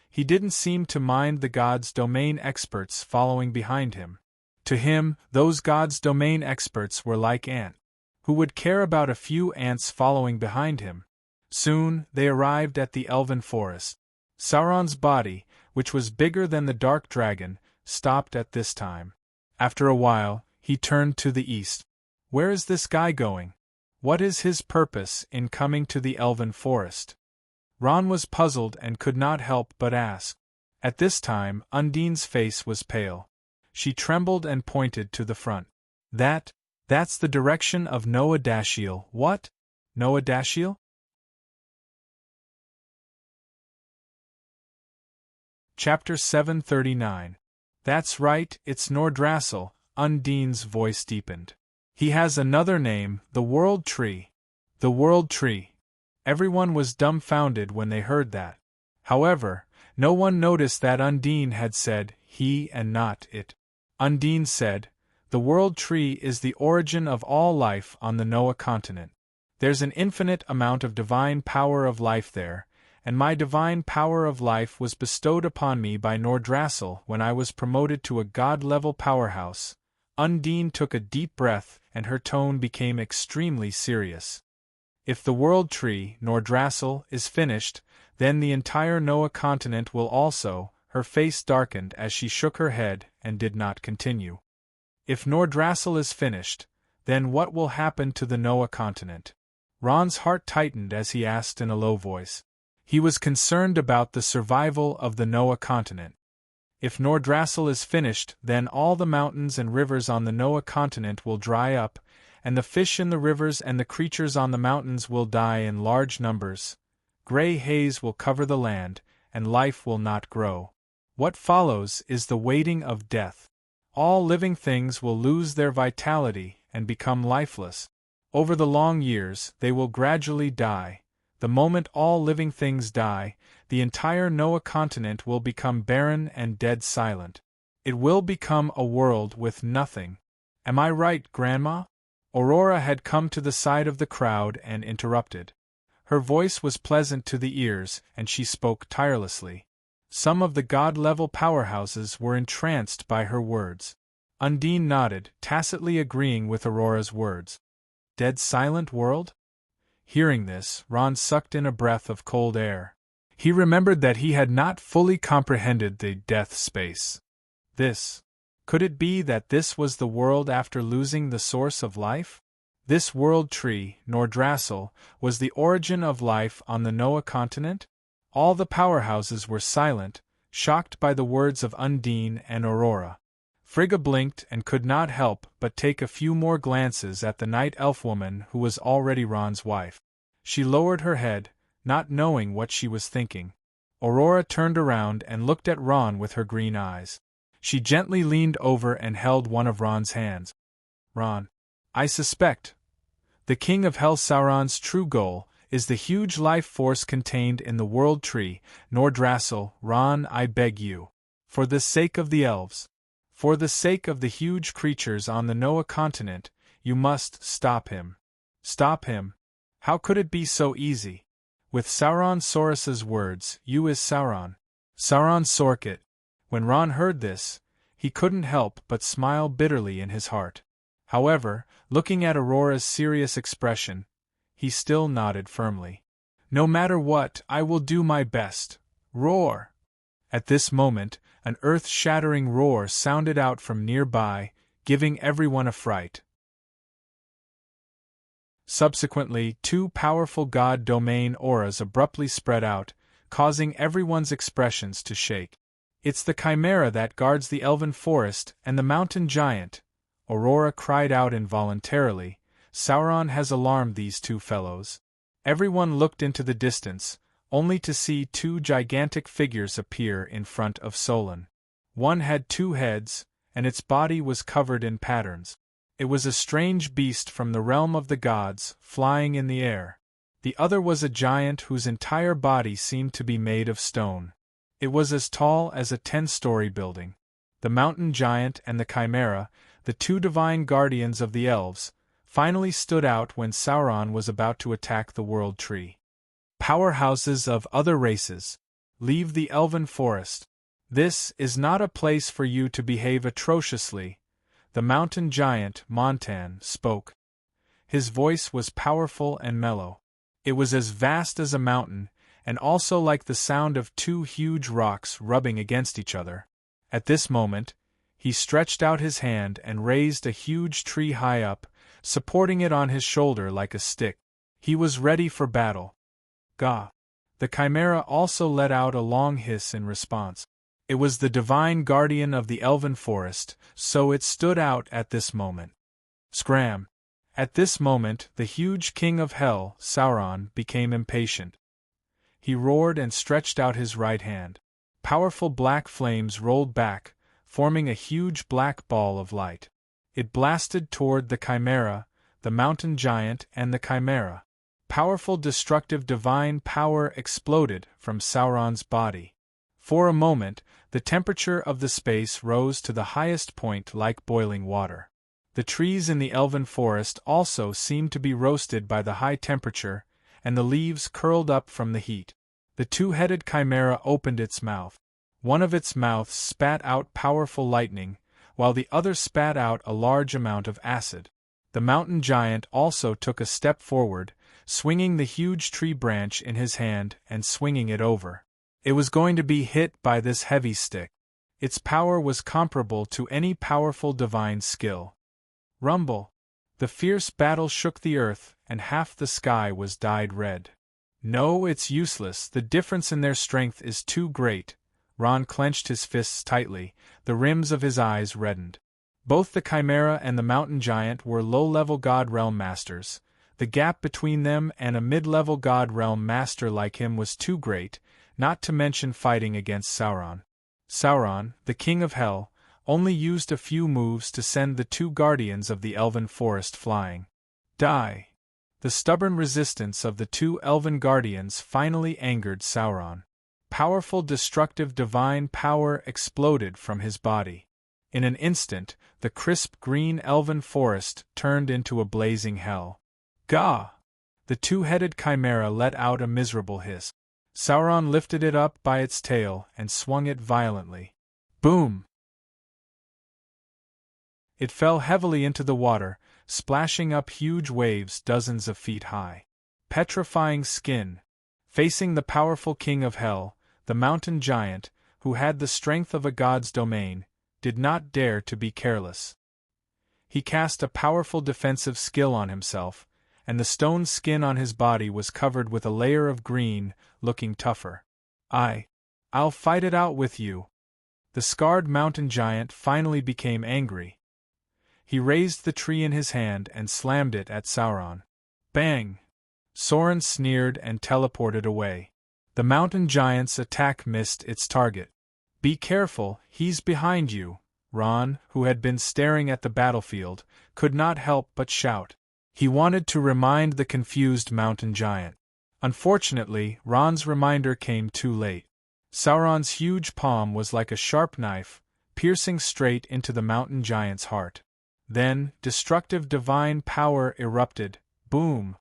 He didn't seem to mind the gods' domain experts following behind him. To him, those gods' domain experts were like ants, who would care about a few ants following behind him. Soon, they arrived at the Elven Forest. Sauron's body, which was bigger than the dark dragon, stopped at this time. After a while, he turned to the east. Where is this guy going? What is his purpose in coming to the Elven Forest? Ron was puzzled and could not help but ask. At this time, Undine's face was pale. She trembled and pointed to the front. That's the direction of Noah Dashiel. What? Noah Dashiel? Chapter 739. That's right, it's Nordrassil. Undine's voice deepened. He has another name, the World Tree. The World Tree. Everyone was dumbfounded when they heard that. However, no one noticed that Undine had said he and not it. Undine said, The World Tree is the origin of all life on the Noah continent. There's an infinite amount of divine power of life there, and my divine power of life was bestowed upon me by Nordrassil when I was promoted to a god-level powerhouse. Undine took a deep breath, and her tone became extremely serious. If the World Tree, Nordrassil, is finished, then the entire Noah continent will also. Her face darkened as she shook her head and did not continue. If Nordrassil is finished, then what will happen to the Noah continent? Ron's heart tightened as he asked in a low voice. He was concerned about the survival of the Noah continent. If Nordrassil is finished, then all the mountains and rivers on the Noah continent will dry up, and the fish in the rivers and the creatures on the mountains will die in large numbers. Gray haze will cover the land, and life will not grow. What follows is the waiting of death. All living things will lose their vitality and become lifeless. Over the long years, they will gradually die. The moment all living things die, the entire Noah continent will become barren and dead silent. It will become a world with nothing. Am I right, Grandma? Aurora had come to the side of the crowd and interrupted. Her voice was pleasant to the ears, and she spoke tirelessly. Some of the god-level powerhouses were entranced by her words. Undine nodded, tacitly agreeing with Aurora's words. Dead silent world? Hearing this, Ron sucked in a breath of cold air. He remembered that he had not fully comprehended the death space. Could it be that this was the world after losing the source of life? This world tree, Nordrassil, was the origin of life on the Noah continent? All the powerhouses were silent, shocked by the words of Undine and Aurora. Frigga blinked and could not help but take a few more glances at the night elf woman who was already Ron's wife. She lowered her head, not knowing what she was thinking. Aurora turned around and looked at Ron with her green eyes. She gently leaned over and held one of Ron's hands. Ron, I suspect. The King of Hell Sauron's true goal is the huge life force contained in the World Tree, Nordrassil. Ron, I beg you. For the sake of the elves. For the sake of the huge creatures on the Noah continent, you must stop him. Stop him? How could it be so easy? With Sauron Saurus's words, you is Sauron. Sauron Sorkit. When Ron heard this, he couldn't help but smile bitterly in his heart. However, looking at Aurora's serious expression, he still nodded firmly. No matter what, I will do my best. Roar! At this moment, an earth-shattering roar sounded out from nearby, giving everyone a fright. Subsequently, two powerful god domain auras abruptly spread out, causing everyone's expressions to shake. It's the chimera that guards the elven forest and the mountain giant, Aurora cried out involuntarily. Sauron has alarmed these two fellows. Everyone looked into the distance, only to see two gigantic figures appear in front of Solon. One had two heads, and its body was covered in patterns. It was a strange beast from the realm of the gods, flying in the air. The other was a giant whose entire body seemed to be made of stone. It was as tall as a 10-story building. The mountain giant and the chimera, the two divine guardians of the elves, finally stood out when Sauron was about to attack the World Tree. Powerhouses of other races, leave the elven forest. This is not a place for you to behave atrociously. The mountain giant, Montan, spoke. His voice was powerful and mellow. It was as vast as a mountain, and also like the sound of two huge rocks rubbing against each other. At this moment, he stretched out his hand and raised a huge tree high up, supporting it on his shoulder like a stick. He was ready for battle. Gah! The chimera also let out a long hiss in response. It was the divine guardian of the elven forest, so it stood out at this moment. Scram! At this moment, the huge king of hell, Sauron, became impatient. He roared and stretched out his right hand. Powerful black flames rolled back, forming a huge black ball of light. It blasted toward the chimera, the mountain giant, and the chimera. Powerful destructive divine power exploded from Sauron's body. For a moment, the temperature of the space rose to the highest point like boiling water. The trees in the elven forest also seemed to be roasted by the high temperature, and the leaves curled up from the heat. The two-headed chimera opened its mouth. One of its mouths spat out powerful lightning, while the other spat out a large amount of acid. The mountain giant also took a step forward, swinging the huge tree branch in his hand and swinging it over. It was going to be hit by this heavy stick. Its power was comparable to any powerful divine skill. Rumble! The fierce battle shook the earth, and half the sky was dyed red. No, it's useless, the difference in their strength is too great. Ron clenched his fists tightly, the rims of his eyes reddened. Both the Chimera and the Mountain Giant were low-level God Realm Masters. The gap between them and a mid-level God Realm Master like him was too great, not to mention fighting against Sauron. Sauron, the King of Hell, only used a few moves to send the two guardians of the elven forest flying. Die! The stubborn resistance of the two elven guardians finally angered Sauron. Powerful destructive divine power exploded from his body. In an instant, the crisp green elven forest turned into a blazing hell. Gah! The two-headed chimera let out a miserable hiss. Sauron lifted it up by its tail and swung it violently. Boom! It fell heavily into the water, splashing up huge waves dozens of feet high. Petrifying skin. Facing the powerful King of Hell, the Mountain Giant, who had the strength of a god's domain, did not dare to be careless. He cast a powerful defensive skill on himself, and the stone skin on his body was covered with a layer of green, looking tougher. I'll fight it out with you. The scarred Mountain Giant finally became angry. He raised the tree in his hand and slammed it at Sauron. Bang! Sauron sneered and teleported away. The Mountain Giant's attack missed its target. Be careful, he's behind you. Ron, who had been staring at the battlefield, could not help but shout. He wanted to remind the confused Mountain Giant. Unfortunately, Ron's reminder came too late. Sauron's huge palm was like a sharp knife, piercing straight into the Mountain Giant's heart. Then, destructive divine power erupted. Boom!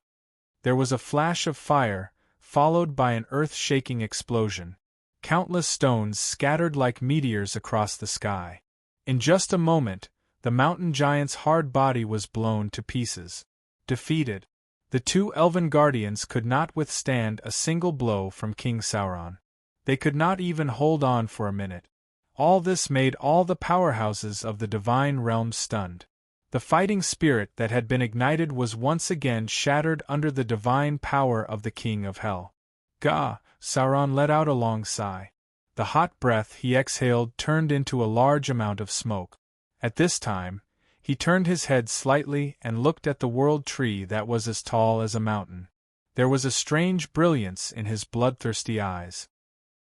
There was a flash of fire, followed by an earth-shaking explosion. Countless stones scattered like meteors across the sky. In just a moment, the Mountain Giant's hard body was blown to pieces. Defeated. The two elven guardians could not withstand a single blow from King Sauron. They could not even hold on for a minute. All this made all the powerhouses of the divine realm stunned. The fighting spirit that had been ignited was once again shattered under the divine power of the King of Hell. Gah! Sauron let out a long sigh. The hot breath he exhaled turned into a large amount of smoke. At this time, he turned his head slightly and looked at the world tree that was as tall as a mountain. There was a strange brilliance in his bloodthirsty eyes.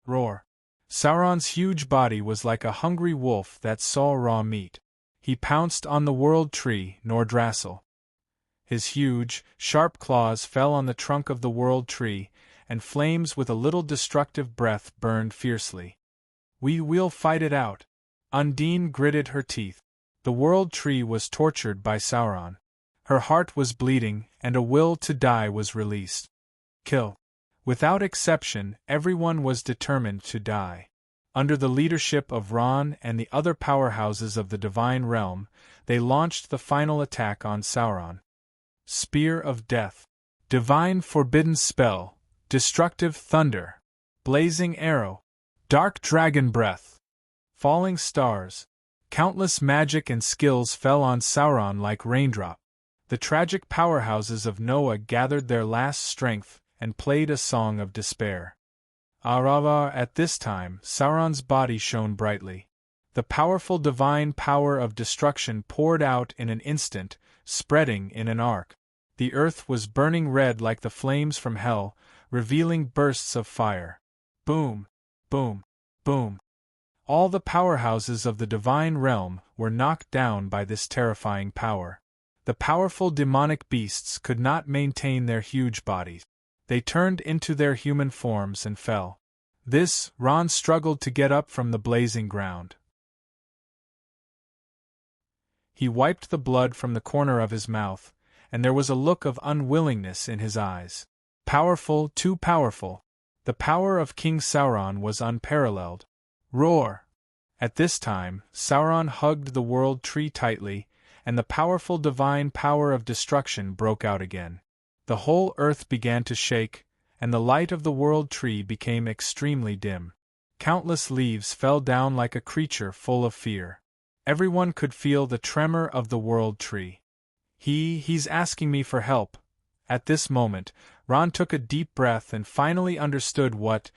Roar! Sauron's huge body was like a hungry wolf that saw raw meat. He pounced on the world tree, Nordrassil. His huge, sharp claws fell on the trunk of the world tree, and flames with a little destructive breath burned fiercely. We'll fight it out. Undine gritted her teeth. The world tree was tortured by Sauron. Her heart was bleeding, and a will to die was released. Kill. Without exception, everyone was determined to die. Under the leadership of Ron and the other powerhouses of the Divine Realm, they launched the final attack on Sauron. Spear of Death. Divine Forbidden Spell. Destructive Thunder. Blazing Arrow. Dark Dragon Breath. Falling Stars. Countless magic and skills fell on Sauron like raindrop. The tragic powerhouses of Noah gathered their last strength and played a song of despair. At this time, Sauron's body shone brightly. The powerful divine power of destruction poured out in an instant, spreading in an arc. The earth was burning red like the flames from hell, revealing bursts of fire. Boom! Boom! Boom! All the powerhouses of the divine realm were knocked down by this terrifying power. The powerful demonic beasts could not maintain their huge bodies. They turned into their human forms and fell. Ron struggled to get up from the blazing ground. He wiped the blood from the corner of his mouth, and there was a look of unwillingness in his eyes. Powerful, too powerful. The power of King Sauron was unparalleled. Roar! At this time, Sauron hugged the world tree tightly, and the powerful divine power of destruction broke out again. The whole earth began to shake, and the light of the world tree became extremely dim. Countless leaves fell down like a creature full of fear. Everyone could feel the tremor of the world tree. He's asking me for help. At this moment, Ron took a deep breath and finally understood what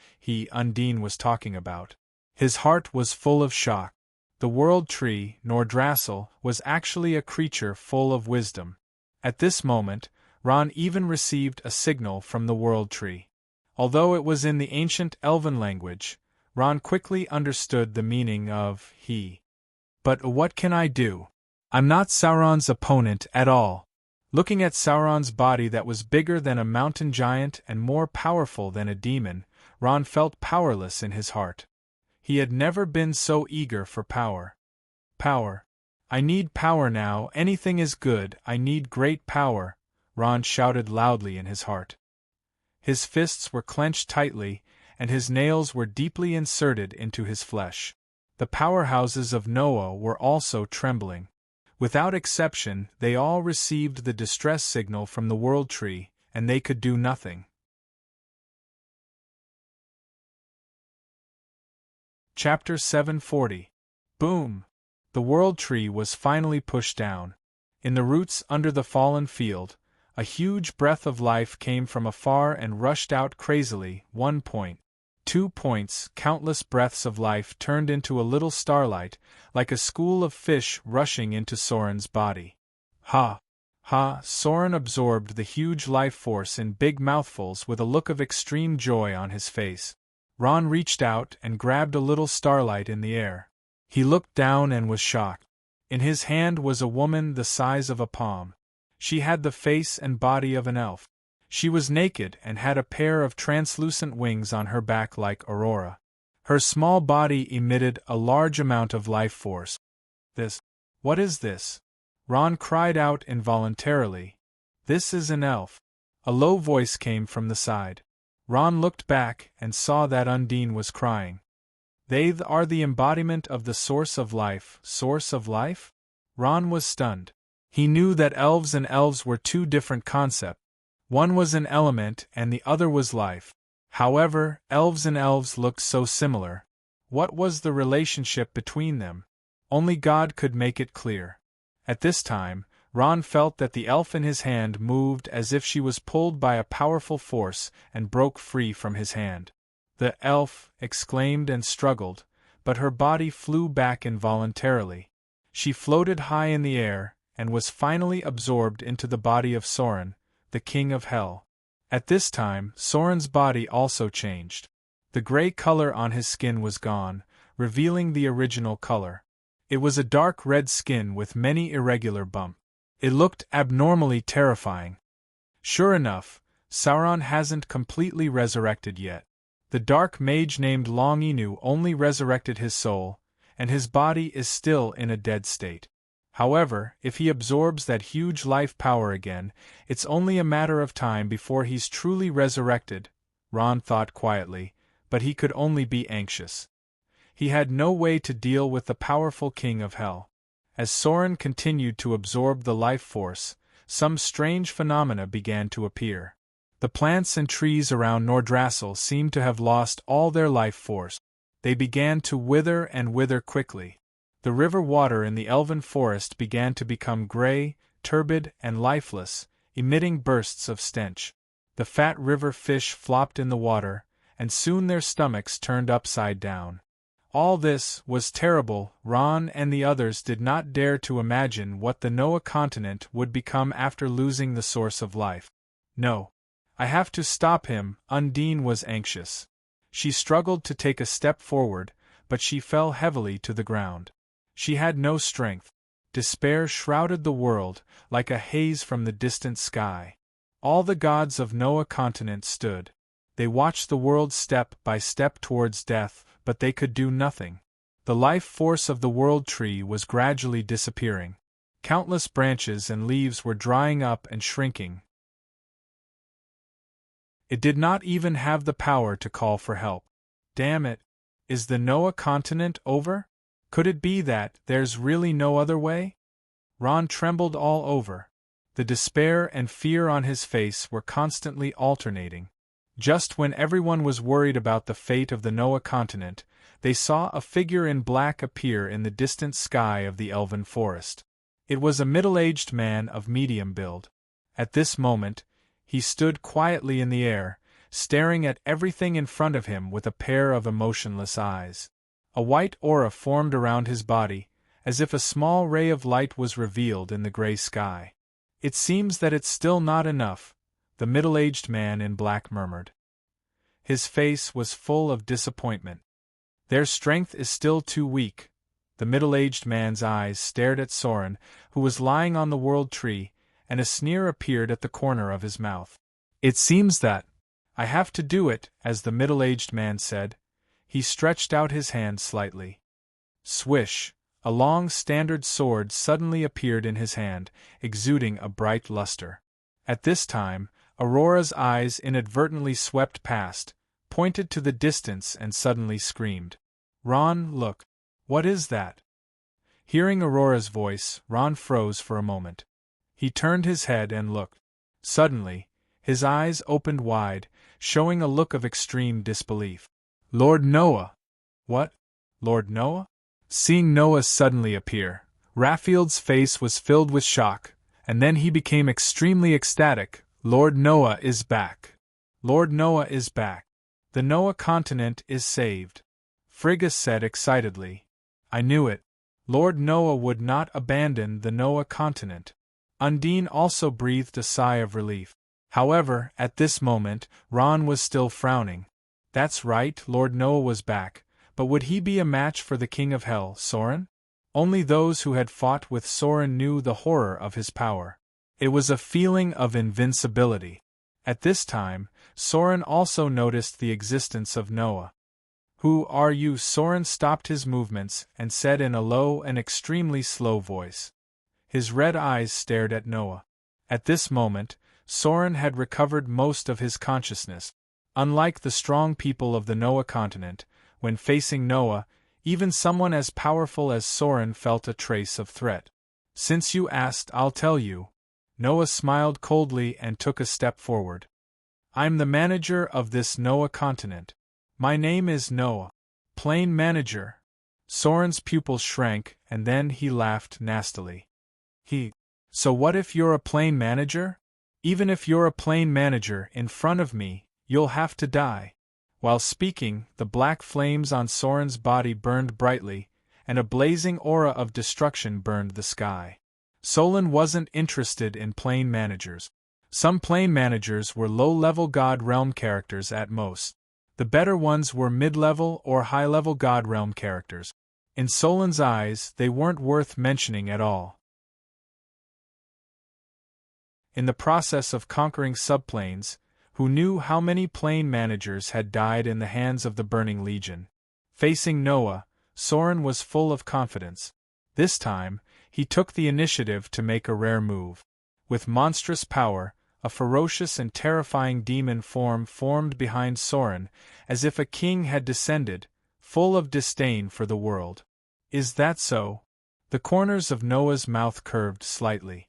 Undine was talking about. His heart was full of shock. The world tree, Nordrassel, was actually a creature full of wisdom. At this moment, Ron even received a signal from the world tree. Although it was in the ancient elven language, Ron quickly understood the meaning of But what can I do? I'm not Sauron's opponent at all. Looking at Sauron's body that was bigger than a mountain giant and more powerful than a demon, Ron felt powerless in his heart. He had never been so eager for power. Power. I need power now, anything is good, I need great power, Ron shouted loudly in his heart. His fists were clenched tightly, and his nails were deeply inserted into his flesh. The powerhouses of Noah were also trembling. Without exception, they all received the distress signal from the world tree, and they could do nothing. Chapter 740. Boom! The world tree was finally pushed down. In the roots under the fallen field, a huge breath of life came from afar and rushed out crazily. 1 point. 2 points, countless breaths of life turned into a little starlight, like a school of fish rushing into Soren's body. Ha! Ha! Soren absorbed the huge life force in big mouthfuls with a look of extreme joy on his face. Ron reached out and grabbed a little starlight in the air. He looked down and was shocked. In his hand was a woman the size of a palm. She had the face and body of an elf. She was naked and had a pair of translucent wings on her back like Aurora. Her small body emitted a large amount of life force. What is this? Ron cried out involuntarily. This is an elf. A low voice came from the side. Ron looked back and saw that Undine was crying. They are the embodiment of the source of life. Source of life? Ron was stunned. He knew that elves and elves were two different concepts. One was an element and the other was life. However, elves and elves looked so similar. What was the relationship between them? Only God could make it clear. At this time, Ron felt that the elf in his hand moved as if she was pulled by a powerful force and broke free from his hand. The elf exclaimed and struggled, but her body flew back involuntarily. She floated high in the air and was finally absorbed into the body of Soren, the king of hell. At this time, Soren's body also changed. The gray color on his skin was gone, revealing the original color. It was a dark red skin with many irregular bumps. It looked abnormally terrifying. Sure enough, Sauron hasn't completely resurrected yet. The dark mage named Long Inu only resurrected his soul, and his body is still in a dead state. However, if he absorbs that huge life power again, it's only a matter of time before he's truly resurrected, Ron thought quietly, but he could only be anxious. He had no way to deal with the powerful king of hell. As Soren continued to absorb the life force, some strange phenomena began to appear. The plants and trees around Nordrassel seemed to have lost all their life force. They began to wither and wither quickly. The river water in the elven forest began to become gray, turbid, and lifeless, emitting bursts of stench. The fat river fish flopped in the water, and soon their stomachs turned upside down. All this was terrible. Ron and the others did not dare to imagine what the Noah continent would become after losing the source of life. No. I have to stop him. Undine was anxious. She struggled to take a step forward, but she fell heavily to the ground. She had no strength. Despair shrouded the world, like a haze from the distant sky. All the gods of Noah continent stood. They watched the world step by step towards death, but they could do nothing. The life force of the world tree was gradually disappearing. Countless branches and leaves were drying up and shrinking. It did not even have the power to call for help. Damn it! Is the Noah continent over? Could it be that there's really no other way? Ron trembled all over. The despair and fear on his face were constantly alternating. Just when everyone was worried about the fate of the Noah continent, they saw a figure in black appear in the distant sky of the elven forest. It was a middle-aged man of medium build. At this moment, He stood quietly in the air, staring at everything in front of him with a pair of emotionless eyes. A white aura formed around his body, as if a small ray of light was revealed in the gray sky. "It seems that it's still not enough," the middle-aged man in black murmured. His face was full of disappointment. "Their strength is still too weak." The middle-aged man's eyes stared at Soren, who was lying on the world tree, and a sneer appeared at the corner of his mouth. "It seems that I have to do it," as the middle-aged man said. He stretched out his hand slightly. Swish! A long standard sword suddenly appeared in his hand, exuding a bright luster. At this time, Aurora's eyes inadvertently swept past, pointed to the distance and suddenly screamed. "Ron, look! What is that?" Hearing Aurora's voice, Ron froze for a moment. He turned his head and looked. Suddenly, his eyes opened wide, showing a look of extreme disbelief. "Lord Noah!" "What? Lord Noah?" Seeing Noah suddenly appear, Raffield's face was filled with shock, and then he became extremely ecstatic. "Lord Noah is back! Lord Noah is back! The Noah continent is saved!" Frigga said excitedly. "I knew it. Lord Noah would not abandon the Noah continent." Undine also breathed a sigh of relief. However, at this moment, Ron was still frowning. That's right, Lord Noah was back, but would he be a match for the King of Hell, Soren? Only those who had fought with Soren knew the horror of his power. It was a feeling of invincibility. At this time, Soren also noticed the existence of Noah. "Who are you?" Soren stopped his movements and said in a low and extremely slow voice. His red eyes stared at Noah. At this moment, Soren had recovered most of his consciousness. Unlike the strong people of the Noah continent, when facing Noah, even someone as powerful as Soren felt a trace of threat. "Since you asked, I'll tell you." Noah smiled coldly and took a step forward. "I'm the manager of this Noah continent. My name is Noah. Plain manager." Soren's pupils shrank, and then he laughed nastily. So what if you're a plain manager? Even if you're a plain manager in front of me, you'll have to die." While speaking, the black flames on Soren's body burned brightly, and a blazing aura of destruction burned the sky. Solon wasn't interested in plain managers. Some plain managers were low-level God Realm characters at most. The better ones were mid-level or high-level God Realm characters. In Solon's eyes, they weren't worth mentioning at all. In the process of conquering subplanes, who knew how many plane managers had died in the hands of the Burning Legion? Facing Noah, Soren was full of confidence. This time, he took the initiative to make a rare move. With monstrous power, a ferocious and terrifying demon form formed behind Soren, as if a king had descended, full of disdain for the world. "Is that so?" The corners of Noah's mouth curved slightly.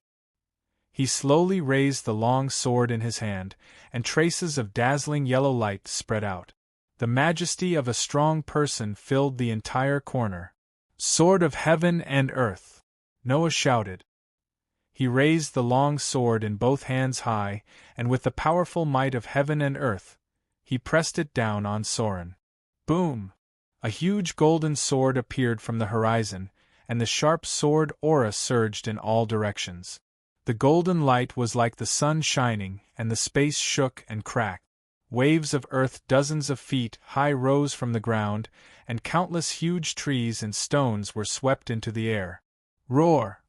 He slowly raised the long sword in his hand, and traces of dazzling yellow light spread out. The majesty of a strong person filled the entire corner. "Sword of heaven and earth!" Noah shouted. He raised the long sword in both hands high, and with the powerful might of heaven and earth, he pressed it down on Soren. Boom! A huge golden sword appeared from the horizon, and the sharp sword aura surged in all directions. The golden light was like the sun shining, and the space shook and cracked. Waves of earth dozens of feet high rose from the ground, and countless huge trees and stones were swept into the air. Roar!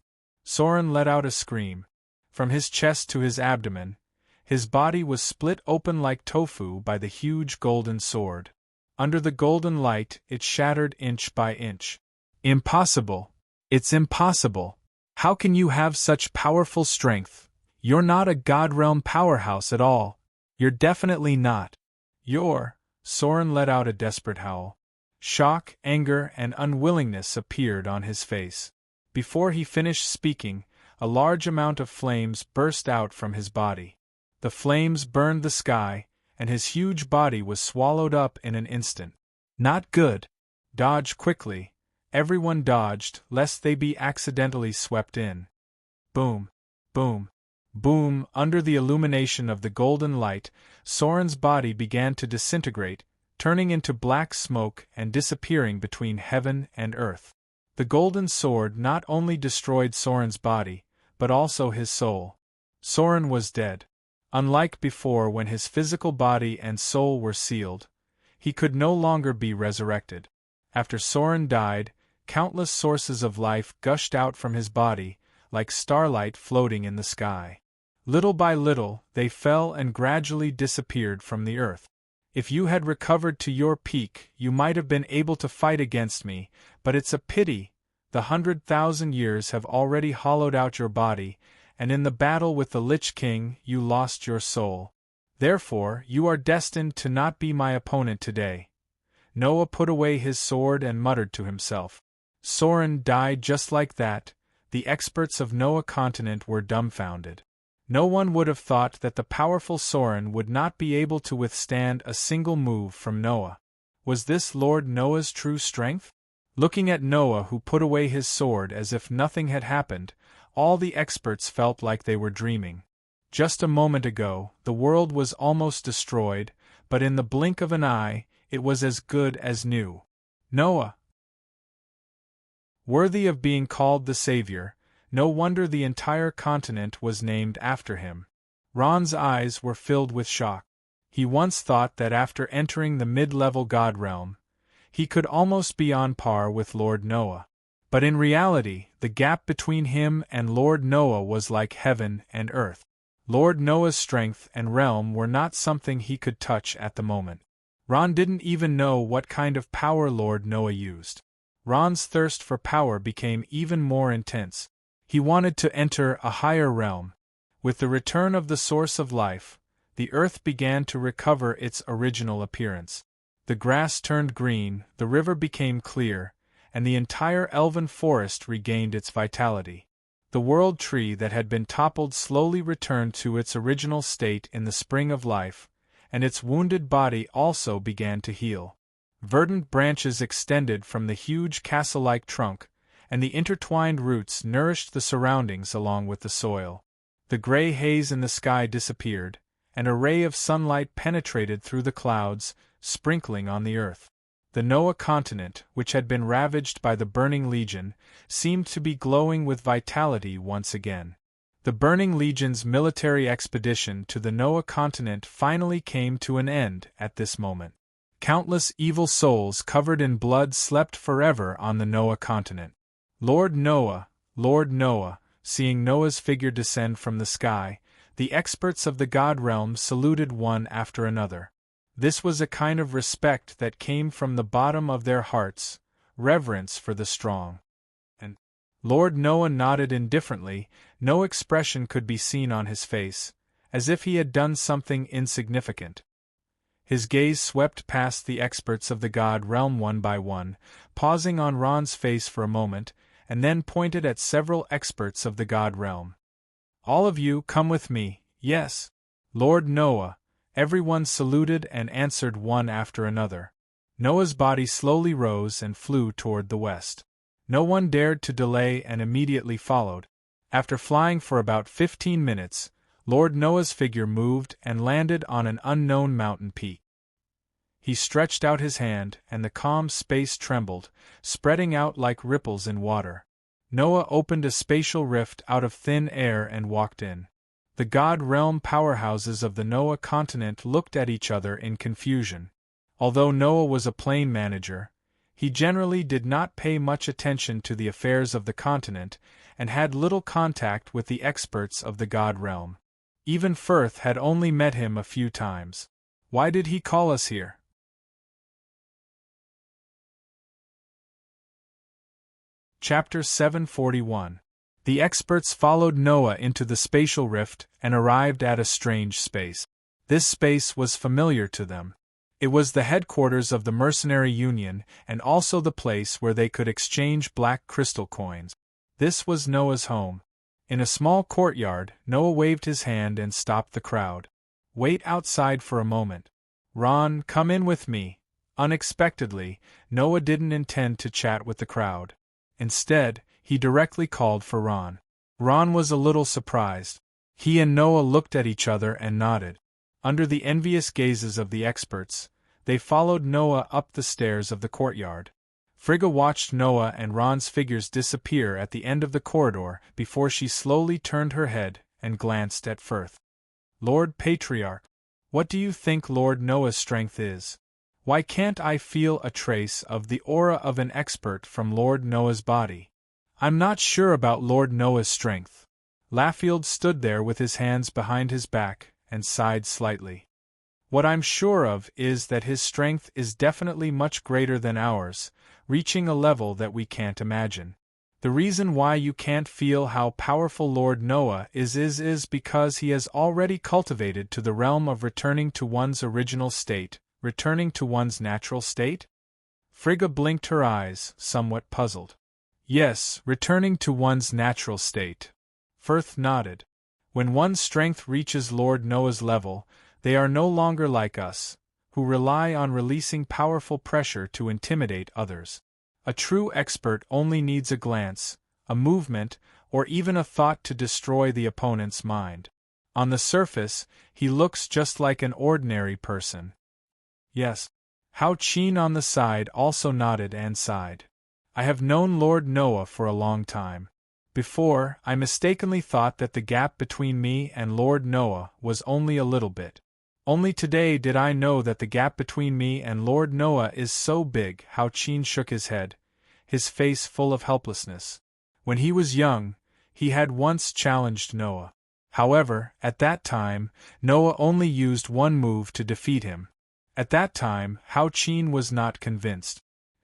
Soren let out a scream. From his chest to his abdomen, his body was split open like tofu by the huge golden sword. Under the golden light, it shattered inch by inch. "Impossible! It's impossible! How can you have such powerful strength? You're not a God Realm powerhouse at all. You're definitely not. Soren let out a desperate howl. Shock, anger, and unwillingness appeared on his face. Before he finished speaking, a large amount of flames burst out from his body. The flames burned the sky, and his huge body was swallowed up in an instant. Not good. Dodge quickly. Everyone dodged, lest they be accidentally swept in. Boom, boom, Boom! Under the illumination of the golden light, Soren's body began to disintegrate, turning into black smoke and disappearing between heaven and earth. The golden sword not only destroyed Soren's body, but also his soul. Soren was dead. Unlike before when his physical body and soul were sealed, he could no longer be resurrected. After Soren died, countless sources of life gushed out from his body, like starlight floating in the sky. Little by little, they fell and gradually disappeared from the earth. If you had recovered to your peak, you might have been able to fight against me, but it's a pity. The 100,000 years have already hollowed out your body, and in the battle with the Lich King, you lost your soul. Therefore, you are destined to not be my opponent today. Noah put away his sword and muttered to himself. Soren died just like that. The experts of Noah continent were dumbfounded. No one would have thought that the powerful Soren would not be able to withstand a single move from Noah. Was this Lord Noah's true strength? Looking at Noah, who put away his sword as if nothing had happened, all the experts felt like they were dreaming. Just a moment ago, the world was almost destroyed, but in the blink of an eye, it was as good as new. Noah, worthy of being called the Savior, no wonder the entire continent was named after him. Ron's eyes were filled with shock. He once thought that after entering the mid-level god realm, he could almost be on par with Lord Noah. But in reality, the gap between him and Lord Noah was like heaven and earth. Lord Noah's strength and realm were not something he could touch at the moment. Ron didn't even know what kind of power Lord Noah used. Ron's thirst for power became even more intense. He wanted to enter a higher realm. With the return of the source of life, the earth began to recover its original appearance. The grass turned green, the river became clear, and the entire elven forest regained its vitality. The world tree that had been toppled slowly returned to its original state in the spring of life, and its wounded body also began to heal. Verdant branches extended from the huge castle-like trunk, and the intertwined roots nourished the surroundings along with the soil. The gray haze in the sky disappeared, and a ray of sunlight penetrated through the clouds, sprinkling on the earth. The Noah continent, which had been ravaged by the Burning Legion, seemed to be glowing with vitality once again. The Burning Legion's military expedition to the Noah continent finally came to an end at this moment. Countless evil souls covered in blood slept forever on the Noah continent. Lord Noah, seeing Noah's figure descend from the sky, the experts of the god realm saluted one after another. This was a kind of respect that came from the bottom of their hearts, reverence for the strong. And Lord Noah nodded indifferently, no expression could be seen on his face, as if he had done something insignificant. His gaze swept past the experts of the god realm one by one, pausing on Ron's face for a moment, and then pointed at several experts of the god realm. All of you come with me, yes. Lord Noah. Everyone saluted and answered one after another. Noah's body slowly rose and flew toward the west. No one dared to delay and immediately followed. After flying for about 15 minutes, Lord Noah's figure moved and landed on an unknown mountain peak. He stretched out his hand, and the calm space trembled, spreading out like ripples in water. Noah opened a spatial rift out of thin air and walked in. The god realm powerhouses of the Noah continent looked at each other in confusion. Although Noah was a plain manager, he generally did not pay much attention to the affairs of the continent, and had little contact with the experts of the god realm. Even Firth had only met him a few times. Why did he call us here? Chapter 741. The experts followed Noah into the spatial rift and arrived at a strange space. This space was familiar to them. It was the headquarters of the Mercenary Union and also the place where they could exchange black crystal coins. This was Noah's home. In a small courtyard, Noah waved his hand and stopped the crowd. Wait outside for a moment. Ron, come in with me. Unexpectedly, Noah didn't intend to chat with the crowd. Instead, he directly called for Ron. Ron was a little surprised. He and Noah looked at each other and nodded. Under the envious gazes of the experts, they followed Noah up the stairs of the courtyard. Frigga watched Noah and Ron's figures disappear at the end of the corridor before she slowly turned her head and glanced at Firth. Lord Patriarch, what do you think Lord Noah's strength is? Why can't I feel a trace of the aura of an expert from Lord Noah's body? I'm not sure about Lord Noah's strength. Laffield stood there with his hands behind his back and sighed slightly. What I'm sure of is that his strength is definitely much greater than ours, reaching a level that we can't imagine. The reason why you can't feel how powerful Lord Noah is because he has already cultivated to the realm of returning to one's original state, returning to one's natural state? Frigga blinked her eyes, somewhat puzzled. Yes, returning to one's natural state. Firth nodded. When one's strength reaches Lord Noah's level, they are no longer like us, who rely on releasing powerful pressure to intimidate others. A true expert only needs a glance, a movement, or even a thought to destroy the opponent's mind. On the surface, he looks just like an ordinary person. Yes. Hao Qin on the side also nodded and sighed. I have known Lord Noah for a long time. Before, I mistakenly thought that the gap between me and Lord Noah was only a little bit. Only today did I know that the gap between me and Lord Noah is so big. Hao Qin shook his head, his face full of helplessness. When he was young, he had once challenged Noah. However, at that time, Noah only used one move to defeat him. At that time, Hao Qin was not convinced.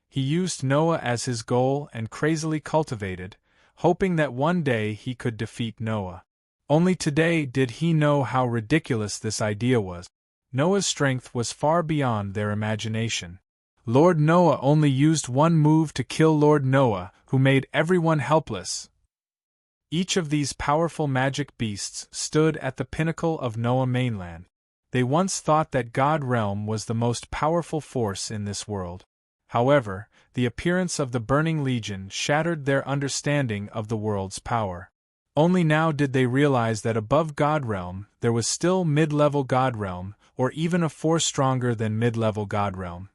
He used Noah as his goal and crazily cultivated, hoping that one day he could defeat Noah. Only today did he know how ridiculous this idea was. Noah's strength was far beyond their imagination. Lord Noah only used one move to kill Lord Noah, who made everyone helpless. Each of these powerful magic beasts stood at the pinnacle of Noah mainland. They once thought that God Realm was the most powerful force in this world. However, the appearance of the Burning Legion shattered their understanding of the world's power. Only now did they realize that above God Realm, there was still mid-level God Realm, or even a force stronger than mid-level God Realm.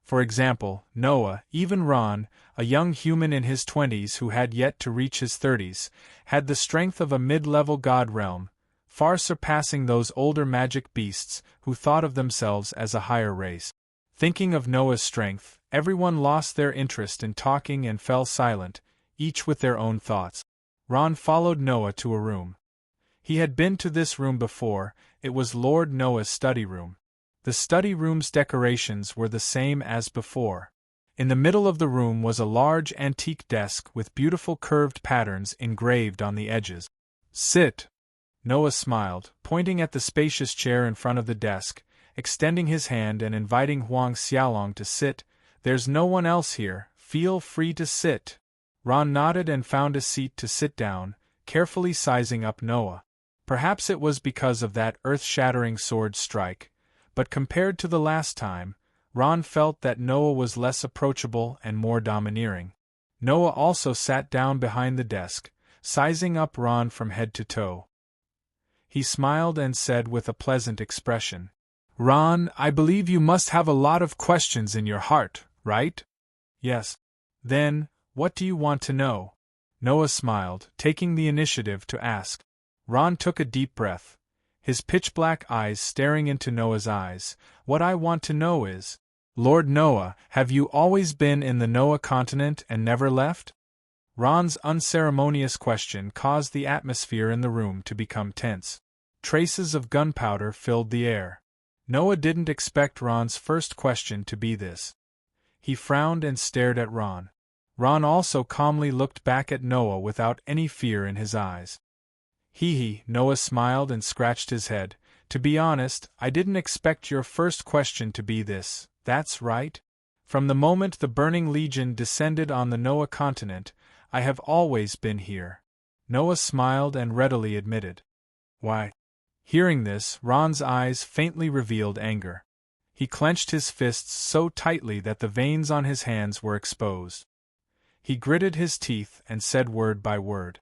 For example, Noah, even Ron, a young human in his 20s who had yet to reach his 30s, had the strength of a mid-level God Realm, far surpassing those older magic beasts who thought of themselves as a higher race. Thinking of Noah's strength, everyone lost their interest in talking and fell silent, each with their own thoughts. Ron followed Noah to a room. He had been to this room before. It was Lord Noah's study room. The study room's decorations were the same as before. In the middle of the room was a large antique desk with beautiful curved patterns engraved on the edges. Sit. Noah smiled, pointing at the spacious chair in front of the desk, extending his hand and inviting Huang Xiaolong to sit. There's no one else here, feel free to sit. Ron nodded and found a seat to sit down, carefully sizing up Noah. Perhaps it was because of that earth-shattering sword strike, but compared to the last time, Ron felt that Noah was less approachable and more domineering. Noah also sat down behind the desk, sizing up Ron from head to toe. He smiled and said with a pleasant expression, Ron, I believe you must have a lot of questions in your heart, right? Yes. Then, what do you want to know? Noah smiled, taking the initiative to ask. Ron took a deep breath, his pitch-black eyes staring into Noah's eyes. What I want to know is, Lord Noah, have you always been in the Noah continent and never left? Ron's unceremonious question caused the atmosphere in the room to become tense. Traces of gunpowder filled the air. Noah didn't expect Ron's first question to be this. He frowned and stared at Ron. Ron also calmly looked back at Noah without any fear in his eyes. Hee, Noah smiled and scratched his head. To be honest, I didn't expect your first question to be this. That's right. From the moment the Burning Legion descended on the Noah continent, I have always been here. Noah smiled and readily admitted. Why? Hearing this, Ron's eyes faintly revealed anger. He clenched his fists so tightly that the veins on his hands were exposed. He gritted his teeth and said word by word.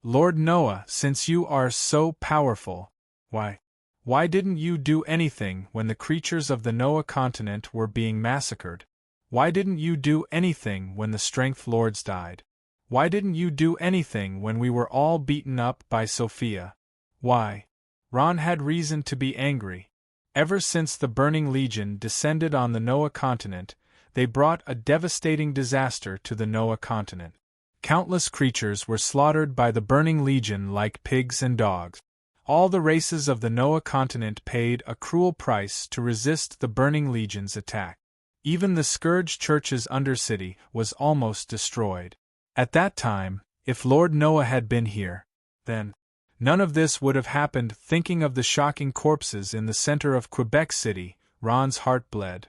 Lord Noah, since you are so powerful, why didn't you do anything when the creatures of the Noah continent were being massacred? Why didn't you do anything when the strength lords died? Why didn't you do anything when we were all beaten up by Sophia? Why? Ron had reason to be angry. Ever since the Burning Legion descended on the Noah continent, they brought a devastating disaster to the Noah continent. Countless creatures were slaughtered by the Burning Legion like pigs and dogs. All the races of the Noah continent paid a cruel price to resist the Burning Legion's attack. Even the Scourge Church's Undercity was almost destroyed. At that time, if Lord Noah had been here, then none of this would have happened. Thinking of the shocking corpses in the center of Quebec City, Ron's heart bled.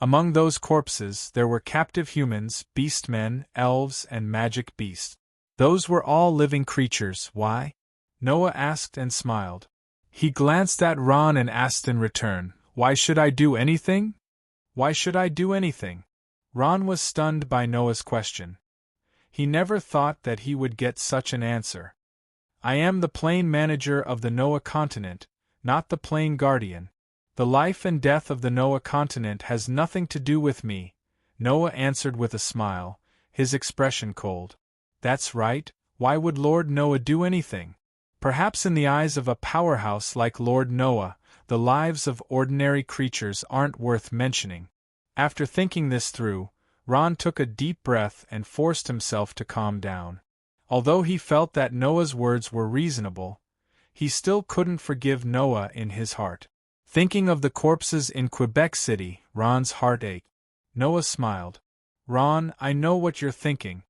Among those corpses there were captive humans, beastmen, elves, and magic beasts. Those were all living creatures. Why? Noah asked and smiled. He glanced at Ron and asked in return, "Why should I do anything? Why should I do anything?" Ron was stunned by Noah's question. He never thought that he would get such an answer. "I am the plane manager of the Noah continent, not the plane guardian. The life and death of the Noah continent has nothing to do with me," Noah answered with a smile, his expression cold. "That's right, why would Lord Noah do anything? Perhaps in the eyes of a powerhouse like Lord Noah, the lives of ordinary creatures aren't worth mentioning." After thinking this through, Ron took a deep breath and forced himself to calm down. Although he felt that Noah's words were reasonable, he still couldn't forgive Noah in his heart. Thinking of the corpses in Quebec City, Ron's heart ached. Noah smiled. "Ron, I know what you're thinking.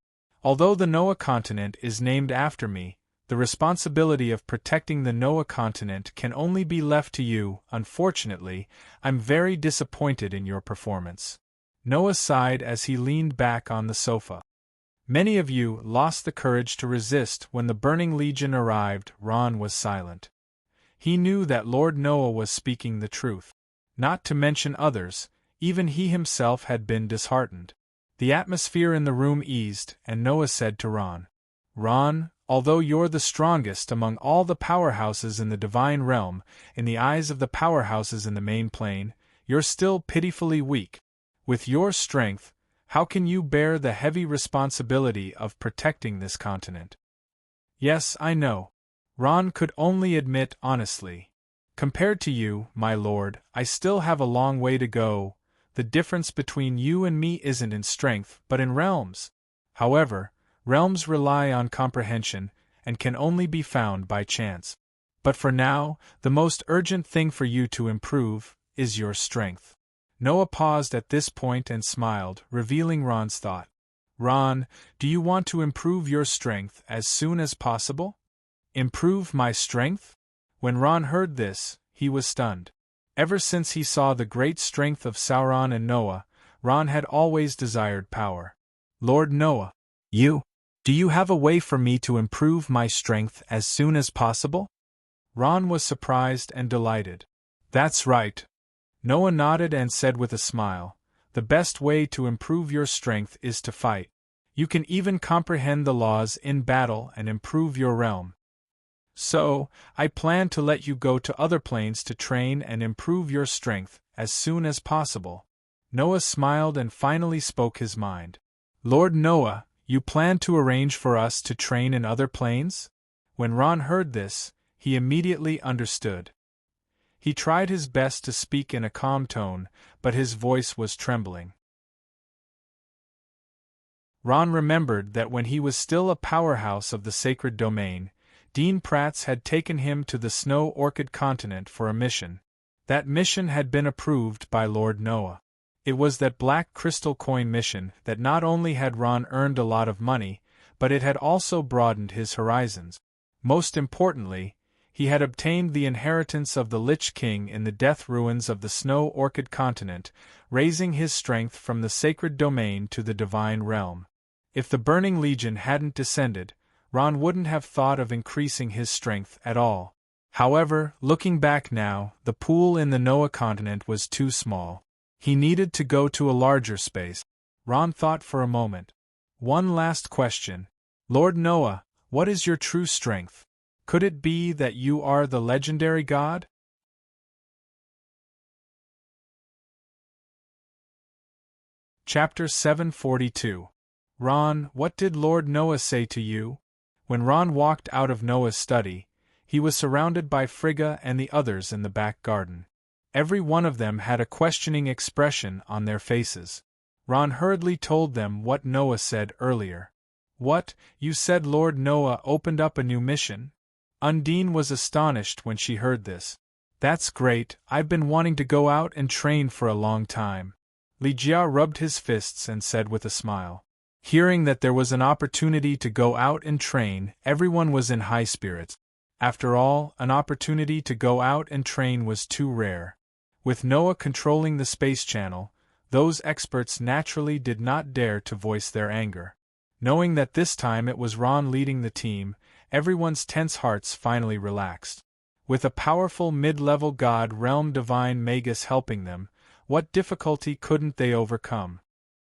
Although the Noah continent is named after me, the responsibility of protecting the Noah continent can only be left to you. Unfortunately, I'm very disappointed in your performance." Noah sighed as he leaned back on the sofa. "Many of you lost the courage to resist when the Burning Legion arrived." Ron was silent. He knew that Lord Noah was speaking the truth. Not to mention others, even he himself had been disheartened. The atmosphere in the room eased, and Noah said to Ron, "Ron, although you're the strongest among all the powerhouses in the divine realm, in the eyes of the powerhouses in the main plane, you're still pitifully weak. With your strength, how can you bear the heavy responsibility of protecting this continent?" "Yes, I know," Ron could only admit honestly. "Compared to you, my lord, I still have a long way to go. The difference between you and me isn't in strength, but in realms. However, realms rely on comprehension, and can only be found by chance. But for now, the most urgent thing for you to improve is your strength." Noah paused at this point and smiled, revealing Ron's thought. "Ron, do you want to improve your strength as soon as possible?" "Improve my strength?" When Ron heard this, he was stunned. Ever since he saw the great strength of Sauron and Noah, Ron had always desired power. "Lord Noah, do you have a way for me to improve my strength as soon as possible?" Ron was surprised and delighted. "That's right." Noah nodded and said with a smile, "The best way to improve your strength is to fight. You can even comprehend the laws in battle and improve your realm. So, I plan to let you go to other planes to train and improve your strength as soon as possible." Noah smiled and finally spoke his mind. "Lord Noah, you plan to arrange for us to train in other planes?" When Ron heard this, he immediately understood. He tried his best to speak in a calm tone, but his voice was trembling. Ron remembered that when he was still a powerhouse of the sacred domain, Dean Prats had taken him to the Snow Orchid continent for a mission. That mission had been approved by Lord Noah. It was that black crystal coin mission that not only had Ron earned a lot of money, but it had also broadened his horizons. Most importantly, he had obtained the inheritance of the Lich King in the death ruins of the Snow Orchid continent, raising his strength from the sacred domain to the divine realm. If the Burning Legion hadn't descended, Ron wouldn't have thought of increasing his strength at all. However, looking back now, the pool in the Noah continent was too small. He needed to go to a larger space. Ron thought for a moment. One last question. Lord Noah, what is your true strength? Could it be that you are the legendary god? Chapter 742. Ron, what did Lord Noah say to you? When Ron walked out of Noah's study, he was surrounded by Frigga and the others in the back garden. Every one of them had a questioning expression on their faces. Ron hurriedly told them what Noah said earlier. What, you said Lord Noah opened up a new mission? Undine was astonished when she heard this. That's great, I've been wanting to go out and train for a long time. Ligia rubbed his fists and said with a smile. Hearing that there was an opportunity to go out and train, everyone was in high spirits. After all, an opportunity to go out and train was too rare. With Noah controlling the space channel, those experts naturally did not dare to voice their anger. Knowing that this time it was Ron leading the team, everyone's tense hearts finally relaxed. With a powerful mid-level god realm divine Magus helping them, what difficulty couldn't they overcome?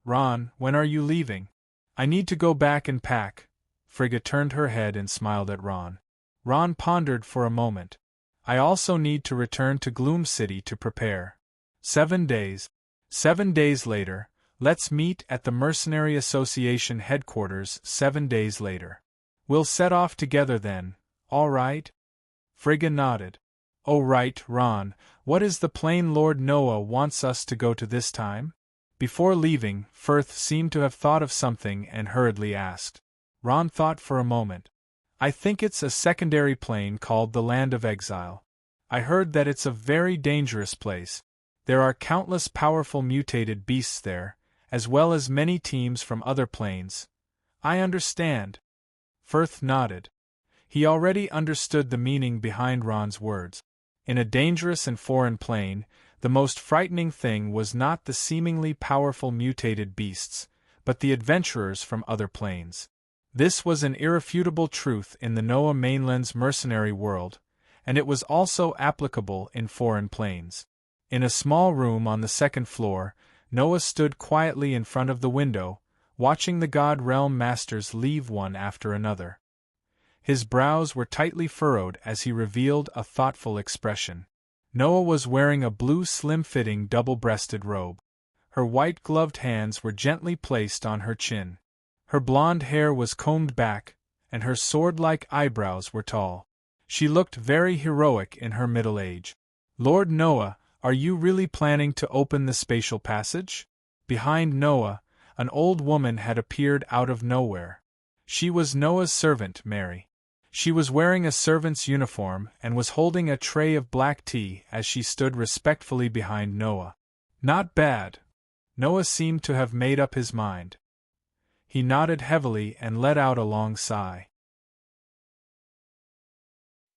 Ron, when are you leaving? I need to go back and pack. Frigga turned her head and smiled at Ron. Ron pondered for a moment. I also need to return to Gloom City to prepare. 7 days. 7 days later, let's meet at the Mercenary Association headquarters 7 days later. We'll set off together then, all right? Frigga nodded. Oh right, Ron, what is the plane Lord Noah wants us to go to this time? Before leaving, Firth seemed to have thought of something and hurriedly asked. Ron thought for a moment. I think it's a secondary plane called the Land of Exile. I heard that it's a very dangerous place. There are countless powerful mutated beasts there, as well as many teams from other planes. I understand. Firth nodded. He already understood the meaning behind Ron's words. In a dangerous and foreign plane, the most frightening thing was not the seemingly powerful mutated beasts, but the adventurers from other planes. This was an irrefutable truth in the Noah mainland's mercenary world, and it was also applicable in foreign planes. In a small room on the second floor, Noah stood quietly in front of the window, watching the God Realm Masters leave one after another. His brows were tightly furrowed as he revealed a thoughtful expression. Noah was wearing a blue slim-fitting double-breasted robe. Her white-gloved hands were gently placed on her chin. Her blonde hair was combed back, and her sword-like eyebrows were tall. She looked very heroic in her middle age. Lord Noah, are you really planning to open the spatial passage? Behind Noah, an old woman had appeared out of nowhere. She was Noah's servant, Mary. She was wearing a servant's uniform and was holding a tray of black tea as she stood respectfully behind Noah. Not bad. Noah seemed to have made up his mind. He nodded heavily and let out a long sigh.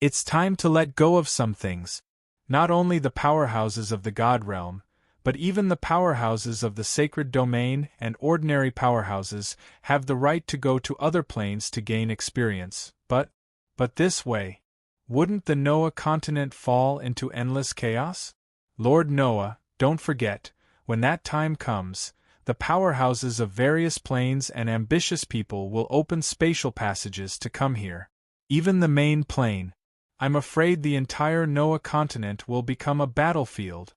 It's time to let go of some things. Not only the powerhouses of the God realm, but even the powerhouses of the sacred domain and ordinary powerhouses have the right to go to other planes to gain experience, but this way, wouldn't the Noah continent fall into endless chaos? Lord Noah, don't forget, when that time comes, the powerhouses of various planes and ambitious people will open spatial passages to come here. Even the main plane. I'm afraid the entire Noah continent will become a battlefield.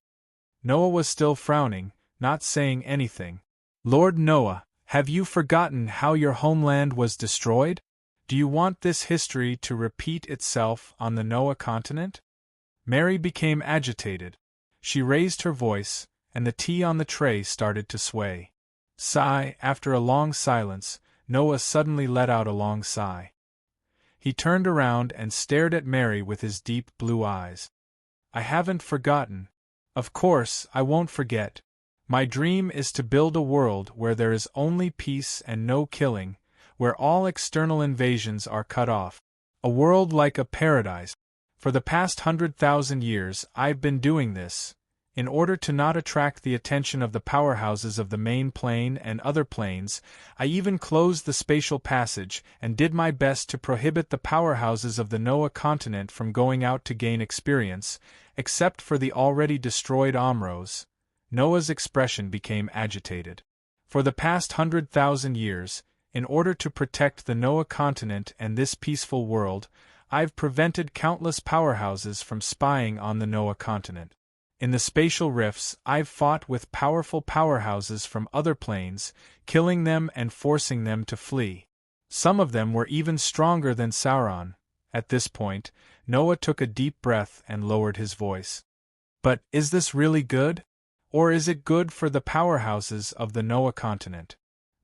Noah was still frowning, not saying anything. Lord Noah, have you forgotten how your homeland was destroyed? Do you want this history to repeat itself on the Noah continent? Mary became agitated. She raised her voice, and the tea on the tray started to sway. Sigh. After a long silence, Noah suddenly let out a long sigh. He turned around and stared at Mary with his deep blue eyes. I haven't forgotten. Of course, I won't forget. My dream is to build a world where there is only peace and no killing, where all external invasions are cut off. A world like a paradise. For the past 100,000 years I've been doing this. In order to not attract the attention of the powerhouses of the main plane and other planes, I even closed the spatial passage and did my best to prohibit the powerhouses of the Noah continent from going out to gain experience, except for the already destroyed Omros. Noah's expression became agitated. For the past 100,000 years, In order to protect the Noah continent and this peaceful world, I've prevented countless powerhouses from spying on the Noah continent. In the spatial rifts, I've fought with powerful powerhouses from other planes, killing them and forcing them to flee. Some of them were even stronger than Sauron. At this point, Noah took a deep breath and lowered his voice. But is this really good? Or is it good for the powerhouses of the Noah continent?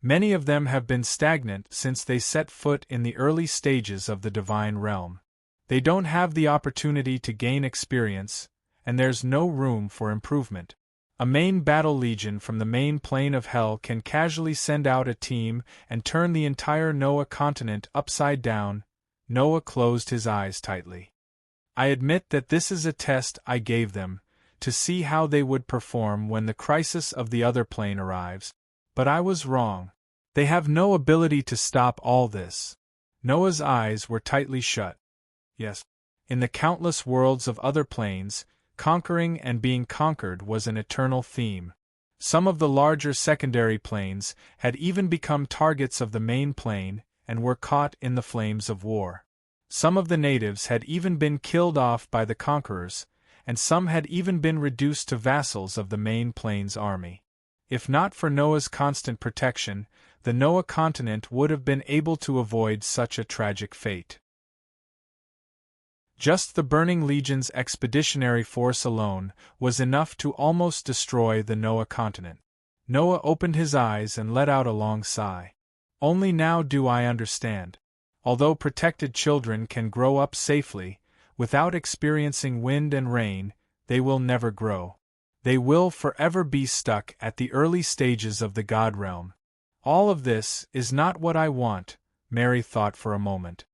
Many of them have been stagnant since they set foot in the early stages of the divine realm. They don't have the opportunity to gain experience, and there's no room for improvement. A main battle legion from the main plane of hell can casually send out a team and turn the entire Noah continent upside down. Noah closed his eyes tightly. I admit that this is a test I gave them, to see how they would perform when the crisis of the other plane arrives. But I was wrong. They have no ability to stop all this. Noah's eyes were tightly shut. Yes, in the countless worlds of other planes, conquering and being conquered was an eternal theme. Some of the larger secondary planes had even become targets of the main plane and were caught in the flames of war. Some of the natives had even been killed off by the conquerors, and some had even been reduced to vassals of the main plane's army. If not for Noah's constant protection, the Noah continent would have been able to avoid such a tragic fate. Just the Burning Legion's expeditionary force alone was enough to almost destroy the Noah continent. Noah opened his eyes and let out a long sigh. Only now do I understand. Although protected children can grow up safely, without experiencing wind and rain, they will never grow. They will forever be stuck at the early stages of the God realm. All of this is not what I want, Mary thought for a moment.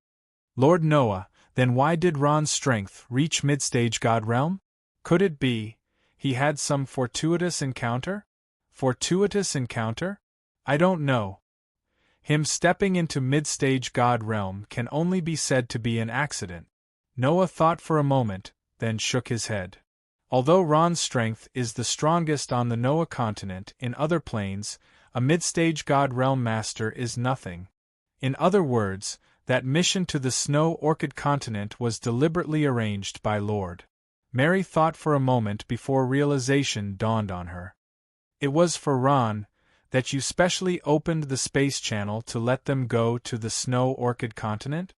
Lord Noah, then why did Ron's strength reach midstage God realm? Could it be he had some fortuitous encounter? Fortuitous encounter? I don't know. Him stepping into midstage God realm can only be said to be an accident. Noah thought for a moment, then shook his head. Although Ron's strength is the strongest on the Noah continent, in other planes, a midstage God realm master is nothing. In other words, that mission to the Snow Orchid continent was deliberately arranged by Lord. Mary thought for a moment before realization dawned on her. It was for Ron that you specially opened the space channel to let them go to the Snow Orchid continent?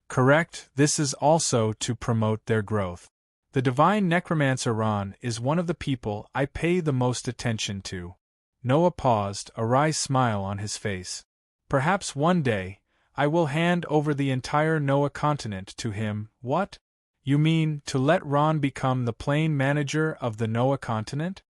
Correct, this is also to promote their growth. The divine necromancer Ron is one of the people I pay the most attention to. Noah paused, a wry smile on his face. Perhaps one day, I will hand over the entire Noah continent to him. What? You mean to let Ron become the plane manager of the Noah continent?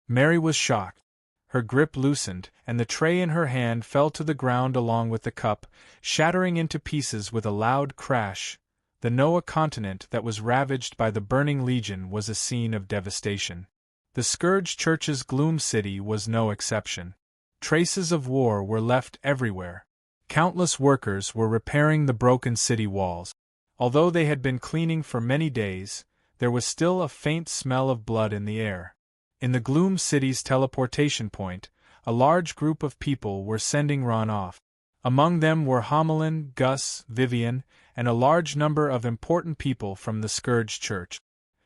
Mary was shocked. Her grip loosened, and the tray in her hand fell to the ground along with the cup, shattering into pieces with a loud crash. The Noah continent that was ravaged by the Burning Legion was a scene of devastation. The Scourge Church's Gloom City was no exception. Traces of war were left everywhere. Countless workers were repairing the broken city walls. Although they had been cleaning for many days, there was still a faint smell of blood in the air. In the Gloom City's teleportation point, a large group of people were sending Ron off. Among them were Homelin, Gus, Vivian, and a large number of important people from the Scourge Church.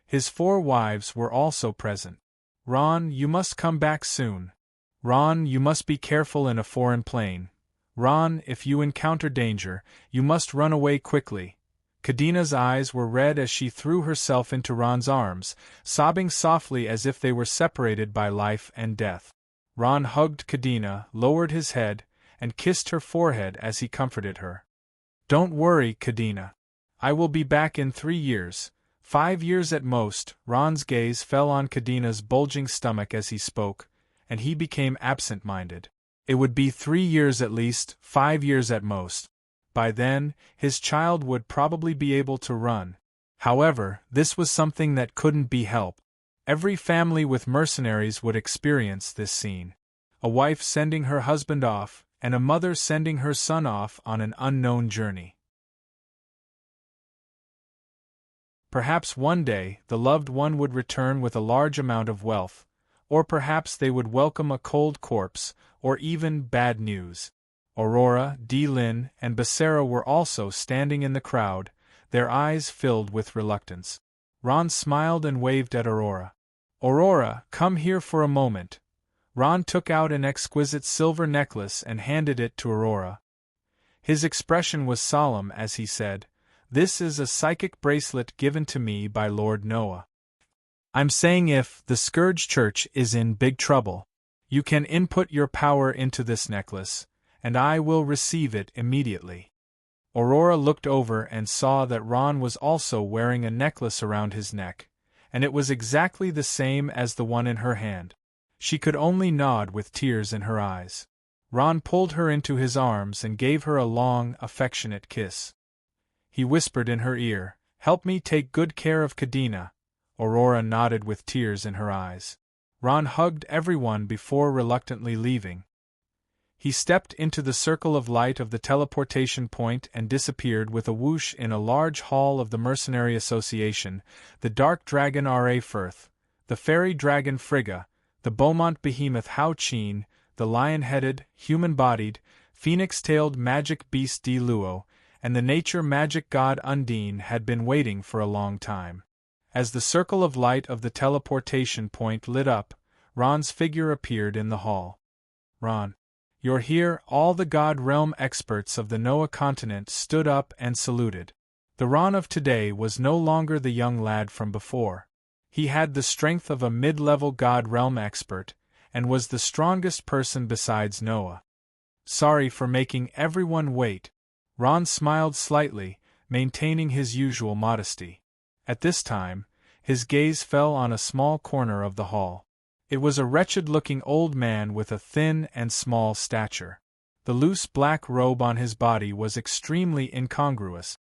His 4 wives were also present. Ron, you must come back soon. Ron, you must be careful in a foreign plane. Ron, if you encounter danger, you must run away quickly. Kadina's eyes were red as she threw herself into Ron's arms, sobbing softly as if they were separated by life and death. Ron hugged Kadina, lowered his head, and kissed her forehead as he comforted her. Don't worry, Kadina. I will be back in 3 years, 5 years at most. Ron's gaze fell on Kadina's bulging stomach as he spoke, and he became absent-minded. It would be 3 years at least, 5 years at most. By then, his child would probably be able to run. However, this was something that couldn't be helped. Every family with mercenaries would experience this scene. A wife sending her husband off, and a mother sending her son off on an unknown journey. Perhaps one day the loved one would return with a large amount of wealth, or perhaps they would welcome a cold corpse, or even bad news. Aurora, Lin, and Becerra were also standing in the crowd, their eyes filled with reluctance. Ron smiled and waved at Aurora. "Aurora, come here for a moment." Ron took out an exquisite silver necklace and handed it to Aurora. His expression was solemn as he said, "This is a psychic bracelet given to me by Lord Noah. I'm saying if the Scourge Church is in big trouble, you can input your power into this necklace, and I will receive it immediately." Aurora looked over and saw that Ron was also wearing a necklace around his neck, and it was exactly the same as the one in her hand. She could only nod with tears in her eyes. Ron pulled her into his arms and gave her a long, affectionate kiss. He whispered in her ear, "Help me take good care of Kadena." Aurora nodded with tears in her eyes. Ron hugged everyone before reluctantly leaving. He stepped into the circle of light of the teleportation point and disappeared with a whoosh in a large hall of the Mercenary Association, the Dark Dragon R.A. Firth, the Fairy Dragon Frigga, the Beaumont Behemoth Hao Chin, the lion-headed, human-bodied, phoenix-tailed magic beast Luo, and the nature magic god Undine had been waiting for a long time. As the circle of light of the teleportation point lit up, Ron's figure appeared in the hall. "Ron, you're here." All the God Realm experts of the Noah continent stood up and saluted. The Ron of today was no longer the young lad from before. He had the strength of a mid-level God Realm expert, and was the strongest person besides Noah. "Sorry for making everyone wait." Ron smiled slightly, maintaining his usual modesty. At this time, his gaze fell on a small corner of the hall. It was a wretched-looking old man with a thin and small stature. The loose black robe on his body was extremely incongruous.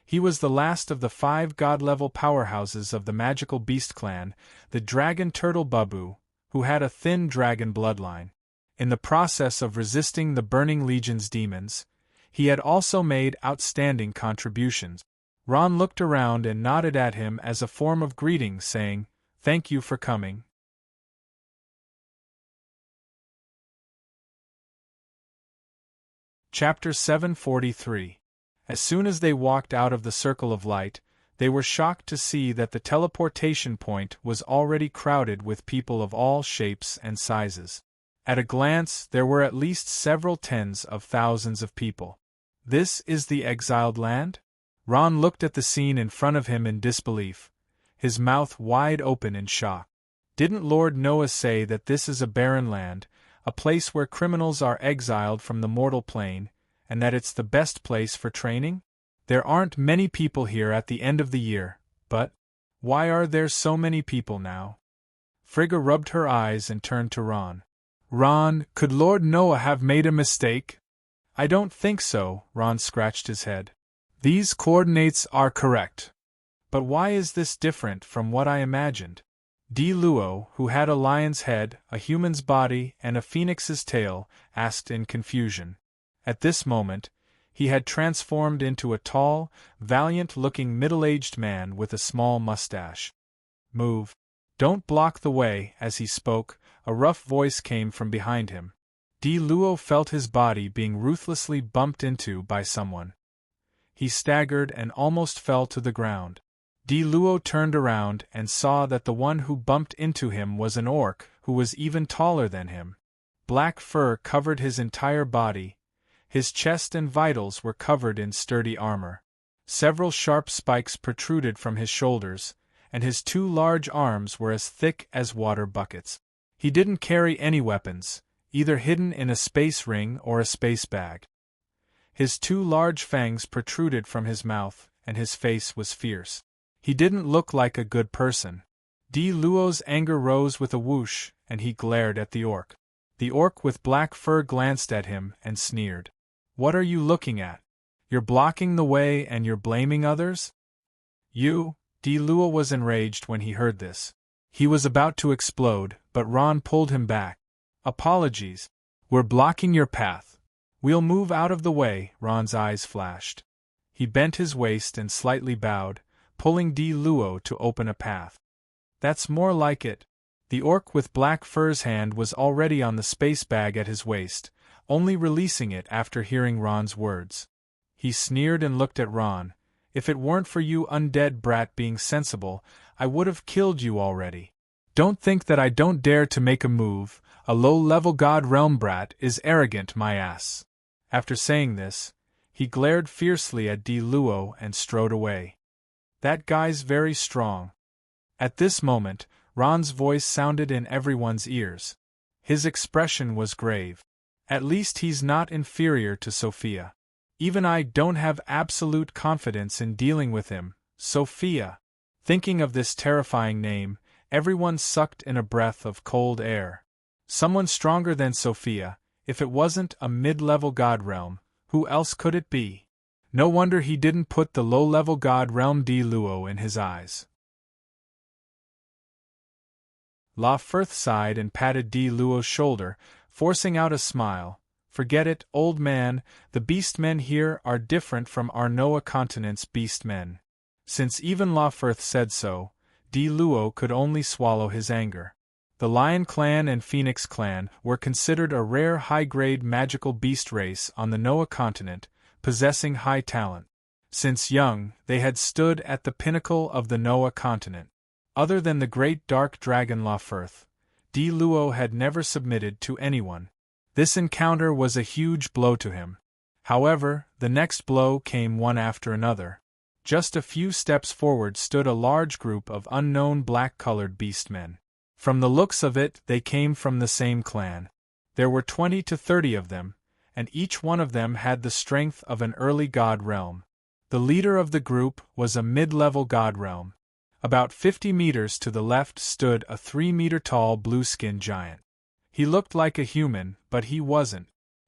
He was the last of the 5 god-level powerhouses of the magical beast clan, the Dragon Turtle Babu, who had a thin dragon bloodline. In the process of resisting the Burning Legion's demons, he had also made outstanding contributions. Ron looked around and nodded at him as a form of greeting, saying, "Thank you for coming." Chapter 743. As soon as they walked out of the circle of light, they were shocked to see that the teleportation point was already crowded with people of all shapes and sizes. At a glance, there were at least several tens of thousands of people. This is the exiled land? Ron looked at the scene in front of him in disbelief, his mouth wide open in shock. Didn't Lord Noah say that this is a barren land, a place where criminals are exiled from the mortal plane, and that it's the best place for training? There aren't many people here at the end of the year, but why are there so many people now? Frigga rubbed her eyes and turned to Ron. "Ron, could Lord Noah have made a mistake?" "I don't think so," Ron scratched his head. "These coordinates are correct. But why is this different from what I imagined?" Luo, who had a lion's head, a human's body, and a phoenix's tail, asked in confusion. At this moment, he had transformed into a tall, valiant-looking middle-aged man with a small mustache. "Move. Don't block the way." As he spoke, a rough voice came from behind him. Luo felt his body being ruthlessly bumped into by someone. He staggered and almost fell to the ground. Luo turned around and saw that the one who bumped into him was an orc who was even taller than him. Black fur covered his entire body. His chest and vitals were covered in sturdy armor. Several sharp spikes protruded from his shoulders, and his 2 large arms were as thick as water buckets. He didn't carry any weapons, either hidden in a space ring or a space bag. His 2 large fangs protruded from his mouth, and his face was fierce. He didn't look like a good person. Luo's anger rose with a whoosh, and he glared at the orc. The orc with black fur glanced at him and sneered. "What are you looking at? You're blocking the way and you're blaming others?" "You?" Luo was enraged when he heard this. He was about to explode, but Ron pulled him back. "Apologies. We're blocking your path. We'll move out of the way." Ron's eyes flashed. He bent his waist and slightly bowed, pulling Luo to open a path. "That's more like it." The orc with black fur's hand was already on the space bag at his waist, only releasing it after hearing Ron's words. He sneered and looked at Ron. If it weren't for you undead brat being sensible, I would have killed you already. Don't think that I don't dare to make a move. A low-level god realm brat is arrogant, my ass. After saying this, he glared fiercely at Di Luo and strode away. That guy's very strong. At this moment, Ron's voice sounded in everyone's ears. His expression was grave. At least he's not inferior to Sophia. Even I don't have absolute confidence in dealing with him, Sophia. Thinking of this terrifying name, everyone sucked in a breath of cold air. Someone stronger than Sophia. If it wasn't a mid-level god realm, who else could it be? No wonder he didn't put the low-level god realm Di Luo in his eyes. La Firth sighed and patted Di Luo's shoulder, forcing out a smile. Forget it, old man, the beastmen here are different from our Noah continent's beastmen. Since even La Firth said so, Di Luo could only swallow his anger. The Lion Clan and Phoenix Clan were considered a rare high-grade magical beast race on the Noah continent, possessing high talent. Since young, they had stood at the pinnacle of the Noah continent. Other than the great dark dragon La Firth, Di Luo had never submitted to anyone. This encounter was a huge blow to him. However, the next blow came one after another. Just a few steps forward stood a large group of unknown black-colored beastmen. From the looks of it, they came from the same clan. There were 20 to 30 of them, and each one of them had the strength of an early god realm. The leader of the group was a mid-level god realm. About 50 meters to the left stood a 3-meter-tall blue-skinned giant. He looked like a human, but he wasn't.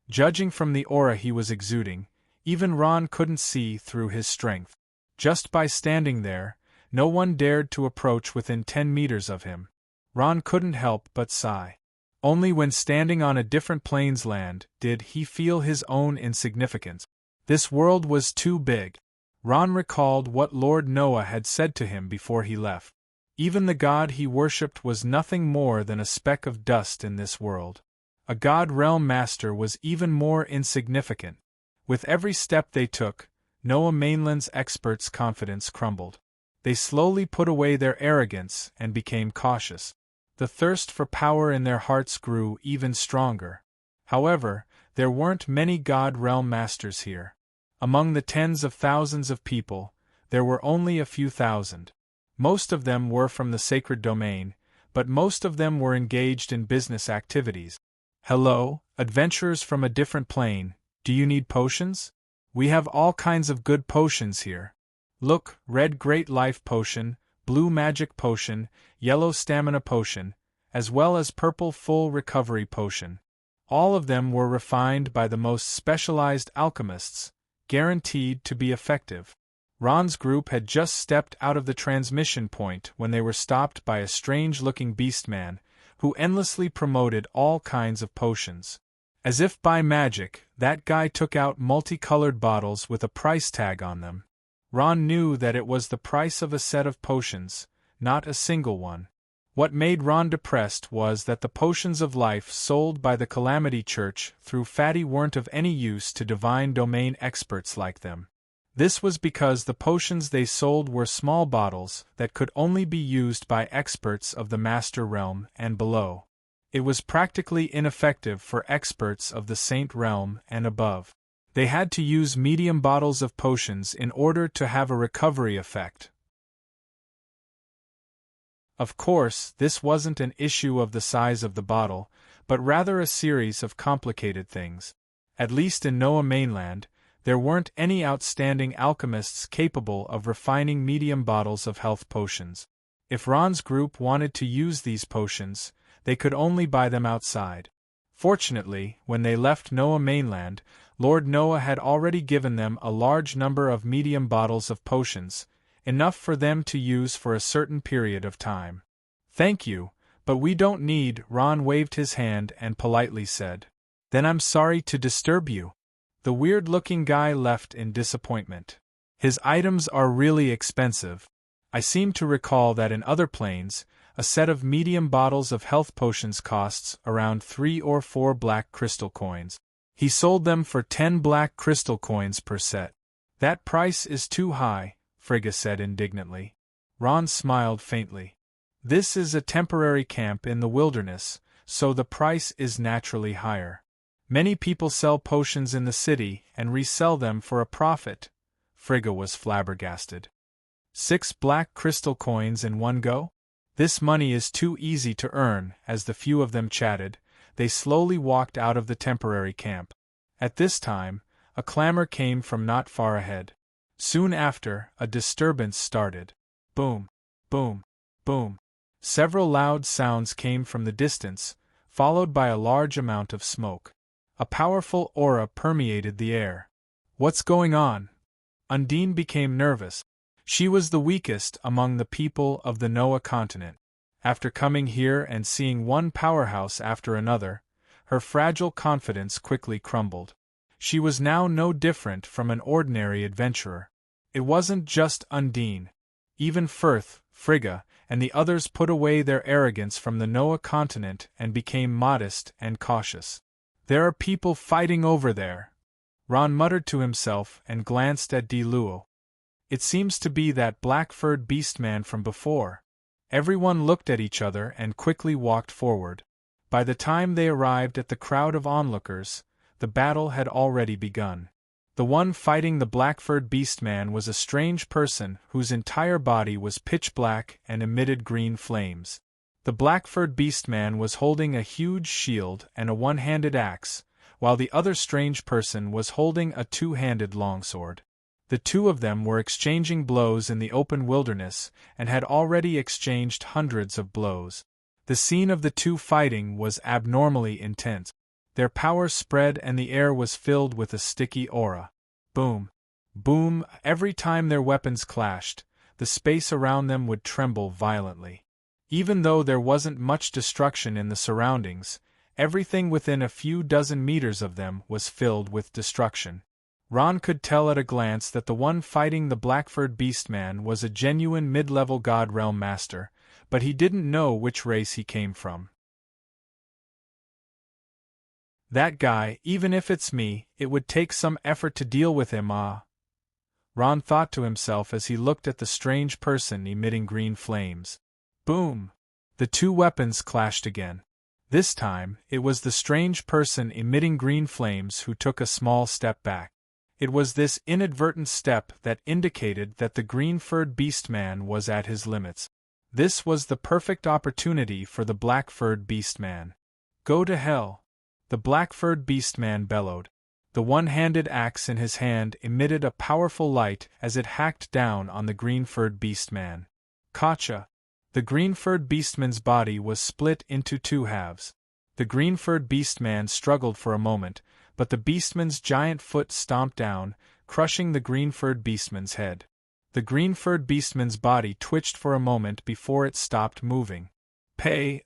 Judging from the aura he was exuding, even Ron couldn't see through his strength. Just by standing there, no one dared to approach within 10 meters of him. Ron couldn't help but sigh. Only when standing on a different plane's land did he feel his own insignificance. This world was too big. Ron recalled what Lord Noah had said to him before he left. Even the god he worshipped was nothing more than a speck of dust in this world. A god realm master was even more insignificant. With every step they took, Noah Mainland's experts' confidence crumbled. They slowly put away their arrogance and became cautious. The thirst for power in their hearts grew even stronger. However, there weren't many god realm masters here. Among the tens of thousands of people, there were only a few thousand. Most of them were from the sacred domain, but most of them were engaged in business activities. Hello, adventurers from a different plane, do you need potions? We have all kinds of good potions here. Look, red great life potion, blue magic potion, yellow stamina potion, as well as purple full recovery potion. All of them were refined by the most specialized alchemists, guaranteed to be effective. Ron's group had just stepped out of the transmission point when they were stopped by a strange-looking beastman, who endlessly promoted all kinds of potions. As if by magic, that guy took out multicolored bottles with a price tag on them. Ron knew that it was the price of a set of potions, not a single one. What made Ron depressed was that the potions of life sold by the Calamity Church through Fatty weren't of any use to divine domain experts like them. This was because the potions they sold were small bottles that could only be used by experts of the Master Realm and below. It was practically ineffective for experts of the Saint Realm and above. They had to use medium bottles of potions in order to have a recovery effect. Of course, this wasn't an issue of the size of the bottle, but rather a series of complicated things. At least in Noah Mainland, there weren't any outstanding alchemists capable of refining medium bottles of health potions. If Ron's group wanted to use these potions, they could only buy them outside. Fortunately, when they left Noah Mainland, Lord Noah had already given them a large number of medium bottles of potions, enough for them to use for a certain period of time. "Thank you, but we don't need," Ron waved his hand and politely said. "Then I'm sorry to disturb you." The weird-looking guy left in disappointment. "His items are really expensive. I seem to recall that in other planes, a set of medium bottles of health potions costs around 3 or 4 black crystal coins." He sold them for 10 black crystal coins per set. That price is too high, Frigga said indignantly. Ron smiled faintly. This is a temporary camp in the wilderness, so the price is naturally higher. Many people sell potions in the city and resell them for a profit. Frigga was flabbergasted. 6 black crystal coins in one go? This money is too easy to earn. As the few of them chatted, they slowly walked out of the temporary camp. At this time, a clamor came from not far ahead. Soon after, a disturbance started. Boom, boom, boom. Several loud sounds came from the distance, followed by a large amount of smoke. A powerful aura permeated the air. What's going on? Undine became nervous. She was the weakest among the people of the Noah continent. After coming here and seeing one powerhouse after another, her fragile confidence quickly crumbled. She was now no different from an ordinary adventurer. It wasn't just Undine. Even Firth, Frigga, and the others put away their arrogance from the Noah continent and became modest and cautious. There are people fighting over there, Ron muttered to himself and glanced at Diluo. It seems to be that black-furred beastman from before. Everyone looked at each other and quickly walked forward. By the time they arrived at the crowd of onlookers, the battle had already begun. The one fighting the black-furred beastman was a strange person whose entire body was pitch black and emitted green flames. The black-furred beastman was holding a huge shield and a one-handed axe, while the other strange person was holding a two-handed longsword. The two of them were exchanging blows in the open wilderness and had already exchanged hundreds of blows. The scene of the two fighting was abnormally intense. Their power spread and the air was filled with a sticky aura. Boom, boom, every time their weapons clashed, the space around them would tremble violently. Even though there wasn't much destruction in the surroundings, everything within a few dozen meters of them was filled with destruction. Ron could tell at a glance that the one fighting the black-furred beastman was a genuine mid-level god realm master, but he didn't know which race he came from. That guy, even if it's me, it would take some effort to deal with him, Ron thought to himself as he looked at the strange person emitting green flames. Boom! The two weapons clashed again. This time, it was the strange person emitting green flames who took a small step back. It was this inadvertent step that indicated that the green-furred beastman was at his limits. This was the perfect opportunity for the black-furred beastman. Go to hell! The black-furred beastman bellowed. The one-handed axe in his hand emitted a powerful light as it hacked down on the green-furred beastman. Gotcha! The green-furred beastman's body was split into two halves. The green-furred beastman struggled for a moment, but the beastman's giant foot stomped down, crushing the green-furred beastman's head. The green-furred beastman's body twitched for a moment before it stopped moving.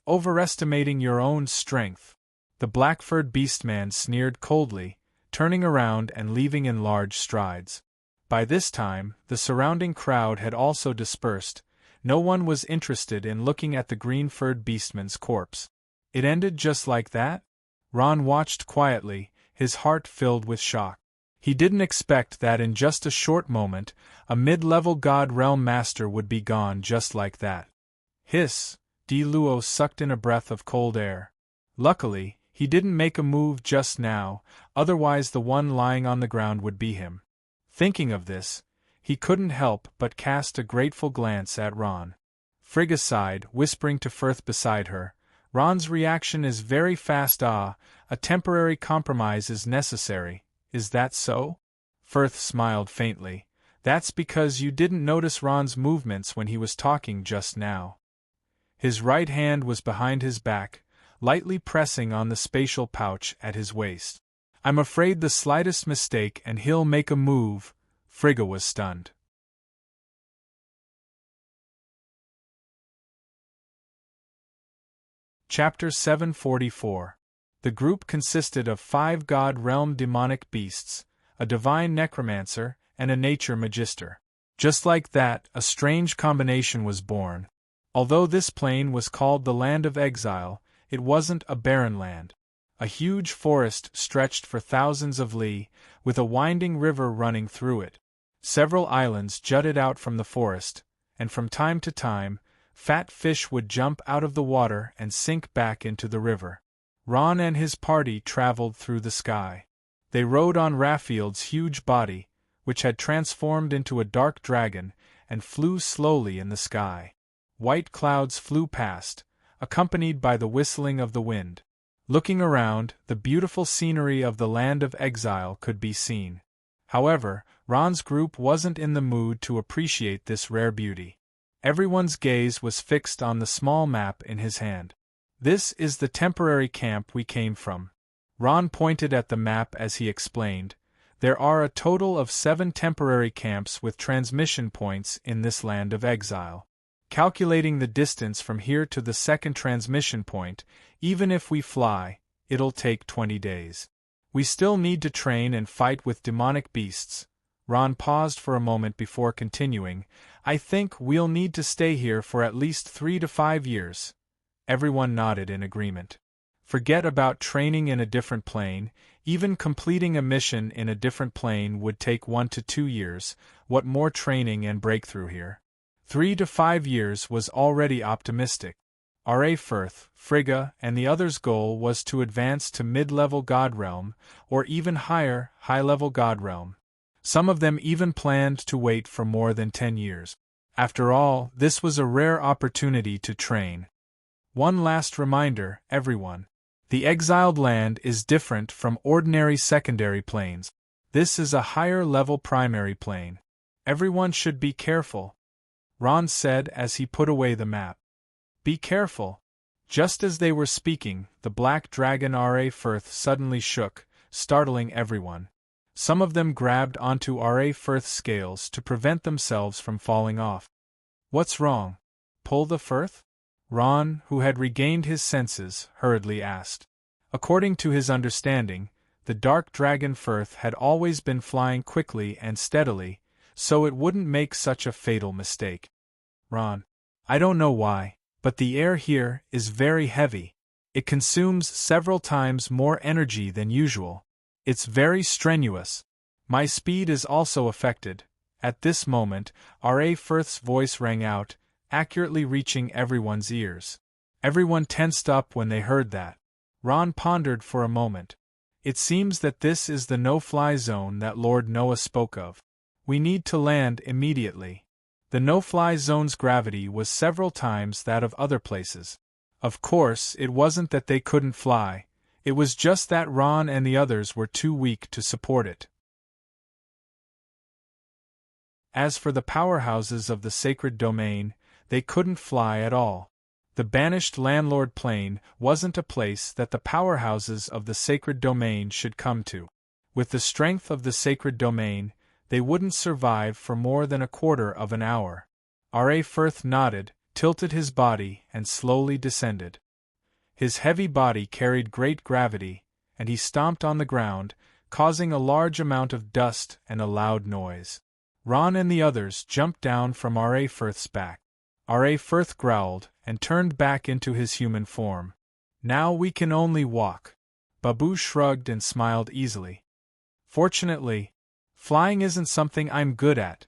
Overestimating your own strength. The black-furred beastman sneered coldly, turning around and leaving in large strides. By this time, the surrounding crowd had also dispersed. No one was interested in looking at the green-furred beastman's corpse. It ended just like that? Ron watched quietly, his heart filled with shock. He didn't expect that in just a short moment, a mid-level god realm master would be gone just like that. Hiss! Diluo sucked in a breath of cold air. Luckily, he didn't make a move just now, otherwise the one lying on the ground would be him. Thinking of this, he couldn't help but cast a grateful glance at Ron. Frigga sighed, whispering to Firth beside her, Ron's reaction is very fast. A temporary compromise is necessary, is that so? Firth smiled faintly. That's because you didn't notice Ron's movements when he was talking just now. His right hand was behind his back, lightly pressing on the spatial pouch at his waist. I'm afraid the slightest mistake and he'll make a move. Frigga was stunned. Chapter 744. The group consisted of 5 god realm demonic beasts, a divine necromancer, and a nature magister. Just like that, a strange combination was born. Although this plane was called the Land of Exile, it wasn't a barren land. A huge forest stretched for thousands of li, with a winding river running through it. Several islands jutted out from the forest, and from time to time, fat fish would jump out of the water and sink back into the river. Ron and his party traveled through the sky. They rode on Raphield's huge body, which had transformed into a dark dragon, and flew slowly in the sky. White clouds flew past, accompanied by the whistling of the wind. Looking around, the beautiful scenery of the land of exile could be seen. However, Ron's group wasn't in the mood to appreciate this rare beauty. Everyone's gaze was fixed on the small map in his hand. "This is the temporary camp we came from." Ron pointed at the map as he explained, "There are a total of 7 temporary camps with transmission points in this land of exile. Calculating the distance from here to the second transmission point, even if we fly, it'll take 20 days. We still need to train and fight with demonic beasts." Ron paused for a moment before continuing, "I think we'll need to stay here for at least 3 to 5 years. Everyone nodded in agreement. Forget about training in a different plane, even completing a mission in a different plane would take 1 to 2 years, what more training and breakthrough here? 3 to 5 years was already optimistic. R.A. Firth, Frigga, and the others' goal was to advance to mid-level God Realm, or even higher, high-level God Realm. Some of them even planned to wait for more than 10 years. After all, this was a rare opportunity to train. One last reminder, everyone. The exiled land is different from ordinary secondary planes. This is a higher-level primary plane. Everyone should be careful," Ron said as he put away the map. "Be careful." Just as they were speaking, the black dragon R.A. Firth suddenly shook, startling everyone. Some of them grabbed onto R.A. Firth's scales to prevent themselves from falling off. "What's wrong? Pull the Firth?" Ron, who had regained his senses, hurriedly asked. According to his understanding, the dark dragon Firth had always been flying quickly and steadily, so it wouldn't make such a fatal mistake. "Ron, I don't know why, but the air here is very heavy. It consumes several times more energy than usual. It's very strenuous. My speed is also affected." At this moment, R.A. Firth's voice rang out, accurately reaching everyone's ears. Everyone tensed up when they heard that. Ron pondered for a moment. It seems that this is the no-fly zone that Lord Noah spoke of. We need to land immediately. The no-fly zone's gravity was several times that of other places. Of course, it wasn't that they couldn't fly, it was just that Ron and the others were too weak to support it. As for the powerhouses of the sacred domain, they couldn't fly at all. The banished landlord plane wasn't a place that the powerhouses of the sacred domain should come to. With the strength of the sacred domain, they wouldn't survive for more than a quarter of an hour. R.A. Firth nodded, tilted his body, and slowly descended. His heavy body carried great gravity, and he stomped on the ground, causing a large amount of dust and a loud noise. Ron and the others jumped down from R.A. Firth's back. R.A. Firth growled, and turned back into his human form. "Now we can only walk." Babu shrugged and smiled easily. "Fortunately, flying isn't something I'm good at.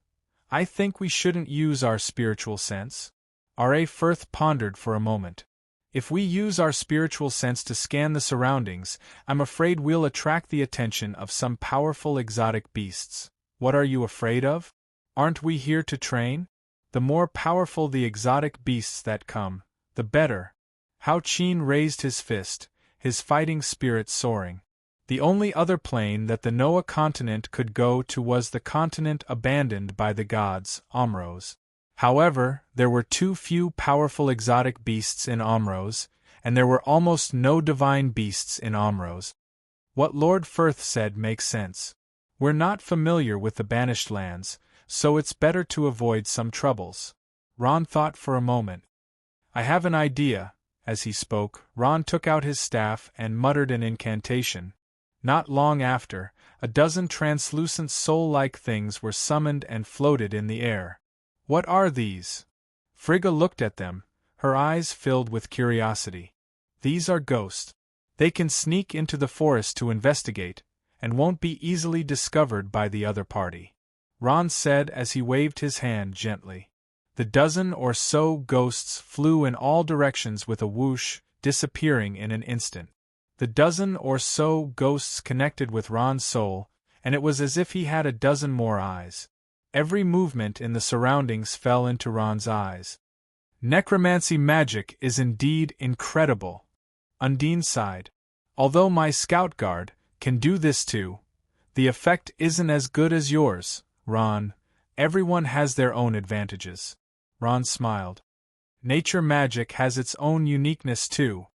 I think we shouldn't use our spiritual sense." R.A. Firth pondered for a moment. "If we use our spiritual sense to scan the surroundings, I'm afraid we'll attract the attention of some powerful exotic beasts. What are you afraid of? Aren't we here to train? The more powerful the exotic beasts that come, the better." Hao Qin raised his fist, his fighting spirit soaring. The only other plane that the Noah continent could go to was the continent abandoned by the gods, Omros. However, there were too few powerful exotic beasts in Omros, and there were almost no divine beasts in Omros. What Lord Firth said makes sense. We're not familiar with the banished lands, so it's better to avoid some troubles. Ron thought for a moment. "I have an idea." As he spoke, Ron took out his staff and muttered an incantation. Not long after, a dozen translucent soul-like things were summoned and floated in the air. "What are these?" Frigga looked at them, her eyes filled with curiosity. "These are ghosts. They can sneak into the forest to investigate, and won't be easily discovered by the other party," Ron said as he waved his hand gently. The dozen or so ghosts flew in all directions with a whoosh, disappearing in an instant. The dozen or so ghosts connected with Ron's soul, and it was as if he had a dozen more eyes. Every movement in the surroundings fell into Ron's eyes. "Necromancy magic is indeed incredible," Undine sighed. "Although my scout guard can do this too, the effect isn't as good as yours, Ron. Everyone has their own advantages." Ron smiled. "Nature magic has its own uniqueness too."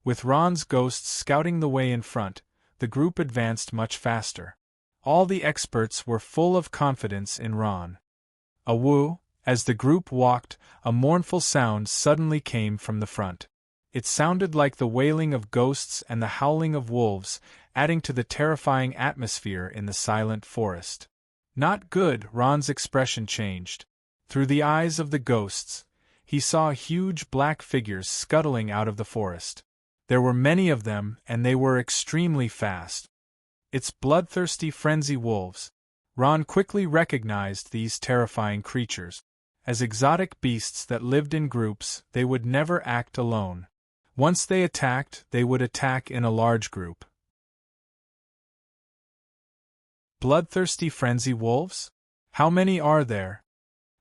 With Ron's ghosts scouting the way in front, the group advanced much faster. All the experts were full of confidence in Ron. Awoo! As the group walked, a mournful sound suddenly came from the front. It sounded like the wailing of ghosts and the howling of wolves, adding to the terrifying atmosphere in the silent forest. "Not good," Ron's expression changed. Through the eyes of the ghosts, he saw huge black figures scuttling out of the forest. There were many of them, and they were extremely fast. "It's bloodthirsty frenzy wolves." Ron quickly recognized these terrifying creatures. As exotic beasts that lived in groups, they would never act alone. Once they attacked, they would attack in a large group. Bloodthirsty frenzy wolves? How many are there?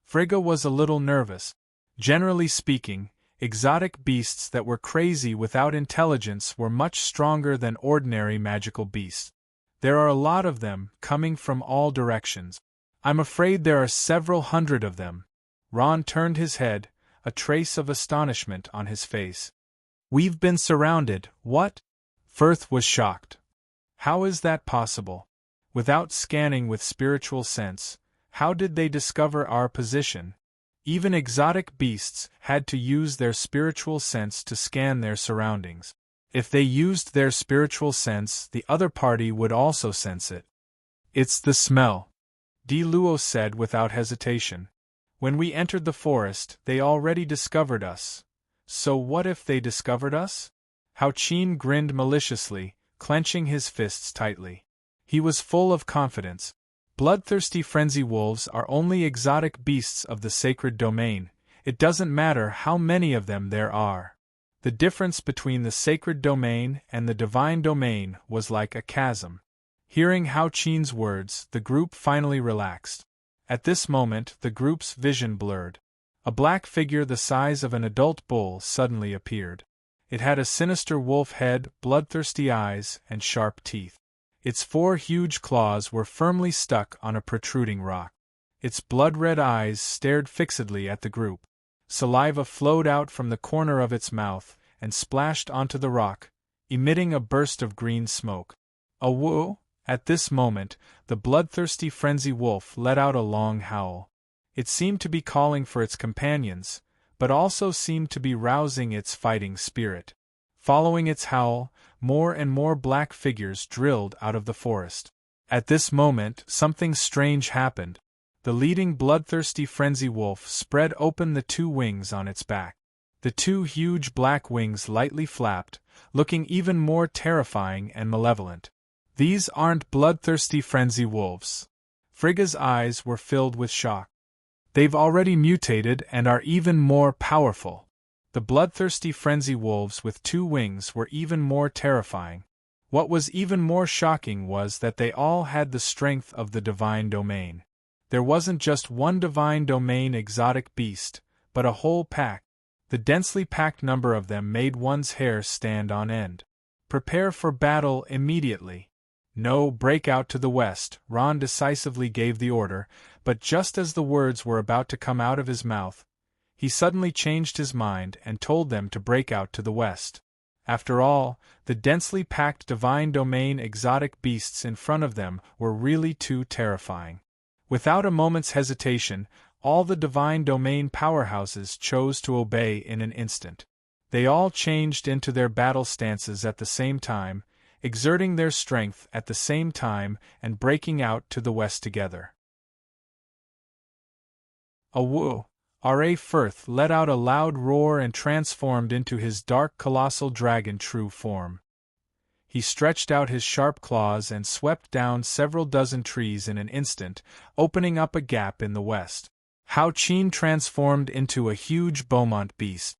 Frigga was a little nervous. Generally speaking, exotic beasts that were crazy without intelligence were much stronger than ordinary magical beasts. There are a lot of them, coming from all directions. I'm afraid there are several hundred of them. Ron turned his head, a trace of astonishment on his face. "We've been surrounded, what?" Firth was shocked. "How is that possible? Without scanning with spiritual sense, how did they discover our position?" Even exotic beasts had to use their spiritual sense to scan their surroundings. If they used their spiritual sense, the other party would also sense it. "It's the smell," Di Luo said without hesitation. "When we entered the forest, they already discovered us. So what if they discovered us?" Hao Qin grinned maliciously, clenching his fists tightly. He was full of confidence. "Bloodthirsty frenzy wolves are only exotic beasts of the sacred domain. It doesn't matter how many of them there are." The difference between the sacred domain and the divine domain was like a chasm. Hearing Hao Qin's words, the group finally relaxed. At this moment, the group's vision blurred. A black figure the size of an adult bull suddenly appeared. It had a sinister wolf head, bloodthirsty eyes, and sharp teeth. Its 4 huge claws were firmly stuck on a protruding rock. Its blood-red eyes stared fixedly at the group. Saliva flowed out from the corner of its mouth and splashed onto the rock, emitting a burst of green smoke. "Awoo!" At this moment, the bloodthirsty frenzy wolf let out a long howl. It seemed to be calling for its companions, but also seemed to be rousing its fighting spirit. Following its howl, more and more black figures drilled out of the forest. At this moment, something strange happened. The leading bloodthirsty frenzy wolf spread open the 2 wings on its back. The 2 huge black wings lightly flapped, looking even more terrifying and malevolent. "These aren't bloodthirsty frenzy wolves." Frigga's eyes were filled with shock. "They've already mutated and are even more powerful." The bloodthirsty frenzy wolves with 2 wings were even more terrifying. What was even more shocking was that they all had the strength of the divine domain. There wasn't just one divine domain exotic beast, but a whole pack. The densely packed number of them made one's hair stand on end. "Prepare for battle immediately." "No, break out to the west," Ron decisively gave the order, but just as the words were about to come out of his mouth, he suddenly changed his mind and told them to break out to the west. After all, the densely packed divine domain exotic beasts in front of them were really too terrifying. Without a moment's hesitation, all the divine domain powerhouses chose to obey in an instant. They all changed into their battle stances at the same time, exerting their strength at the same time and breaking out to the west together. "Awoo!" R.A. Firth let out a loud roar and transformed into his dark colossal dragon true form. He stretched out his sharp claws and swept down several dozen trees in an instant, opening up a gap in the west. Hao Qin transformed into a huge Beaumont beast.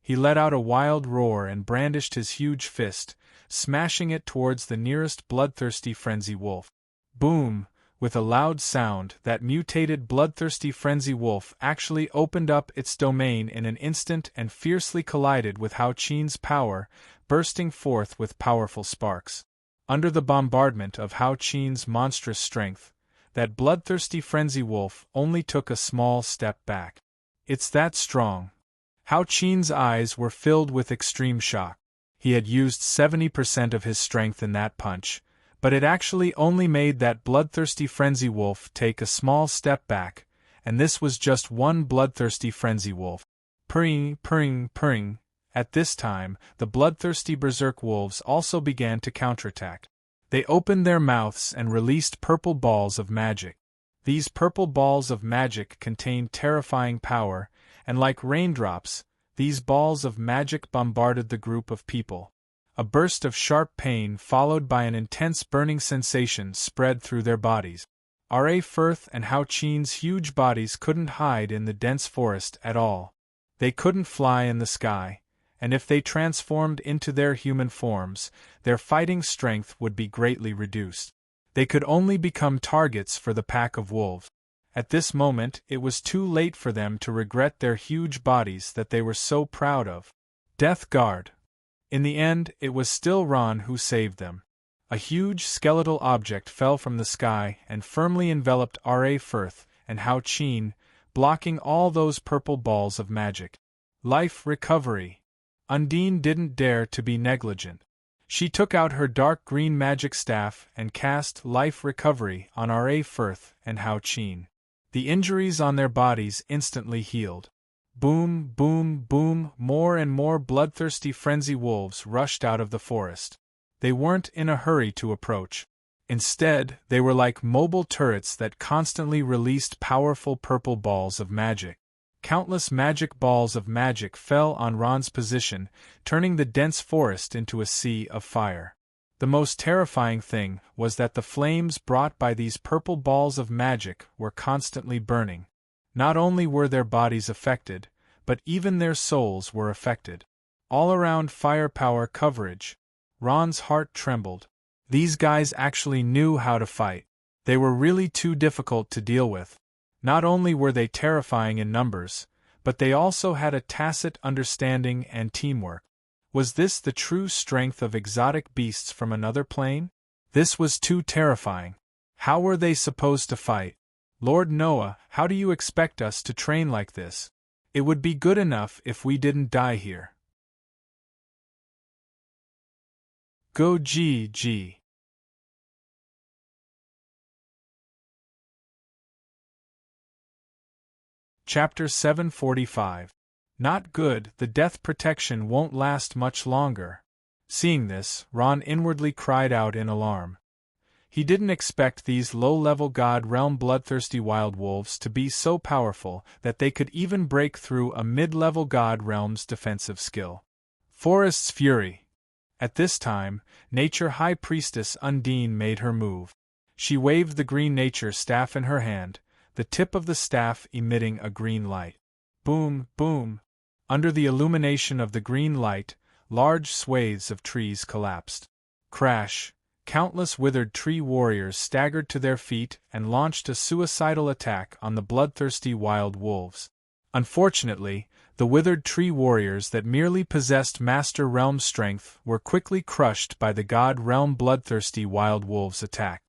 He let out a wild roar and brandished his huge fist, smashing it towards the nearest bloodthirsty frenzy wolf. Boom! With a loud sound, that mutated bloodthirsty frenzy wolf actually opened up its domain in an instant and fiercely collided with Hao Qin's power, bursting forth with powerful sparks. Under the bombardment of Hao Qin's monstrous strength, that bloodthirsty frenzy wolf only took a small step back. It's that strong. Hao Qin's eyes were filled with extreme shock. He had used 70% of his strength in that punch, but it actually only made that bloodthirsty frenzy wolf take a small step back, and this was just one bloodthirsty frenzy wolf. Purring, purring, purring. At this time, the bloodthirsty berserk wolves also began to counterattack. They opened their mouths and released purple balls of magic. These purple balls of magic contained terrifying power, and like raindrops, these balls of magic bombarded the group of people. A burst of sharp pain followed by an intense burning sensation spread through their bodies. R.A. Firth and Hao Qin's huge bodies couldn't hide in the dense forest at all. They couldn't fly in the sky, and if they transformed into their human forms, their fighting strength would be greatly reduced. They could only become targets for the pack of wolves. At this moment, it was too late for them to regret their huge bodies that they were so proud of. Death Guard. In the end, it was still Ron who saved them. A huge skeletal object fell from the sky and firmly enveloped R.A. Firth and Hao Qin, blocking all those purple balls of magic. Life recovery. Undine didn't dare to be negligent. She took out her dark green magic staff and cast life recovery on R.A. Firth and Hao Qin. The injuries on their bodies instantly healed. Boom, boom, boom, more and more bloodthirsty frenzy wolves rushed out of the forest. They weren't in a hurry to approach. Instead, they were like mobile turrets that constantly released powerful purple balls of magic. Countless magic balls of magic fell on Ron's position, turning the dense forest into a sea of fire. The most terrifying thing was that the flames brought by these purple balls of magic were constantly burning. Not only were their bodies affected, but even their souls were affected. All-around firepower coverage. Ron's heart trembled. These guys actually knew how to fight. They were really too difficult to deal with. Not only were they terrifying in numbers, but they also had a tacit understanding and teamwork. Was this the true strength of exotic beasts from another plane? This was too terrifying. How were they supposed to fight? Lord Noah, how do you expect us to train like this? It would be good enough if we didn't die here. Go GG. Chapter 745. Not good, the death protection won't last much longer. Seeing this, Ron inwardly cried out in alarm. He didn't expect these low-level God Realm bloodthirsty wild wolves to be so powerful that they could even break through a mid-level God Realm's defensive skill. Forest's Fury. At this time, Nature High Priestess Undine made her move. She waved the green nature staff in her hand, the tip of the staff emitting a green light. Boom, boom. Under the illumination of the green light, large swathes of trees collapsed. Crash. Countless withered tree warriors staggered to their feet and launched a suicidal attack on the bloodthirsty wild wolves. Unfortunately, the withered tree warriors that merely possessed Master Realm strength were quickly crushed by the God Realm bloodthirsty wild wolves' attack.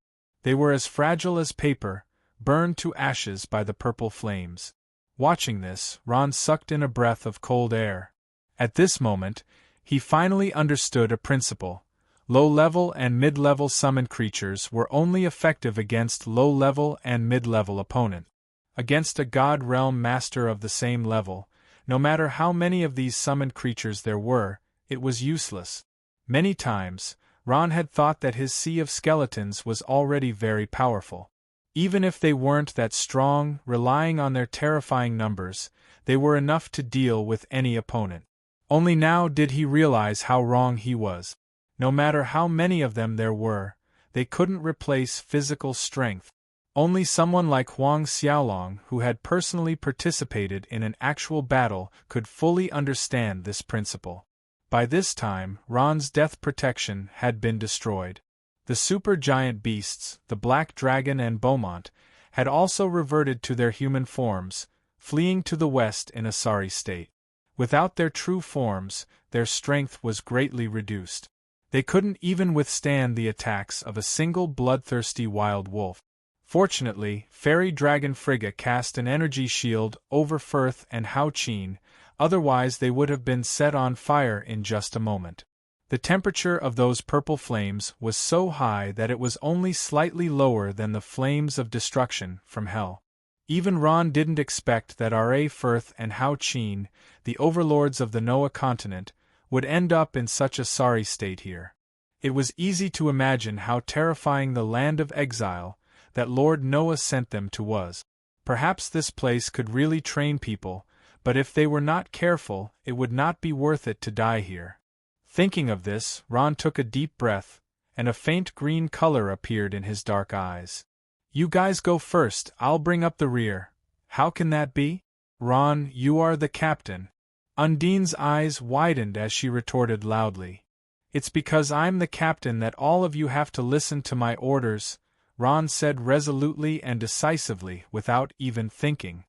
They were as fragile as paper, burned to ashes by the purple flames. Watching this, Ron sucked in a breath of cold air. At this moment, he finally understood a principle. Low-level and mid-level summoned creatures were only effective against low-level and mid-level opponent. Against a God Realm master of the same level, no matter how many of these summoned creatures there were, it was useless. Many times, Ron had thought that his sea of skeletons was already very powerful. Even if they weren't that strong, relying on their terrifying numbers, they were enough to deal with any opponent. Only now did he realize how wrong he was. No matter how many of them there were, they couldn't replace physical strength. Only someone like Huang Xiaolong, who had personally participated in an actual battle, could fully understand this principle. By this time, Ron's death protection had been destroyed. The super-giant beasts, the Black Dragon and Beaumont, had also reverted to their human forms, fleeing to the west in a sorry state. Without their true forms, their strength was greatly reduced. They couldn't even withstand the attacks of a single bloodthirsty wild wolf. Fortunately, Fairy Dragon Frigga cast an energy shield over Firth and Hao Qin, otherwise they would have been set on fire in just a moment. The temperature of those purple flames was so high that it was only slightly lower than the flames of destruction from hell. Even Ron didn't expect that R.A. Firth and Hao Qin, the overlords of the Noah continent, would end up in such a sorry state here. It was easy to imagine how terrifying the land of exile that Lord Noah sent them to was. Perhaps this place could really train people, but if they were not careful, it would not be worth it to die here. Thinking of this, Ron took a deep breath, and a faint green color appeared in his dark eyes. "You guys go first, I'll bring up the rear." "How can that be?" "Ron, you are the captain." Undine's eyes widened as she retorted loudly. "It's because I'm the captain that all of you have to listen to my orders," Ron said resolutely and decisively without even thinking.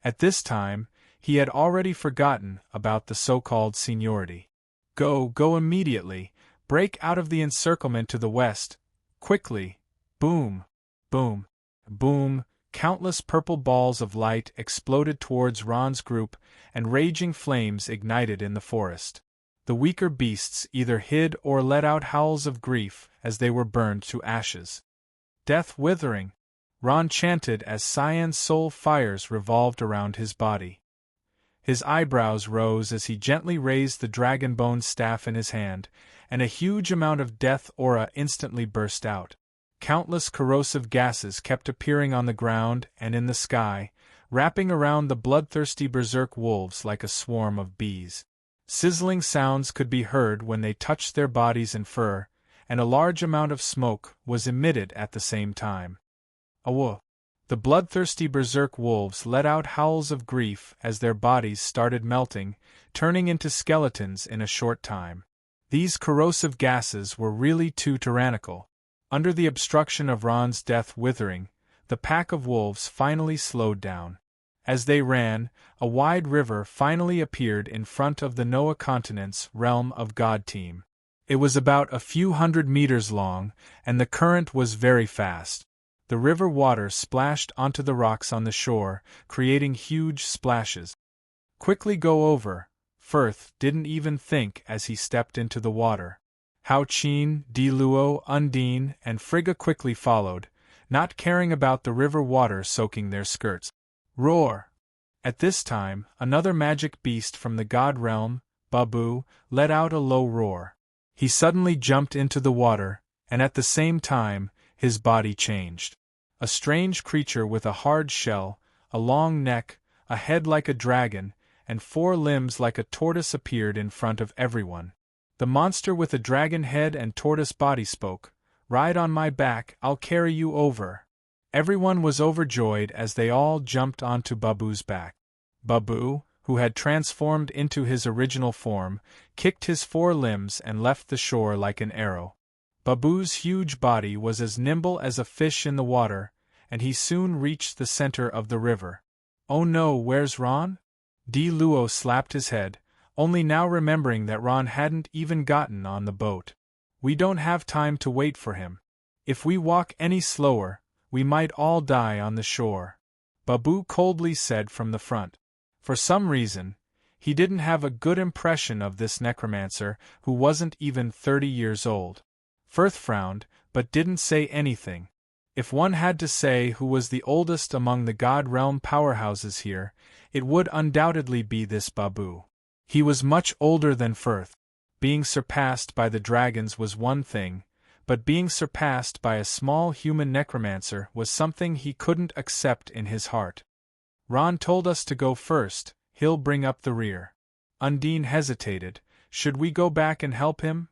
At this time, he had already forgotten about the so-called seniority. Go immediately, break out of the encirclement to the west, quickly." Boom, boom, boom, countless purple balls of light exploded towards Ron's group, and raging flames ignited in the forest. The weaker beasts either hid or let out howls of grief as they were burned to ashes. "Death withering," Ron chanted as cyan soul fires revolved around his body. His eyebrows rose as he gently raised the dragon-bone staff in his hand, and a huge amount of death aura instantly burst out. Countless corrosive gases kept appearing on the ground and in the sky, wrapping around the bloodthirsty berserk wolves like a swarm of bees. Sizzling sounds could be heard when they touched their bodies and fur, and a large amount of smoke was emitted at the same time. Awoof! The bloodthirsty berserk wolves let out howls of grief as their bodies started melting, turning into skeletons in a short time. These corrosive gases were really too tyrannical. Under the obstruction of Ron's death withering, the pack of wolves finally slowed down. As they ran, a wide river finally appeared in front of the Noah continent's realm of God team. It was about a few hundred meters long, and the current was very fast. The river water splashed onto the rocks on the shore, creating huge splashes. "Quickly go over," Firth didn't even think as he stepped into the water. Hao Qin, Di Luo, Undine, and Frigga quickly followed, not caring about the river water soaking their skirts. "Roar!" At this time, another magic beast from the god realm, Babu, let out a low roar. He suddenly jumped into the water, and at the same time, his body changed. A strange creature with a hard shell, a long neck, a head like a dragon, and 4 limbs like a tortoise appeared in front of everyone. The monster with a dragon head and tortoise body spoke, "Ride on my back, I'll carry you over." Everyone was overjoyed as they all jumped onto Babu's back. Babu, who had transformed into his original form, kicked his 4 limbs and left the shore like an arrow. Babu's huge body was as nimble as a fish in the water, and he soon reached the center of the river. "Oh no, where's Ron?" Di Luo slapped his head, only now remembering that Ron hadn't even gotten on the boat. "We don't have time to wait for him. If we walk any slower, we might all die on the shore," Babu coldly said from the front. For some reason, he didn't have a good impression of this necromancer who wasn't even 30 years old. Firth frowned, but didn't say anything. If one had to say who was the oldest among the God Realm powerhouses here, it would undoubtedly be this Babu. He was much older than Firth. Being surpassed by the dragons was one thing, but being surpassed by a small human necromancer was something he couldn't accept in his heart. "Ron told us to go first, he'll bring up the rear." Undine hesitated, Should we go back and help him?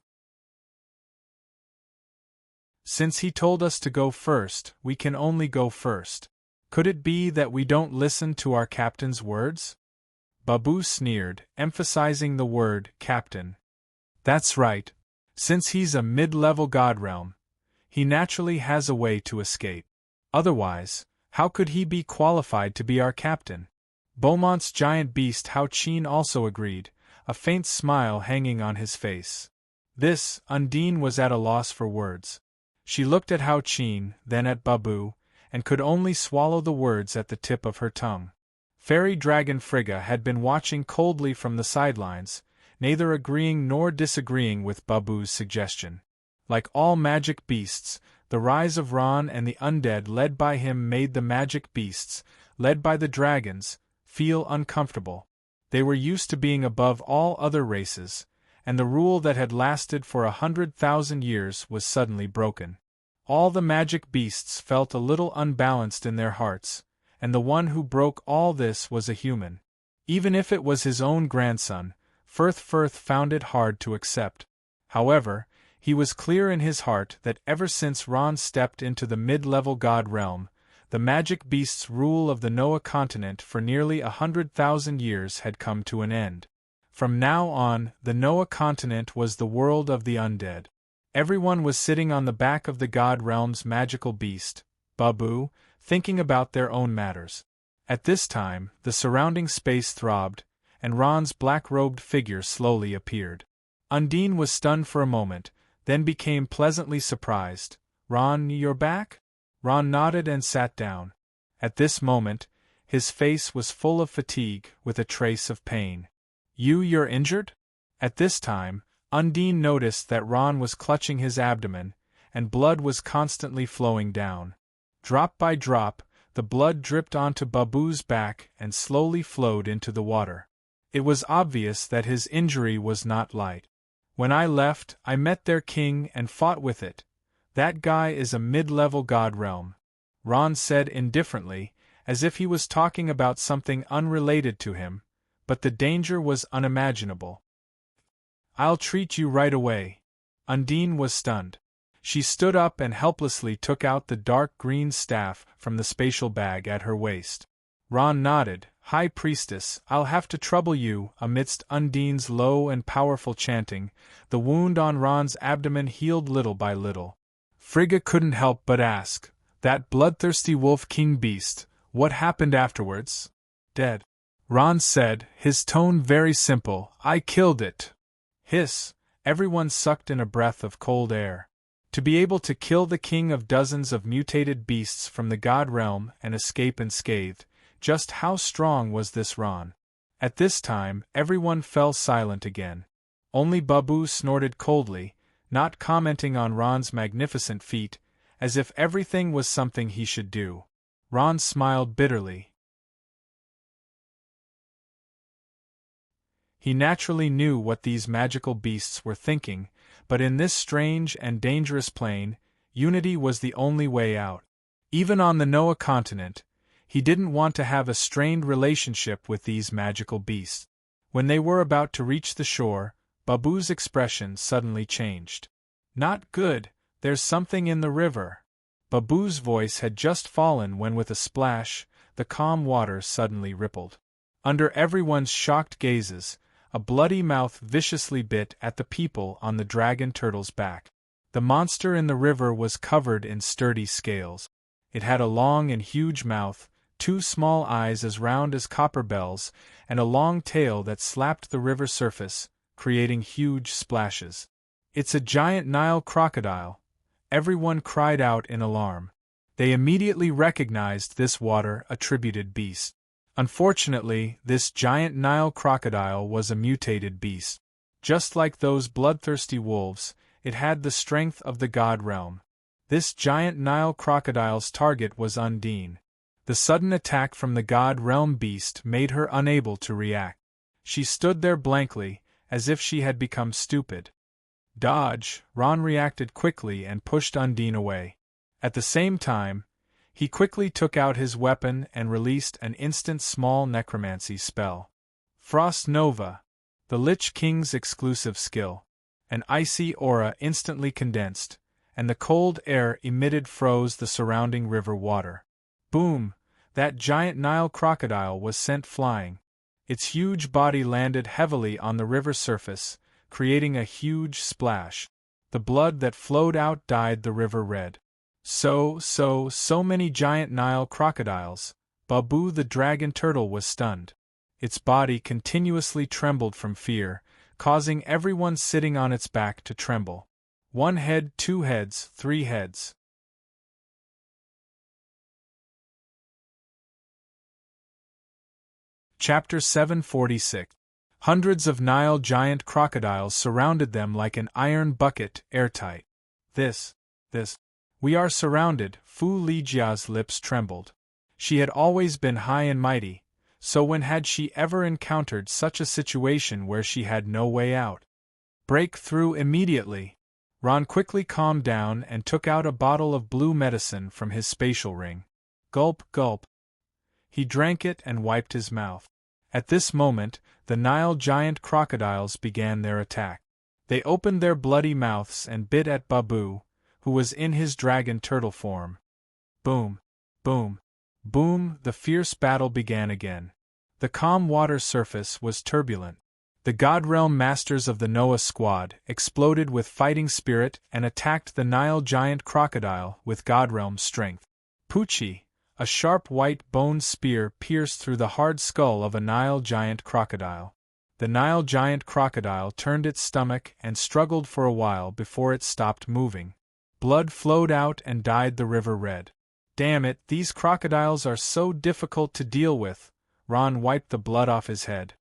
Since he told us to go first, we can only go first. Could it be that we don't listen to our captain's words? Baboo sneered, emphasizing the word captain. That's right. Since he's a mid-level god realm, he naturally has a way to escape. Otherwise, how could he be qualified to be our captain? Beaumont's giant beast Hao Qin also agreed, a faint smile hanging on his face. Undine was at a loss for words. She looked at Hao Qin, then at Baboo, and could only swallow the words at the tip of her tongue. Fairy Dragon Frigga had been watching coldly from the sidelines, neither agreeing nor disagreeing with Baboo's suggestion. Like all magic beasts, the rise of Ron and the undead led by him made the magic beasts, led by the dragons, feel uncomfortable. They were used to being above all other races, and the rule that had lasted for 100,000 years was suddenly broken. All the magic beasts felt a little unbalanced in their hearts, and the one who broke all this was a human. Even if it was his own grandson, Firth found it hard to accept. However, he was clear in his heart that ever since Ron stepped into the mid-level god realm, the magic beast's rule of the Noah continent for nearly 100,000 years had come to an end. From now on, the Noah continent was the world of the undead. Everyone was sitting on the back of the god realm's magical beast, Baboo, thinking about their own matters. At this time, the surrounding space throbbed, and Ron's black-robed figure slowly appeared. Undine was stunned for a moment, then became pleasantly surprised. "Ron, you're back?" Ron nodded and sat down. At this moment, his face was full of fatigue, with a trace of pain. You're injured?" At this time, Undine noticed that Ron was clutching his abdomen, and blood was constantly flowing down. Drop by drop, the blood dripped onto Baboo's back and slowly flowed into the water. It was obvious that his injury was not light. "When I left, I met their king and fought with it. That guy is a mid-level god realm," Ron said indifferently, as if he was talking about something unrelated to him, but the danger was unimaginable. "I'll treat you right away." Undine was stunned. She stood up and helplessly took out the dark green staff from the spatial bag at her waist. Ron nodded. "High Priestess, I'll have to trouble you." Amidst Undine's low and powerful chanting, the wound on Ron's abdomen healed little by little. Frigga couldn't help but ask, "That bloodthirsty wolf king beast, what happened afterwards?" "Dead," Ron said, his tone very simple. "I killed it." Hiss! Everyone sucked in a breath of cold air. To be able to kill the king of dozens of mutated beasts from the god realm and escape unscathed, just how strong was this Ron? At this time, everyone fell silent again. Only Baboo snorted coldly, not commenting on Ron's magnificent feat, as if everything was something he should do. Ron smiled bitterly. He naturally knew what these magical beasts were thinking, but in this strange and dangerous plane, unity was the only way out. Even on the Noah continent, he didn't want to have a strained relationship with these magical beasts. When they were about to reach the shore, Baboo's expression suddenly changed. "Not good, there's something in the river." Baboo's voice had just fallen when with a splash, the calm water suddenly rippled. Under everyone's shocked gazes, a bloody mouth viciously bit at the people on the dragon turtle's back. The monster in the river was covered in sturdy scales. It had a long and huge mouth, two small eyes as round as copper bells, and a long tail that slapped the river surface, creating huge splashes. "It's a giant Nile crocodile," everyone cried out in alarm. They immediately recognized this water-attributed beast. Unfortunately, this giant Nile crocodile was a mutated beast. Just like those bloodthirsty wolves, it had the strength of the god realm. This giant Nile crocodile's target was Undine. The sudden attack from the god realm beast made her unable to react. She stood there blankly, as if she had become stupid. "Dodge!" Ron reacted quickly and pushed Undine away. At the same time, he quickly took out his weapon and released an instant small necromancy spell. "Frost Nova!" the Lich King's exclusive skill. An icy aura instantly condensed, and the cold air emitted froze the surrounding river water. Boom! That giant Nile crocodile was sent flying. Its huge body landed heavily on the river surface, creating a huge splash. The blood that flowed out dyed the river red. So many giant Nile crocodiles. Babu the dragon turtle was stunned. Its body continuously trembled from fear, causing everyone sitting on its back to tremble. 1 head, 2 heads, 3 heads. Chapter 746. Hundreds of Nile giant crocodiles surrounded them like an iron bucket, airtight. This. We are surrounded, Fu Lijia's lips trembled. She had always been high and mighty, so when had she ever encountered such a situation where she had no way out? Break through immediately. Ron quickly calmed down and took out a bottle of blue medicine from his spatial ring. Gulp, gulp. He drank it and wiped his mouth. At this moment, the Nile giant crocodiles began their attack. They opened their bloody mouths and bit at Babu, who was in his dragon turtle form. Boom, boom, boom, the fierce battle began again. The calm water surface was turbulent. The Godrealm masters of the Noah squad exploded with fighting spirit and attacked the Nile giant crocodile with Godrealm strength. Poochie! A sharp white boned spear pierced through the hard skull of a Nile giant crocodile. The Nile giant crocodile turned its stomach and struggled for a while before it stopped moving. Blood flowed out and dyed the river red. Damn it, these crocodiles are so difficult to deal with. Ron wiped the blood off his head.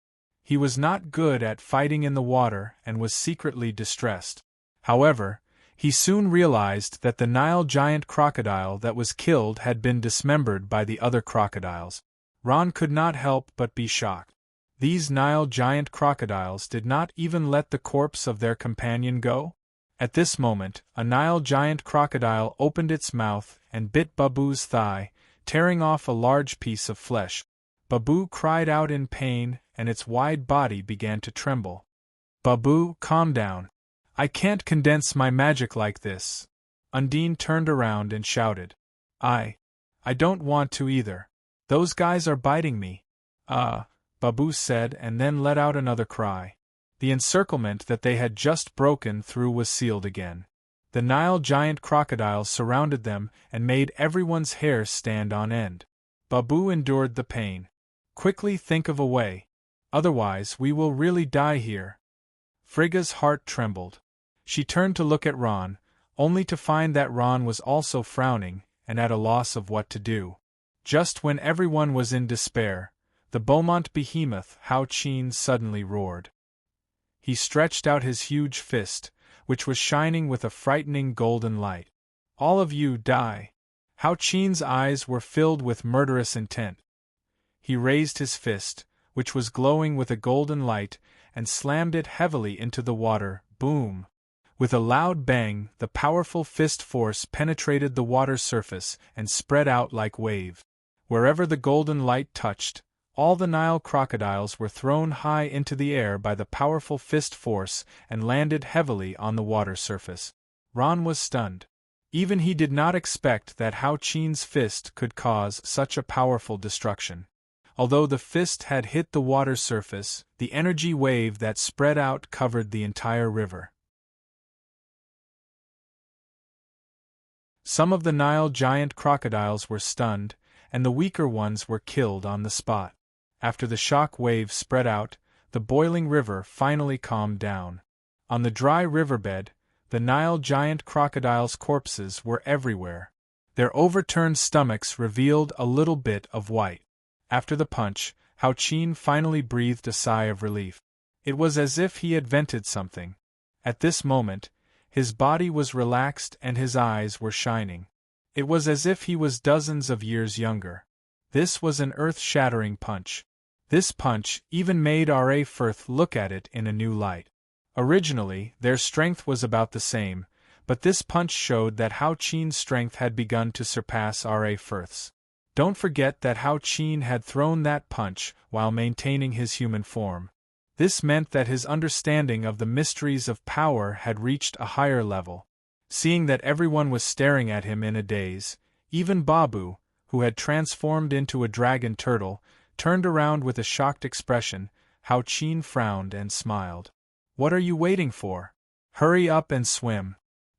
He was not good at fighting in the water and was secretly distressed. However, he soon realized that the Nile giant crocodile that was killed had been dismembered by the other crocodiles. Ron could not help but be shocked. These Nile giant crocodiles did not even let the corpse of their companion go? At this moment, a Nile giant crocodile opened its mouth and bit Babu's thigh, tearing off a large piece of flesh. Babu cried out in pain, and its wide body began to tremble. Babu, calm down. I can't condense my magic like this. Undine turned around and shouted. I don't want to either. Those guys are biting me. Babu said and then let out another cry. The encirclement that they had just broken through was sealed again. The Nile giant crocodiles surrounded them and made everyone's hair stand on end. Babu endured the pain. Quickly think of a way. Otherwise we will really die here. Frigga's heart trembled. She turned to look at Ron, only to find that Ron was also frowning and at a loss of what to do. Just when everyone was in despair, the Beaumont behemoth Hao Qin suddenly roared. He stretched out his huge fist, which was shining with a frightening golden light. All of you die. Hao Qin's eyes were filled with murderous intent. He raised his fist, which was glowing with a golden light, and slammed it heavily into the water. Boom! With a loud bang, the powerful fist force penetrated the water surface and spread out like wave. Wherever the golden light touched, all the Nile crocodiles were thrown high into the air by the powerful fist force and landed heavily on the water surface. Ron was stunned. Even he did not expect that Hao Qin's fist could cause such a powerful destruction. Although the fist had hit the water surface, the energy wave that spread out covered the entire river. Some of the Nile giant crocodiles were stunned, and the weaker ones were killed on the spot. After the shock wave spread out, the boiling river finally calmed down. On the dry riverbed, the Nile giant crocodiles' corpses were everywhere. Their overturned stomachs revealed a little bit of white. After the punch, Hao Qin finally breathed a sigh of relief. It was as if he had vented something. At this moment, his body was relaxed and his eyes were shining. It was as if he was dozens of years younger. This was an earth-shattering punch. This punch even made R.A. Firth look at it in a new light. Originally, their strength was about the same, but this punch showed that Hao Qin's strength had begun to surpass R.A. Firth's. Don't forget that Hao Qin had thrown that punch while maintaining his human form. This meant that his understanding of the mysteries of power had reached a higher level. Seeing that everyone was staring at him in a daze, even Babu, who had transformed into a dragon turtle, turned around with a shocked expression. Hao Qin frowned and smiled. "What are you waiting for? Hurry up and swim.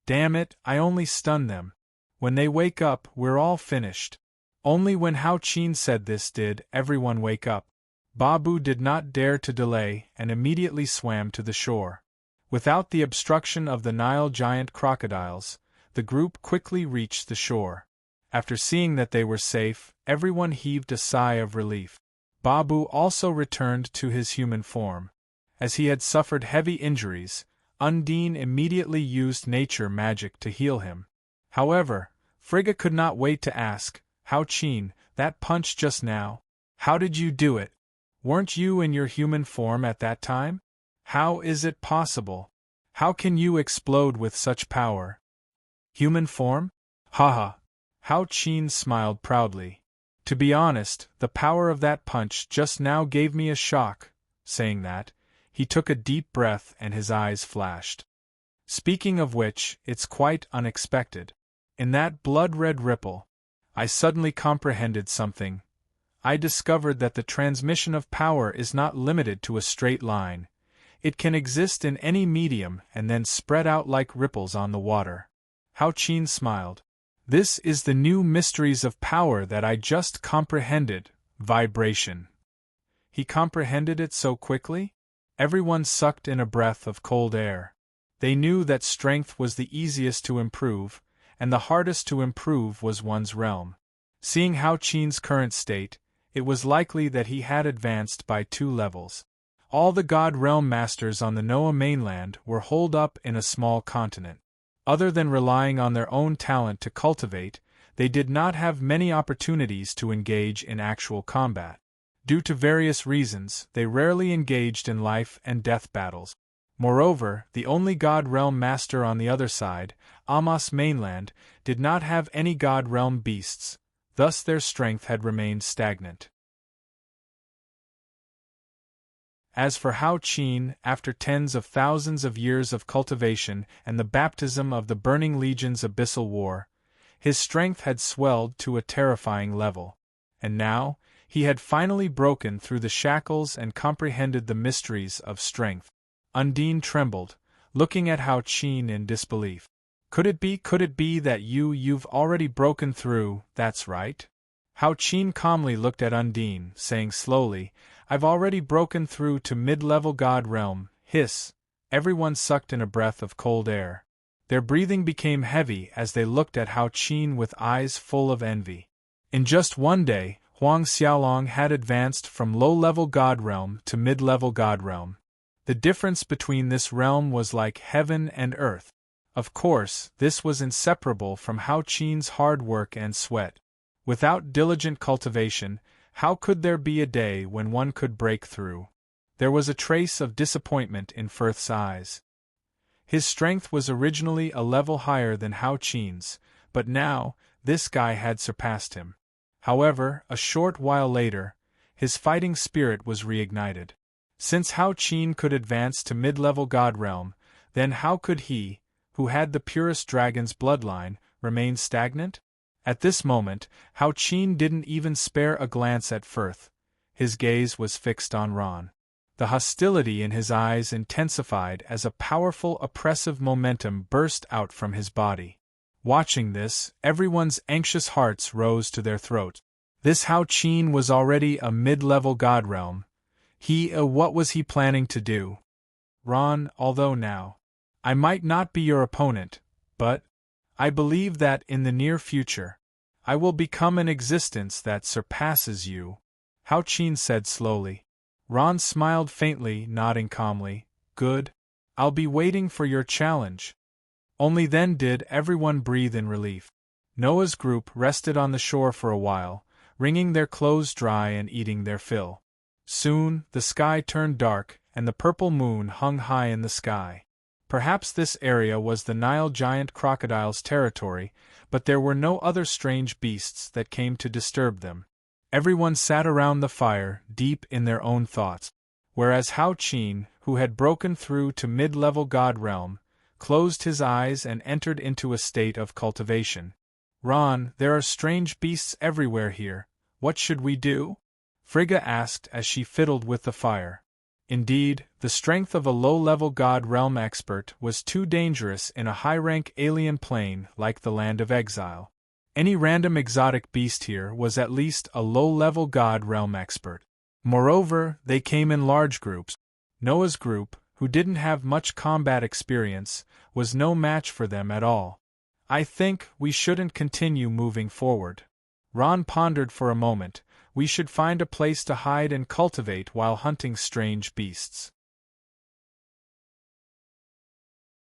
Damn it, I only stun them. When they wake up, we're all finished." Only when Hao Qin said this did everyone wake up. Babu did not dare to delay and immediately swam to the shore. Without the obstruction of the Nile giant crocodiles, the group quickly reached the shore. After seeing that they were safe, everyone heaved a sigh of relief. Babu also returned to his human form. As he had suffered heavy injuries, Undine immediately used nature magic to heal him. However, Frigga could not wait to ask, "Hao Qin, that punch just now, how did you do it? Weren't you in your human form at that time? How is it possible? How can you explode with such power?" "Human form? Haha." Hao Qin smiled proudly. "To be honest, the power of that punch just now gave me a shock." Saying that, he took a deep breath and his eyes flashed. "Speaking of which, it's quite unexpected. In that blood-red ripple, I suddenly comprehended something. I discovered that the transmission of power is not limited to a straight line. It can exist in any medium and then spread out like ripples on the water." Hao Qin smiled. "This is the new mysteries of power that I just comprehended, vibration." He comprehended it so quickly? Everyone sucked in a breath of cold air. They knew that strength was the easiest to improve, and the hardest to improve was one's realm. Seeing Hao Qin's current state, it was likely that he had advanced by 2 levels. All the God Realm Masters on the Noah mainland were holed up in a small continent. Other than relying on their own talent to cultivate, they did not have many opportunities to engage in actual combat. Due to various reasons, they rarely engaged in life and death battles. Moreover, the only God Realm Master on the other side, Amos mainland, did not have any God Realm beasts, thus their strength had remained stagnant. As for Hao Qin, after tens of thousands of years of cultivation and the baptism of the Burning Legion's abyssal war, his strength had swelled to a terrifying level. And now, he had finally broken through the shackles and comprehended the mysteries of strength. Undine trembled, looking at Hao Qin in disbelief. Could it be that you've already broken through, that's right?" Hao Qin calmly looked at Undine, saying slowly, "I've already broken through to mid-level God Realm." Hiss! Everyone sucked in a breath of cold air. Their breathing became heavy as they looked at Hao Qin with eyes full of envy. In just one day, Huang Xiaolong had advanced from low-level God Realm to mid-level God Realm. The difference between this realm was like heaven and earth. Of course, this was inseparable from Hao Qin's hard work and sweat. Without diligent cultivation, how could there be a day when one could break through? There was a trace of disappointment in Firth's eyes. His strength was originally a level higher than Hao Qin's, but now, this guy had surpassed him. However, a short while later, his fighting spirit was reignited. Since Hao Qin could advance to mid-level God Realm, then how could he, who had the purest dragon's bloodline, remain stagnant? At this moment, Hao Qin didn't even spare a glance at Firth. His gaze was fixed on Ron. The hostility in his eyes intensified as a powerful oppressive momentum burst out from his body. Watching this, everyone's anxious hearts rose to their throats. This Hao Qin was already a mid-level God Realm. What was he planning to do? Ron, although now, I might not be your opponent, but I believe that in the near future, I will become an existence that surpasses you, Hao Qin said slowly. Ron smiled faintly, nodding calmly. Good. I'll be waiting for your challenge. Only then did everyone breathe in relief. Noah's group rested on the shore for a while, wringing their clothes dry and eating their fill. Soon, the sky turned dark, and the purple moon hung high in the sky. Perhaps this area was the Nile giant crocodile's territory, but there were no other strange beasts that came to disturb them. Everyone sat around the fire, deep in their own thoughts. whereas Hao Qin, who had broken through to mid-level God realm, closed his eyes and entered into a state of cultivation. Ron, there are strange beasts everywhere here. What should we do? Frigga asked as she fiddled with the fire. Indeed, the strength of a low-level God realm expert was too dangerous in a high-rank alien plane like the Land of Exile. Any random exotic beast here was at least a low-level God realm expert. Moreover, they came in large groups. Noah's group, who didn't have much combat experience, was no match for them at all. I think we shouldn't continue moving forward. Ron pondered for a moment. We should find a place to hide and cultivate while hunting strange beasts.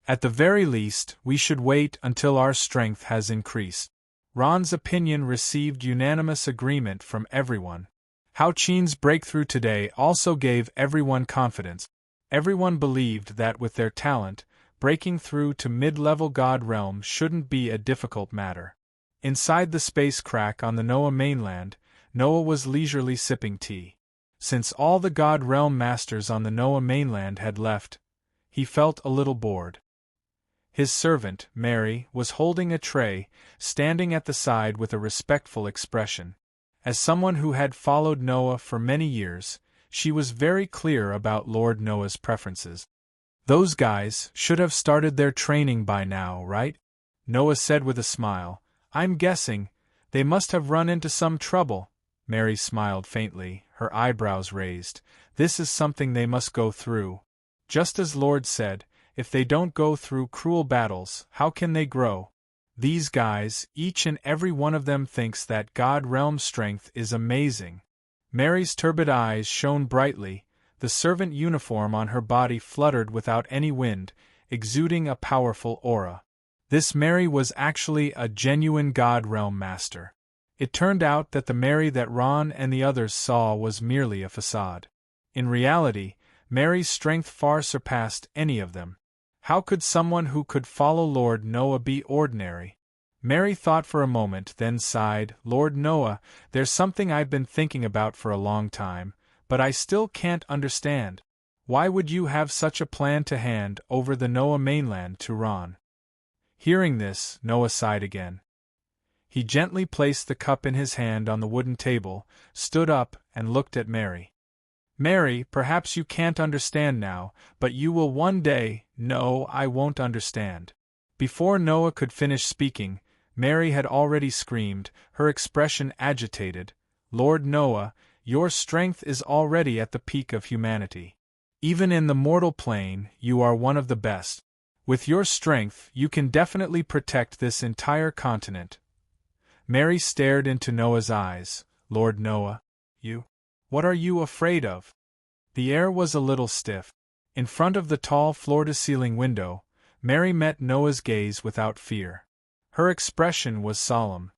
At the very least, we should wait until our strength has increased. Ron's opinion received unanimous agreement from everyone. Hao Qin's breakthrough today also gave everyone confidence. Everyone believed that with their talent, breaking through to mid-level God realm shouldn't be a difficult matter. Inside the space crack on the Noah mainland, Noah was leisurely sipping tea. Since all the God realm masters on the Noah mainland had left, he felt a little bored. His servant, Mary, was holding a tray, standing at the side with a respectful expression. As someone who had followed Noah for many years, she was very clear about Lord Noah's preferences. Those guys should have started their training by now, right? Noah said with a smile. I'm guessing they must have run into some trouble. Mary smiled faintly, her eyebrows raised. This is something they must go through. Just as Lord said, if they don't go through cruel battles, how can they grow? These guys, each and every one of them thinks that God realm strength is amazing. Mary's turbid eyes shone brightly, the servant uniform on her body fluttered without any wind, exuding a powerful aura. This Mary was actually a genuine God realm master. It turned out that the Mary that Ron and the others saw was merely a facade. In reality, Mary's strength far surpassed any of them. How could someone who could follow Lord Noah be ordinary? Mary thought for a moment, then sighed. Lord Noah, there's something I've been thinking about for a long time, but I still can't understand. Why would you have such a plan to hand over the Noah mainland to Ron? Hearing this, Noah sighed again. He gently placed the cup in his hand on the wooden table, stood up, and looked at Mary. Mary, perhaps you can't understand now, but you will one day. No, I won't understand. Before Noah could finish speaking, Mary had already screamed, her expression agitated. Lord Noah, your strength is already at the peak of humanity. Even in the mortal plane, you are one of the best. With your strength, you can definitely protect this entire continent. Mary stared into Noah's eyes. Lord Noah, you? What are you afraid of? The air was a little stiff. In front of the tall floor-to-ceiling window, Mary met Noah's gaze without fear. Her expression was solemn.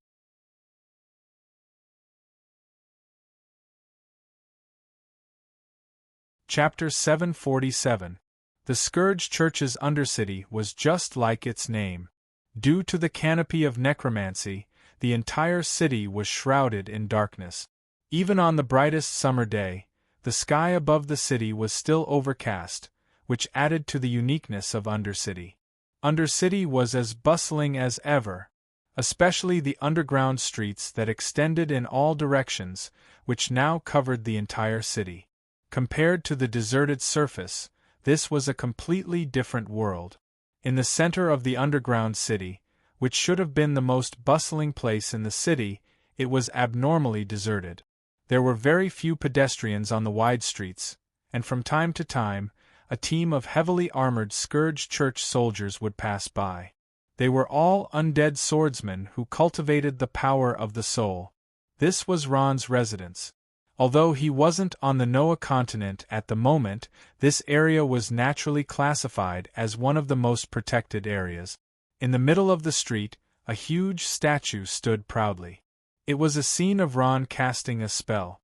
Chapter 747. The Scourge Church's Undercity was just like its name. Due to the canopy of necromancy, the entire city was shrouded in darkness. Even on the brightest summer day, the sky above the city was still overcast, which added to the uniqueness of Undercity. Undercity was as bustling as ever, especially the underground streets that extended in all directions, which now covered the entire city. Compared to the deserted surface, this was a completely different world. In the center of the underground city, which should have been the most bustling place in the city, it was abnormally deserted. There were very few pedestrians on the wide streets, and from time to time, a team of heavily armored Scourge Church soldiers would pass by. They were all undead swordsmen who cultivated the power of the soul. This was Ron's residence. Although he wasn't on the Noah continent at the moment, this area was naturally classified as one of the most protected areas. In the middle of the street, a huge statue stood proudly. It was a scene of Ron casting a spell.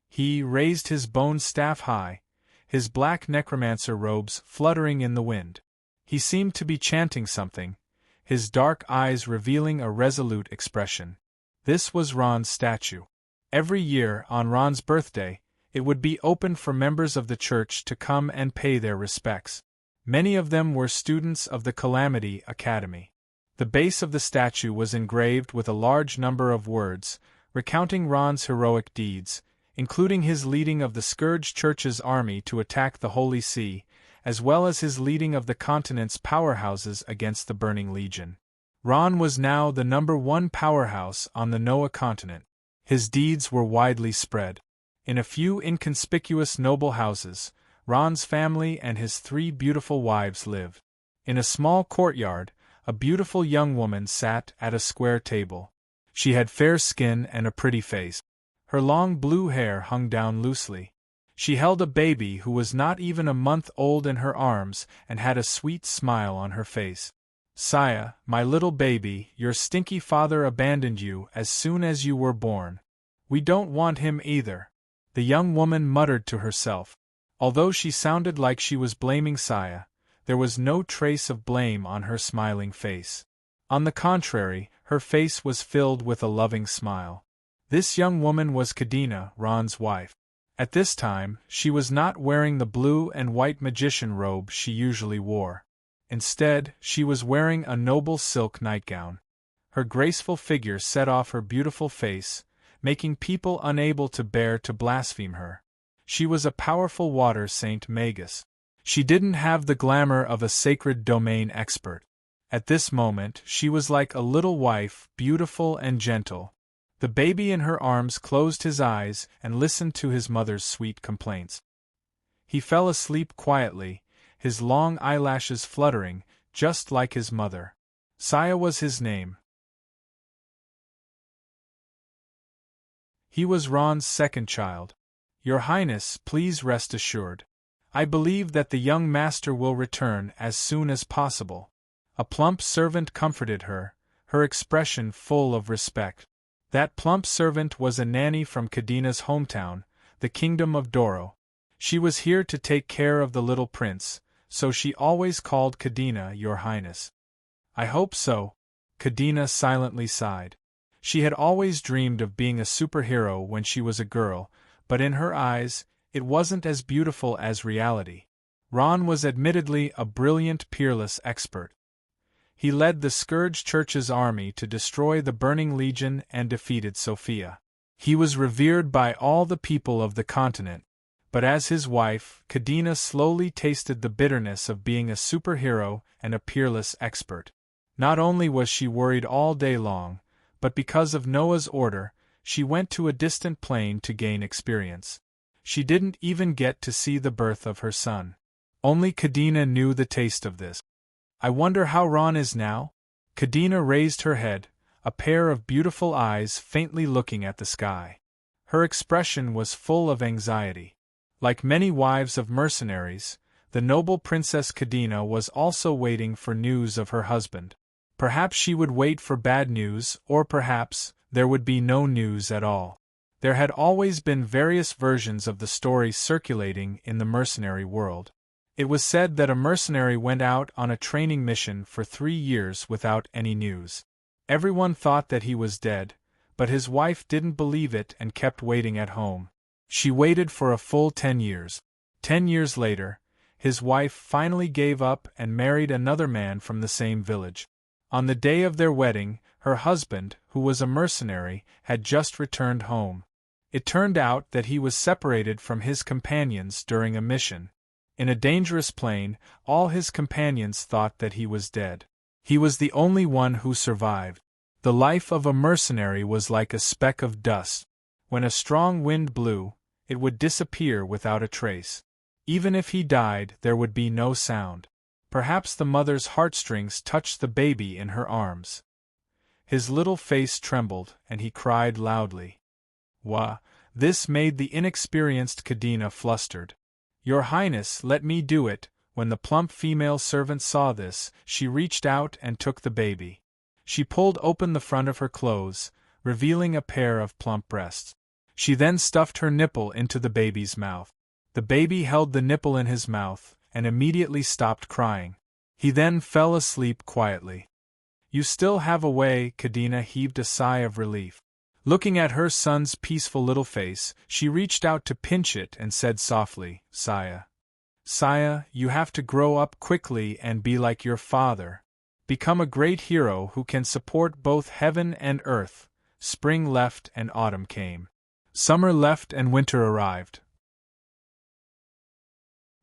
He raised his bone staff high, his black necromancer robes fluttering in the wind. He seemed to be chanting something, his dark eyes revealing a resolute expression. This was Ron's statue. Every year, on Ron's birthday, It would be open for members of the church to come and pay their respects. Many of them were students of the Calamity Academy. The base of the statue was engraved with a large number of words, recounting Ron's heroic deeds, including his leading of the Scourge Church's army to attack the Holy See, as well as his leading of the continent's powerhouses against the Burning Legion. Ron was now the #1 powerhouse on the Noah continent. His deeds were widely spread. In a few inconspicuous noble houses, Ron's family and his 3 beautiful wives lived. In a small courtyard, a beautiful young woman sat at a square table. She had fair skin and a pretty face. Her long blue hair hung down loosely. She held a baby who was not even a month old in her arms and had a sweet smile on her face. "Saya, my little baby, your stinky father abandoned you as soon as you were born. We don't want him either," the young woman muttered to herself. Although she sounded like she was blaming Saya, there was no trace of blame on her smiling face. On the contrary, her face was filled with a loving smile. This young woman was Kadena, Ron's wife. At this time, she was not wearing the blue and white magician robe she usually wore. Instead, she was wearing a noble silk nightgown. Her graceful figure set off her beautiful face, making people unable to bear to blaspheme her. She was a powerful water saint magus. She didn't have the glamour of a sacred domain expert. At this moment, she was like a little wife, beautiful and gentle. The baby in her arms closed his eyes and listened to his mother's sweet complaints. He fell asleep quietly, his long eyelashes fluttering, just like his mother. Saya was his name. He was Ron's second child. "Your Highness, please rest assured. I believe that the young master will return as soon as possible." A plump servant comforted her, her expression full of respect. That plump servant was a nanny from Kadena's hometown, the Kingdom of Doro. She was here to take care of the little prince, so she always called Kadena Your Highness. "I hope so," Kadena silently sighed. She had always dreamed of being a superhero when she was a girl, but in her eyes, it wasn't as beautiful as reality. Ron was admittedly a brilliant, peerless expert. He led the Scourge Church's army to destroy the Burning Legion and defeated Sophia. He was revered by all the people of the continent, but as his wife, Kadena slowly tasted the bitterness of being a superhero and a peerless expert. Not only was she worried all day long, but because of Noah's order, she went to a distant plane to gain experience. She didn't even get to see the birth of her son. Only Kadena knew the taste of this. "I wonder how Ron is now?" Kadena raised her head, a pair of beautiful eyes faintly looking at the sky. Her expression was full of anxiety. Like many wives of mercenaries, the noble Princess Kadena was also waiting for news of her husband. Perhaps she would wait for bad news, or perhaps there would be no news at all. There had always been various versions of the story circulating in the mercenary world. It was said that a mercenary went out on a training mission for 3 years without any news. Everyone thought that he was dead, but his wife didn't believe it and kept waiting at home. She waited for a full 10 years. 10 years later, his wife finally gave up and married another man from the same village. On the day of their wedding, her husband, who was a mercenary, had just returned home. It turned out that he was separated from his companions during a mission. In a dangerous plane, all his companions thought that he was dead. He was the only one who survived. The life of a mercenary was like a speck of dust. When a strong wind blew, it would disappear without a trace. Even if he died, there would be no sound. Perhaps the mother's heartstrings touched the baby in her arms. His little face trembled, and he cried loudly. Wah! This made the inexperienced Kadena flustered. "Your Highness, let me do it." When the plump female servant saw this, she reached out and took the baby. She pulled open the front of her clothes, revealing a pair of plump breasts. She then stuffed her nipple into the baby's mouth. The baby held the nipple in his mouth, and immediately stopped crying. He then fell asleep quietly. "You still have a way," Kadena heaved a sigh of relief. Looking at her son's peaceful little face, she reached out to pinch it and said softly, Saya. Saya, you have to grow up quickly and be like your father. Become a great hero who can support both heaven and earth. Spring left and autumn came. Summer left and winter arrived.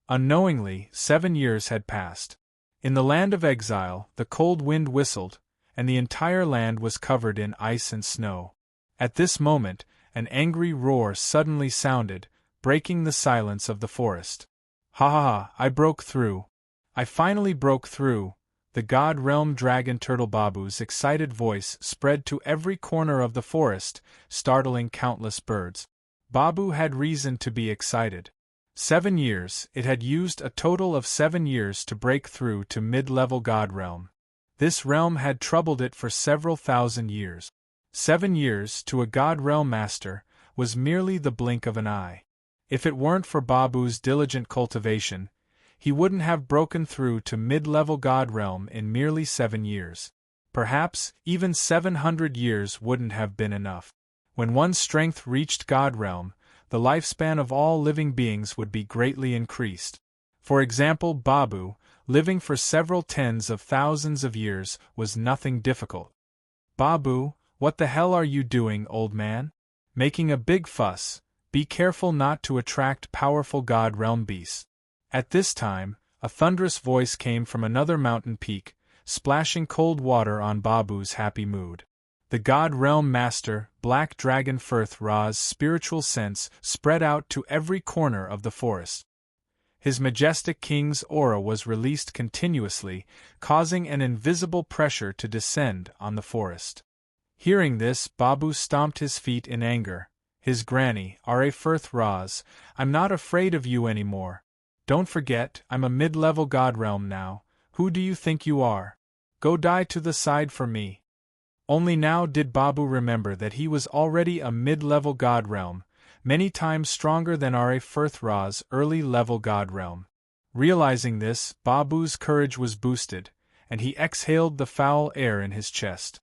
Unknowingly, 7 years had passed. In the land of exile, the cold wind whistled, and the entire land was covered in ice and snow. At this moment, an angry roar suddenly sounded, breaking the silence of the forest. Ha ha ha, I broke through. I finally broke through. The god realm dragon turtle Babu's excited voice spread to every corner of the forest, startling countless birds. Babu had reason to be excited. 7 years, it had used a total of 7 years to break through to mid-level god realm. This realm had troubled it for several thousand years. 7 years, to a god realm master, was merely the blink of an eye. If it weren't for Babu's diligent cultivation, he wouldn't have broken through to mid-level god realm in merely 7 years. Perhaps, even 700 years wouldn't have been enough. When one's strength reached god realm, the lifespan of all living beings would be greatly increased. For example, Babu, living for several tens of thousands of years, was nothing difficult. Babu, what the hell are you doing, old man? Making a big fuss. Be careful not to attract powerful god realm beasts. At this time, a thunderous voice came from another mountain peak, splashing cold water on Babu's happy mood. The god realm master, Black Dragon Firth Ra's spiritual sense spread out to every corner of the forest. His majestic king's aura was released continuously, causing an invisible pressure to descend on the forest. Hearing this, Babu stomped his feet in anger. His granny, Ra Firth Raz, I'm not afraid of you anymore. Don't forget, I'm a mid-level god realm now. Who do you think you are? Go die to the side for me. Only now did Babu remember that he was already a mid-level god realm, many times stronger than Ra Firth Ra's early-level god realm. Realizing this, Babu's courage was boosted, and he exhaled the foul air in his chest.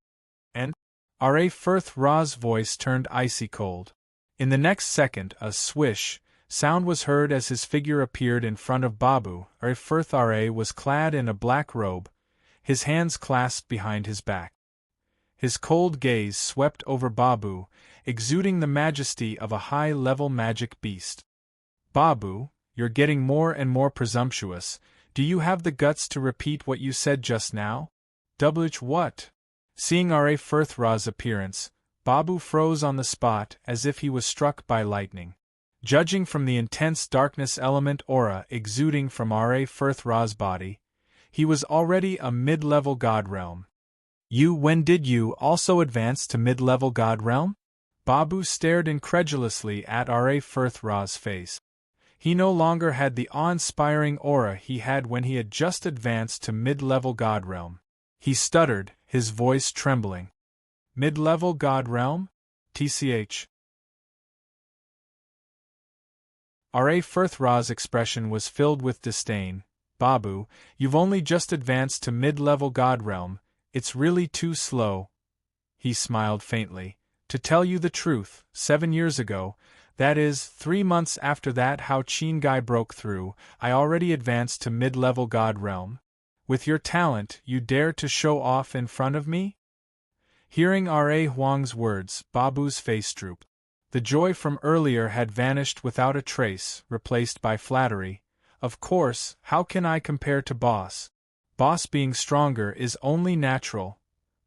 And Ra Firth Ra's voice turned icy cold. In the next second, a swish sound was heard as his figure appeared in front of Babu. Ra Firth Ra was clad in a black robe, his hands clasped behind his back. His cold gaze swept over Babu, exuding the majesty of a high-level magic beast. Babu, you're getting more and more presumptuous. Do you have the guts to repeat what you said just now? What? Seeing Ra Firth Ra's appearance, Babu froze on the spot as if he was struck by lightning. Judging from the intense darkness element aura exuding from Ra Firth Ra's body, he was already a mid-level god realm. When did you also advance to mid-level god realm? Babu stared incredulously at Ra Firth Ra's face. He no longer had the awe-inspiring aura he had when he had just advanced to mid-level god realm. He stuttered, his voice trembling. Mid-level god realm? TCH. Ra Firth Ra's expression was filled with disdain. Babu, you've only just advanced to mid-level god realm. It's really too slow. He smiled faintly. To tell you the truth, 7 years ago, that is, 3 months after that Hao Qin guy broke through, I already advanced to mid-level god realm. With your talent, you dare to show off in front of me? Hearing Ra Huang's words, Babu's face drooped. The joy from earlier had vanished without a trace, replaced by flattery. Of course, how can I compare to Boss? Boss being stronger is only natural.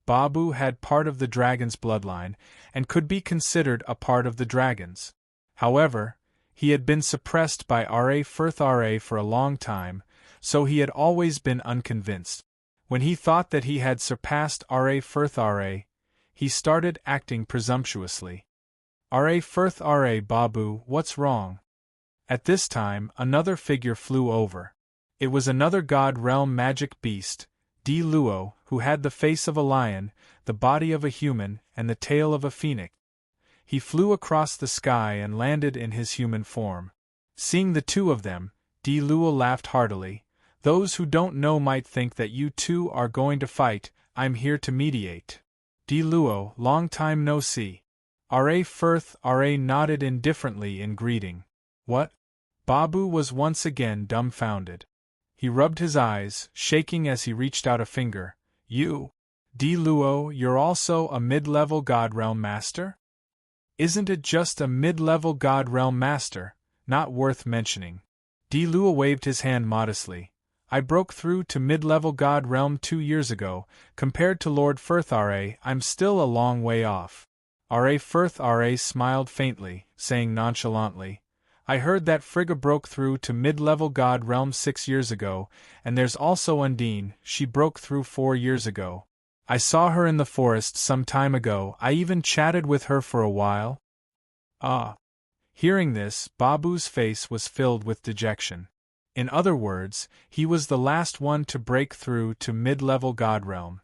Babu had part of the dragon's bloodline, and could be considered a part of the dragons. However, he had been suppressed by Ra Firth Ra for a long time, so he had always been unconvinced. When he thought that he had surpassed Ra Firth Ra, he started acting presumptuously. Ra Firth Ra Babu, what's wrong? At this time, another figure flew over. It was another god realm magic beast, Di Luo, who had the face of a lion, the body of a human, and the tail of a phoenix. He flew across the sky and landed in his human form. Seeing the two of them, Di Luo laughed heartily. Those who don't know might think that you two are going to fight. I'm here to mediate. Di Luo, long time no see. R.A. Firth R.A. nodded indifferently in greeting. What? Babu was once again dumbfounded. He rubbed his eyes, shaking as he reached out a finger. You, D. Luo, you're also a mid-level God Realm Master? Isn't it just a mid-level God Realm Master, not worth mentioning? D. Luo waved his hand modestly. I broke through to mid-level God Realm 2 years ago. Compared to Lord Firth R.A., I'm still a long way off. R.A. Firth R.A. smiled faintly, saying nonchalantly, I heard that Frigga broke through to mid-level God Realm 6 years ago, and there's also Undine, she broke through 4 years ago. I saw her in the forest some time ago, I even chatted with her for a while. Ah. Hearing this, Babu's face was filled with dejection. In other words, he was the last one to break through to mid-level God Realm.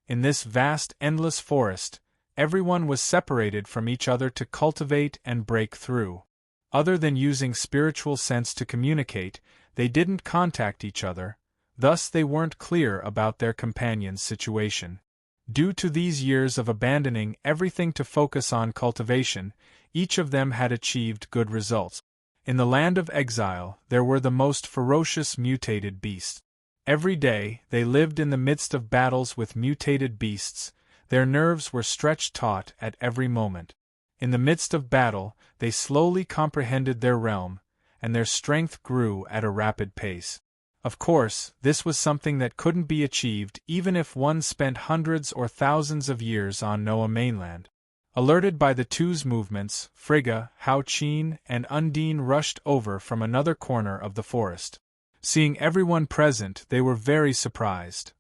In this vast, endless forest, everyone was separated from each other to cultivate and break through. Other than using spiritual sense to communicate, they didn't contact each other, thus they weren't clear about their companion's situation. Due to these years of abandoning everything to focus on cultivation, each of them had achieved good results. In the land of exile, there were the most ferocious mutated beasts. Every day, they lived in the midst of battles with mutated beasts, their nerves were stretched taut at every moment. In the midst of battle, they slowly comprehended their realm, and their strength grew at a rapid pace. Of course, this was something that couldn't be achieved even if one spent hundreds or thousands of years on Noah mainland. Alerted by the two's movements, Frigga, Hao Qin, and Undine rushed over from another corner of the forest. Seeing everyone present, they were very surprised.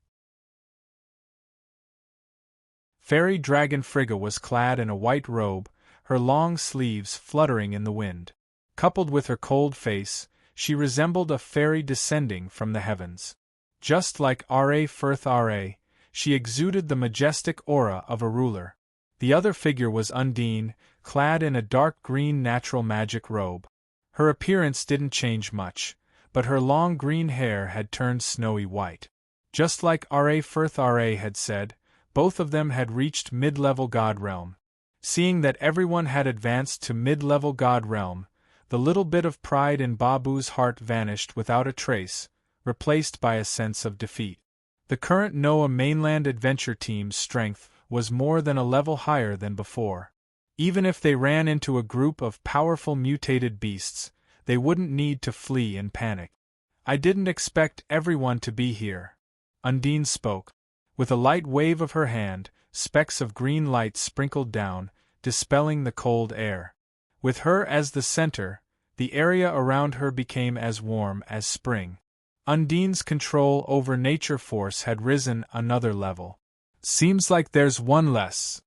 Fairy Dragon Frigga was clad in a white robe, her long sleeves fluttering in the wind. Coupled with her cold face, she resembled a fairy descending from the heavens. Just like R.A. Firth R.A., she exuded the majestic aura of a ruler. The other figure was Undine, clad in a dark green natural magic robe. Her appearance didn't change much, but her long green hair had turned snowy white. Just like R.A. Firth R.A. had said, both of them had reached mid-level God Realm. Seeing that everyone had advanced to mid-level God Realm, the little bit of pride in Babu's heart vanished without a trace, replaced by a sense of defeat. The current Noah mainland adventure team's strength was more than a level higher than before. Even if they ran into a group of powerful mutated beasts, they wouldn't need to flee in panic. I didn't expect everyone to be here. Undine spoke. With a light wave of her hand, specks of green light sprinkled down, dispelling the cold air. With her as the center, the area around her became as warm as spring. Undine's control over nature force had risen another level. Seems like there's one less.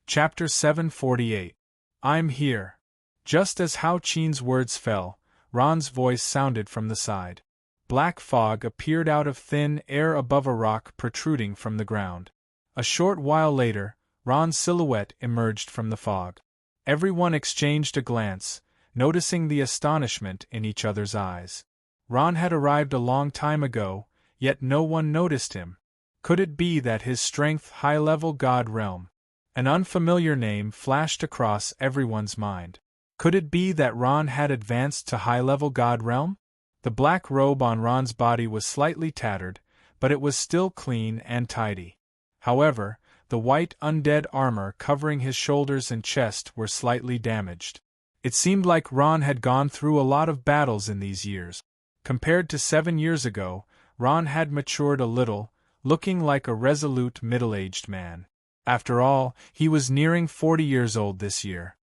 Chapter 748. I'm here. Just as Hao Qin's words fell, Ron's voice sounded from the side. Black fog appeared out of thin air above a rock protruding from the ground. A short while later, Ron's silhouette emerged from the fog. Everyone exchanged a glance, noticing the astonishment in each other's eyes. Ron had arrived a long time ago, yet no one noticed him. Could it be that his strength high-level God Realm? An unfamiliar name flashed across everyone's mind. Could it be that Ron had advanced to high-level God Realm? The black robe on Ron's body was slightly tattered, but it was still clean and tidy. However, the white undead armor covering his shoulders and chest were slightly damaged. It seemed like Ron had gone through a lot of battles in these years. Compared to 7 years ago, Ron had matured a little, looking like a resolute middle-aged man. After all, he was nearing 40 years old this year.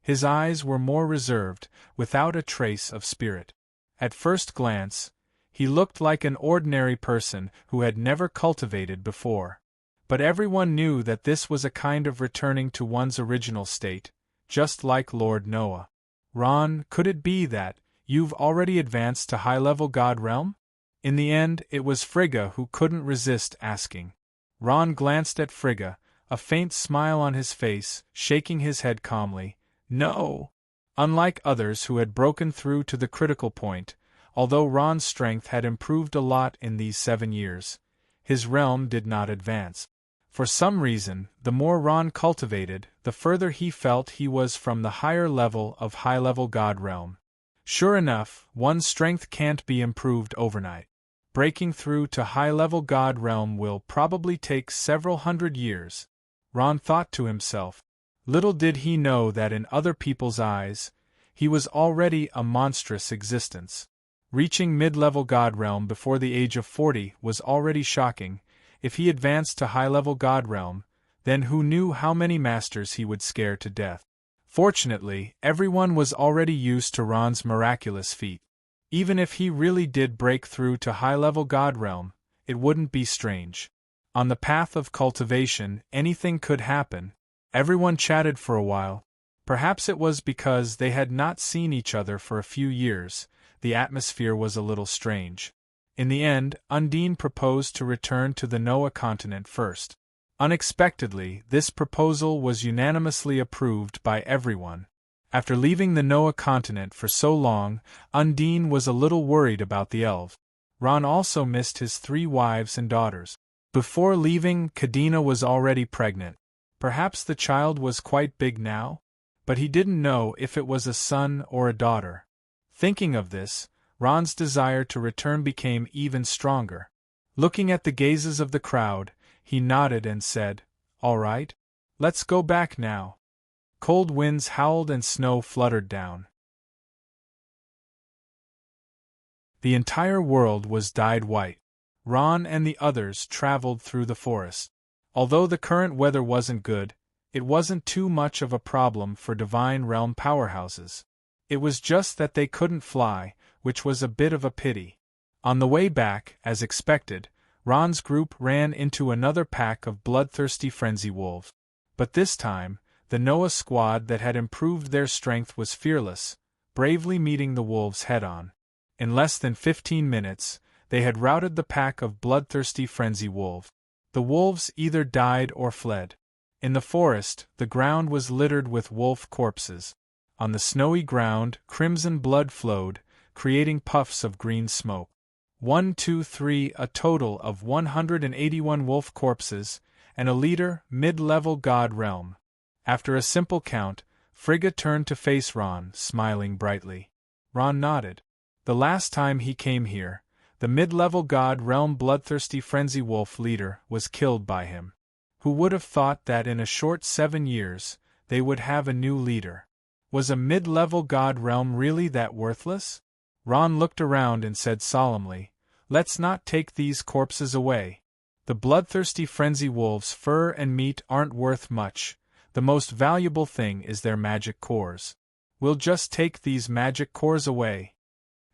His eyes were more reserved, without a trace of spirit. At first glance, he looked like an ordinary person who had never cultivated before. But everyone knew that this was a kind of returning to one's original state, just like Lord Noah. Ron, could it be that you've already advanced to high-level God Realm? In the end, it was Frigga who couldn't resist asking. Ron glanced at Frigga, a faint smile on his face, shaking his head calmly. No. Unlike others who had broken through to the critical point, although Ron's strength had improved a lot in these 7 years, his realm did not advance. For some reason, the more Ron cultivated, the further he felt he was from the higher level of high-level God realm. Sure enough, one's strength can't be improved overnight. Breaking through to high-level God realm will probably take several hundred years, Ron thought to himself. Little did he know that in other people's eyes, he was already a monstrous existence. Reaching mid-level God realm before the age of 40 was already shocking. If he advanced to high-level God realm, then who knew how many masters he would scare to death. Fortunately, everyone was already used to Ron's miraculous feat. Even if he really did break through to high-level God realm, it wouldn't be strange. On the path of cultivation, anything could happen. Everyone chatted for a while. Perhaps it was because they had not seen each other for a few years. The atmosphere was a little strange. In the end, Undine proposed to return to the Noah continent first. Unexpectedly, this proposal was unanimously approved by everyone. After leaving the Noah continent for so long, Undine was a little worried about the elves. Ron also missed his 3 wives and daughters. Before leaving, Kadena was already pregnant. Perhaps the child was quite big now? But he didn't know if it was a son or a daughter. Thinking of this, Ron's desire to return became even stronger. Looking at the gazes of the crowd, he nodded and said, "All right. Let's go back now." Cold winds howled and snow fluttered down. The entire world was dyed white. Ron and the others traveled through the forest. Although the current weather wasn't good, it wasn't too much of a problem for Divine Realm powerhouses. It was just that they couldn't fly, which was a bit of a pity. On the way back, as expected, Ron's group ran into another pack of bloodthirsty frenzy wolves. But this time, the Noah squad that had improved their strength was fearless, bravely meeting the wolves head-on. In less than 15 minutes, they had routed the pack of bloodthirsty frenzy wolves. The wolves either died or fled. In the forest, the ground was littered with wolf corpses. On the snowy ground, crimson blood flowed, creating puffs of green smoke. 1, 2, 3, a total of 181 wolf corpses, and a leader, mid-level God realm. After a simple count, Frigga turned to face Ron, smiling brightly. Ron nodded. The last time he came here, the mid-level God realm bloodthirsty frenzy wolf leader was killed by him. Who would have thought that in a short 7 years, they would have a new leader? Was a mid-level God realm really that worthless? Ron looked around and said solemnly, "Let's not take these corpses away. The bloodthirsty frenzy wolves' fur and meat aren't worth much. The most valuable thing is their magic cores. We'll just take these magic cores away."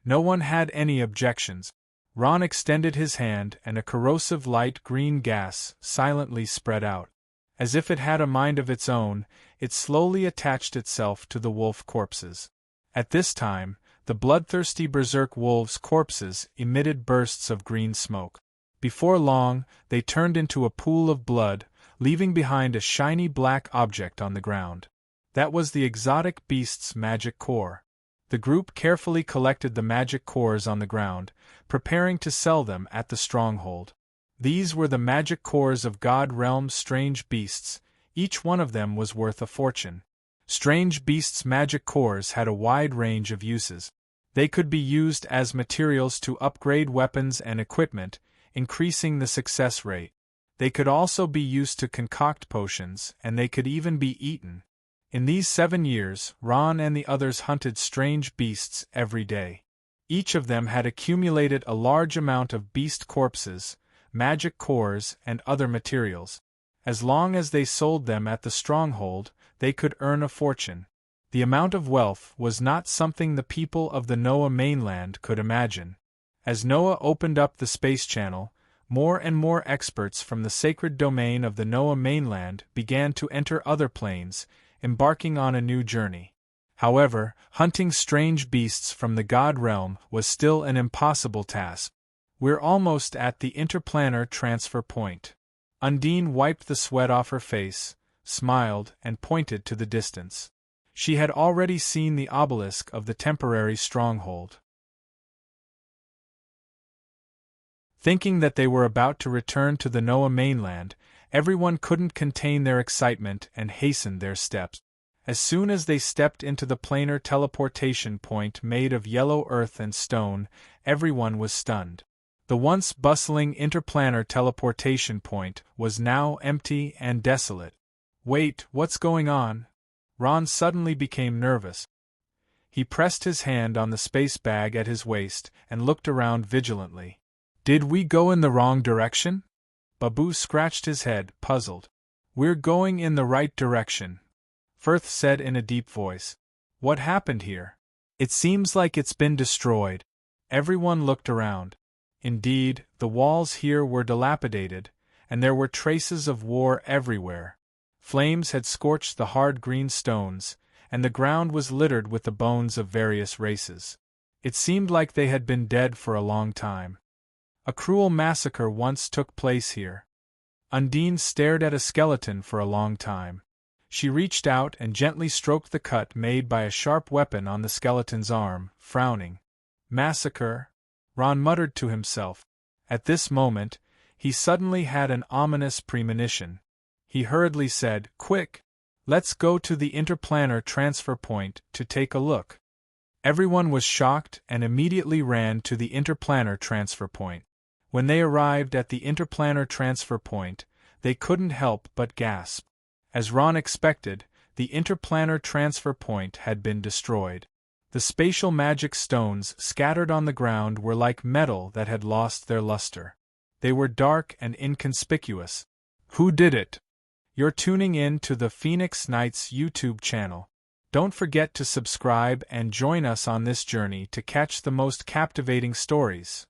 No one had any objections. Ron extended his hand and a corrosive light green gas silently spread out. As if it had a mind of its own, it slowly attached itself to the wolf corpses. At this time, the bloodthirsty berserk wolves' corpses emitted bursts of green smoke. Before long, they turned into a pool of blood, leaving behind a shiny black object on the ground. That was the exotic beast's magic core. The group carefully collected the magic cores on the ground, preparing to sell them at the stronghold. These were the magic cores of God Realm's strange beasts. Each one of them was worth a fortune. Strange beasts' magic cores had a wide range of uses. They could be used as materials to upgrade weapons and equipment, increasing the success rate. They could also be used to concoct potions, and they could even be eaten. In these 7 years, Ron and the others hunted strange beasts every day. Each of them had accumulated a large amount of beast corpses, magic cores, and other materials. As long as they sold them at the stronghold, they could earn a fortune. The amount of wealth was not something the people of the Noah mainland could imagine. As Noah opened up the space channel, more and more experts from the sacred domain of the Noah mainland began to enter other planes, embarking on a new journey. However, hunting strange beasts from the God realm was still an impossible task. "We're almost at the interplanar transfer point." Undine wiped the sweat off her face, smiled, and pointed to the distance. She had already seen the obelisk of the temporary stronghold. Thinking that they were about to return to the Noah mainland, everyone couldn't contain their excitement and hastened their steps. As soon as they stepped into the planar teleportation point made of yellow earth and stone, everyone was stunned. The once bustling interplanar teleportation point was now empty and desolate. Wait, what's going on? Ron suddenly became nervous. He pressed his hand on the space bag at his waist and looked around vigilantly. Did we go in the wrong direction? Babu scratched his head, puzzled. We're going in the right direction, Firth said in a deep voice. What happened here? It seems like it's been destroyed. Everyone looked around. Indeed, the walls here were dilapidated, and there were traces of war everywhere. Flames had scorched the hard green stones, and the ground was littered with the bones of various races. It seemed like they had been dead for a long time. A cruel massacre once took place here. Undine stared at a skeleton for a long time. She reached out and gently stroked the cut made by a sharp weapon on the skeleton's arm, frowning. Massacre? Ron muttered to himself. At this moment, he suddenly had an ominous premonition. He hurriedly said, Quick! Let's go to the interplanar transfer point to take a look. Everyone was shocked and immediately ran to the interplanar transfer point. When they arrived at the interplanar transfer point, they couldn't help but gasp. As Ron expected, the interplanar transfer point had been destroyed. The spatial magic stones scattered on the ground were like metal that had lost their luster. They were dark and inconspicuous. Who did it? You're tuning in to the Phoenix Nights YouTube channel. Don't forget to subscribe and join us on this journey to catch the most captivating stories.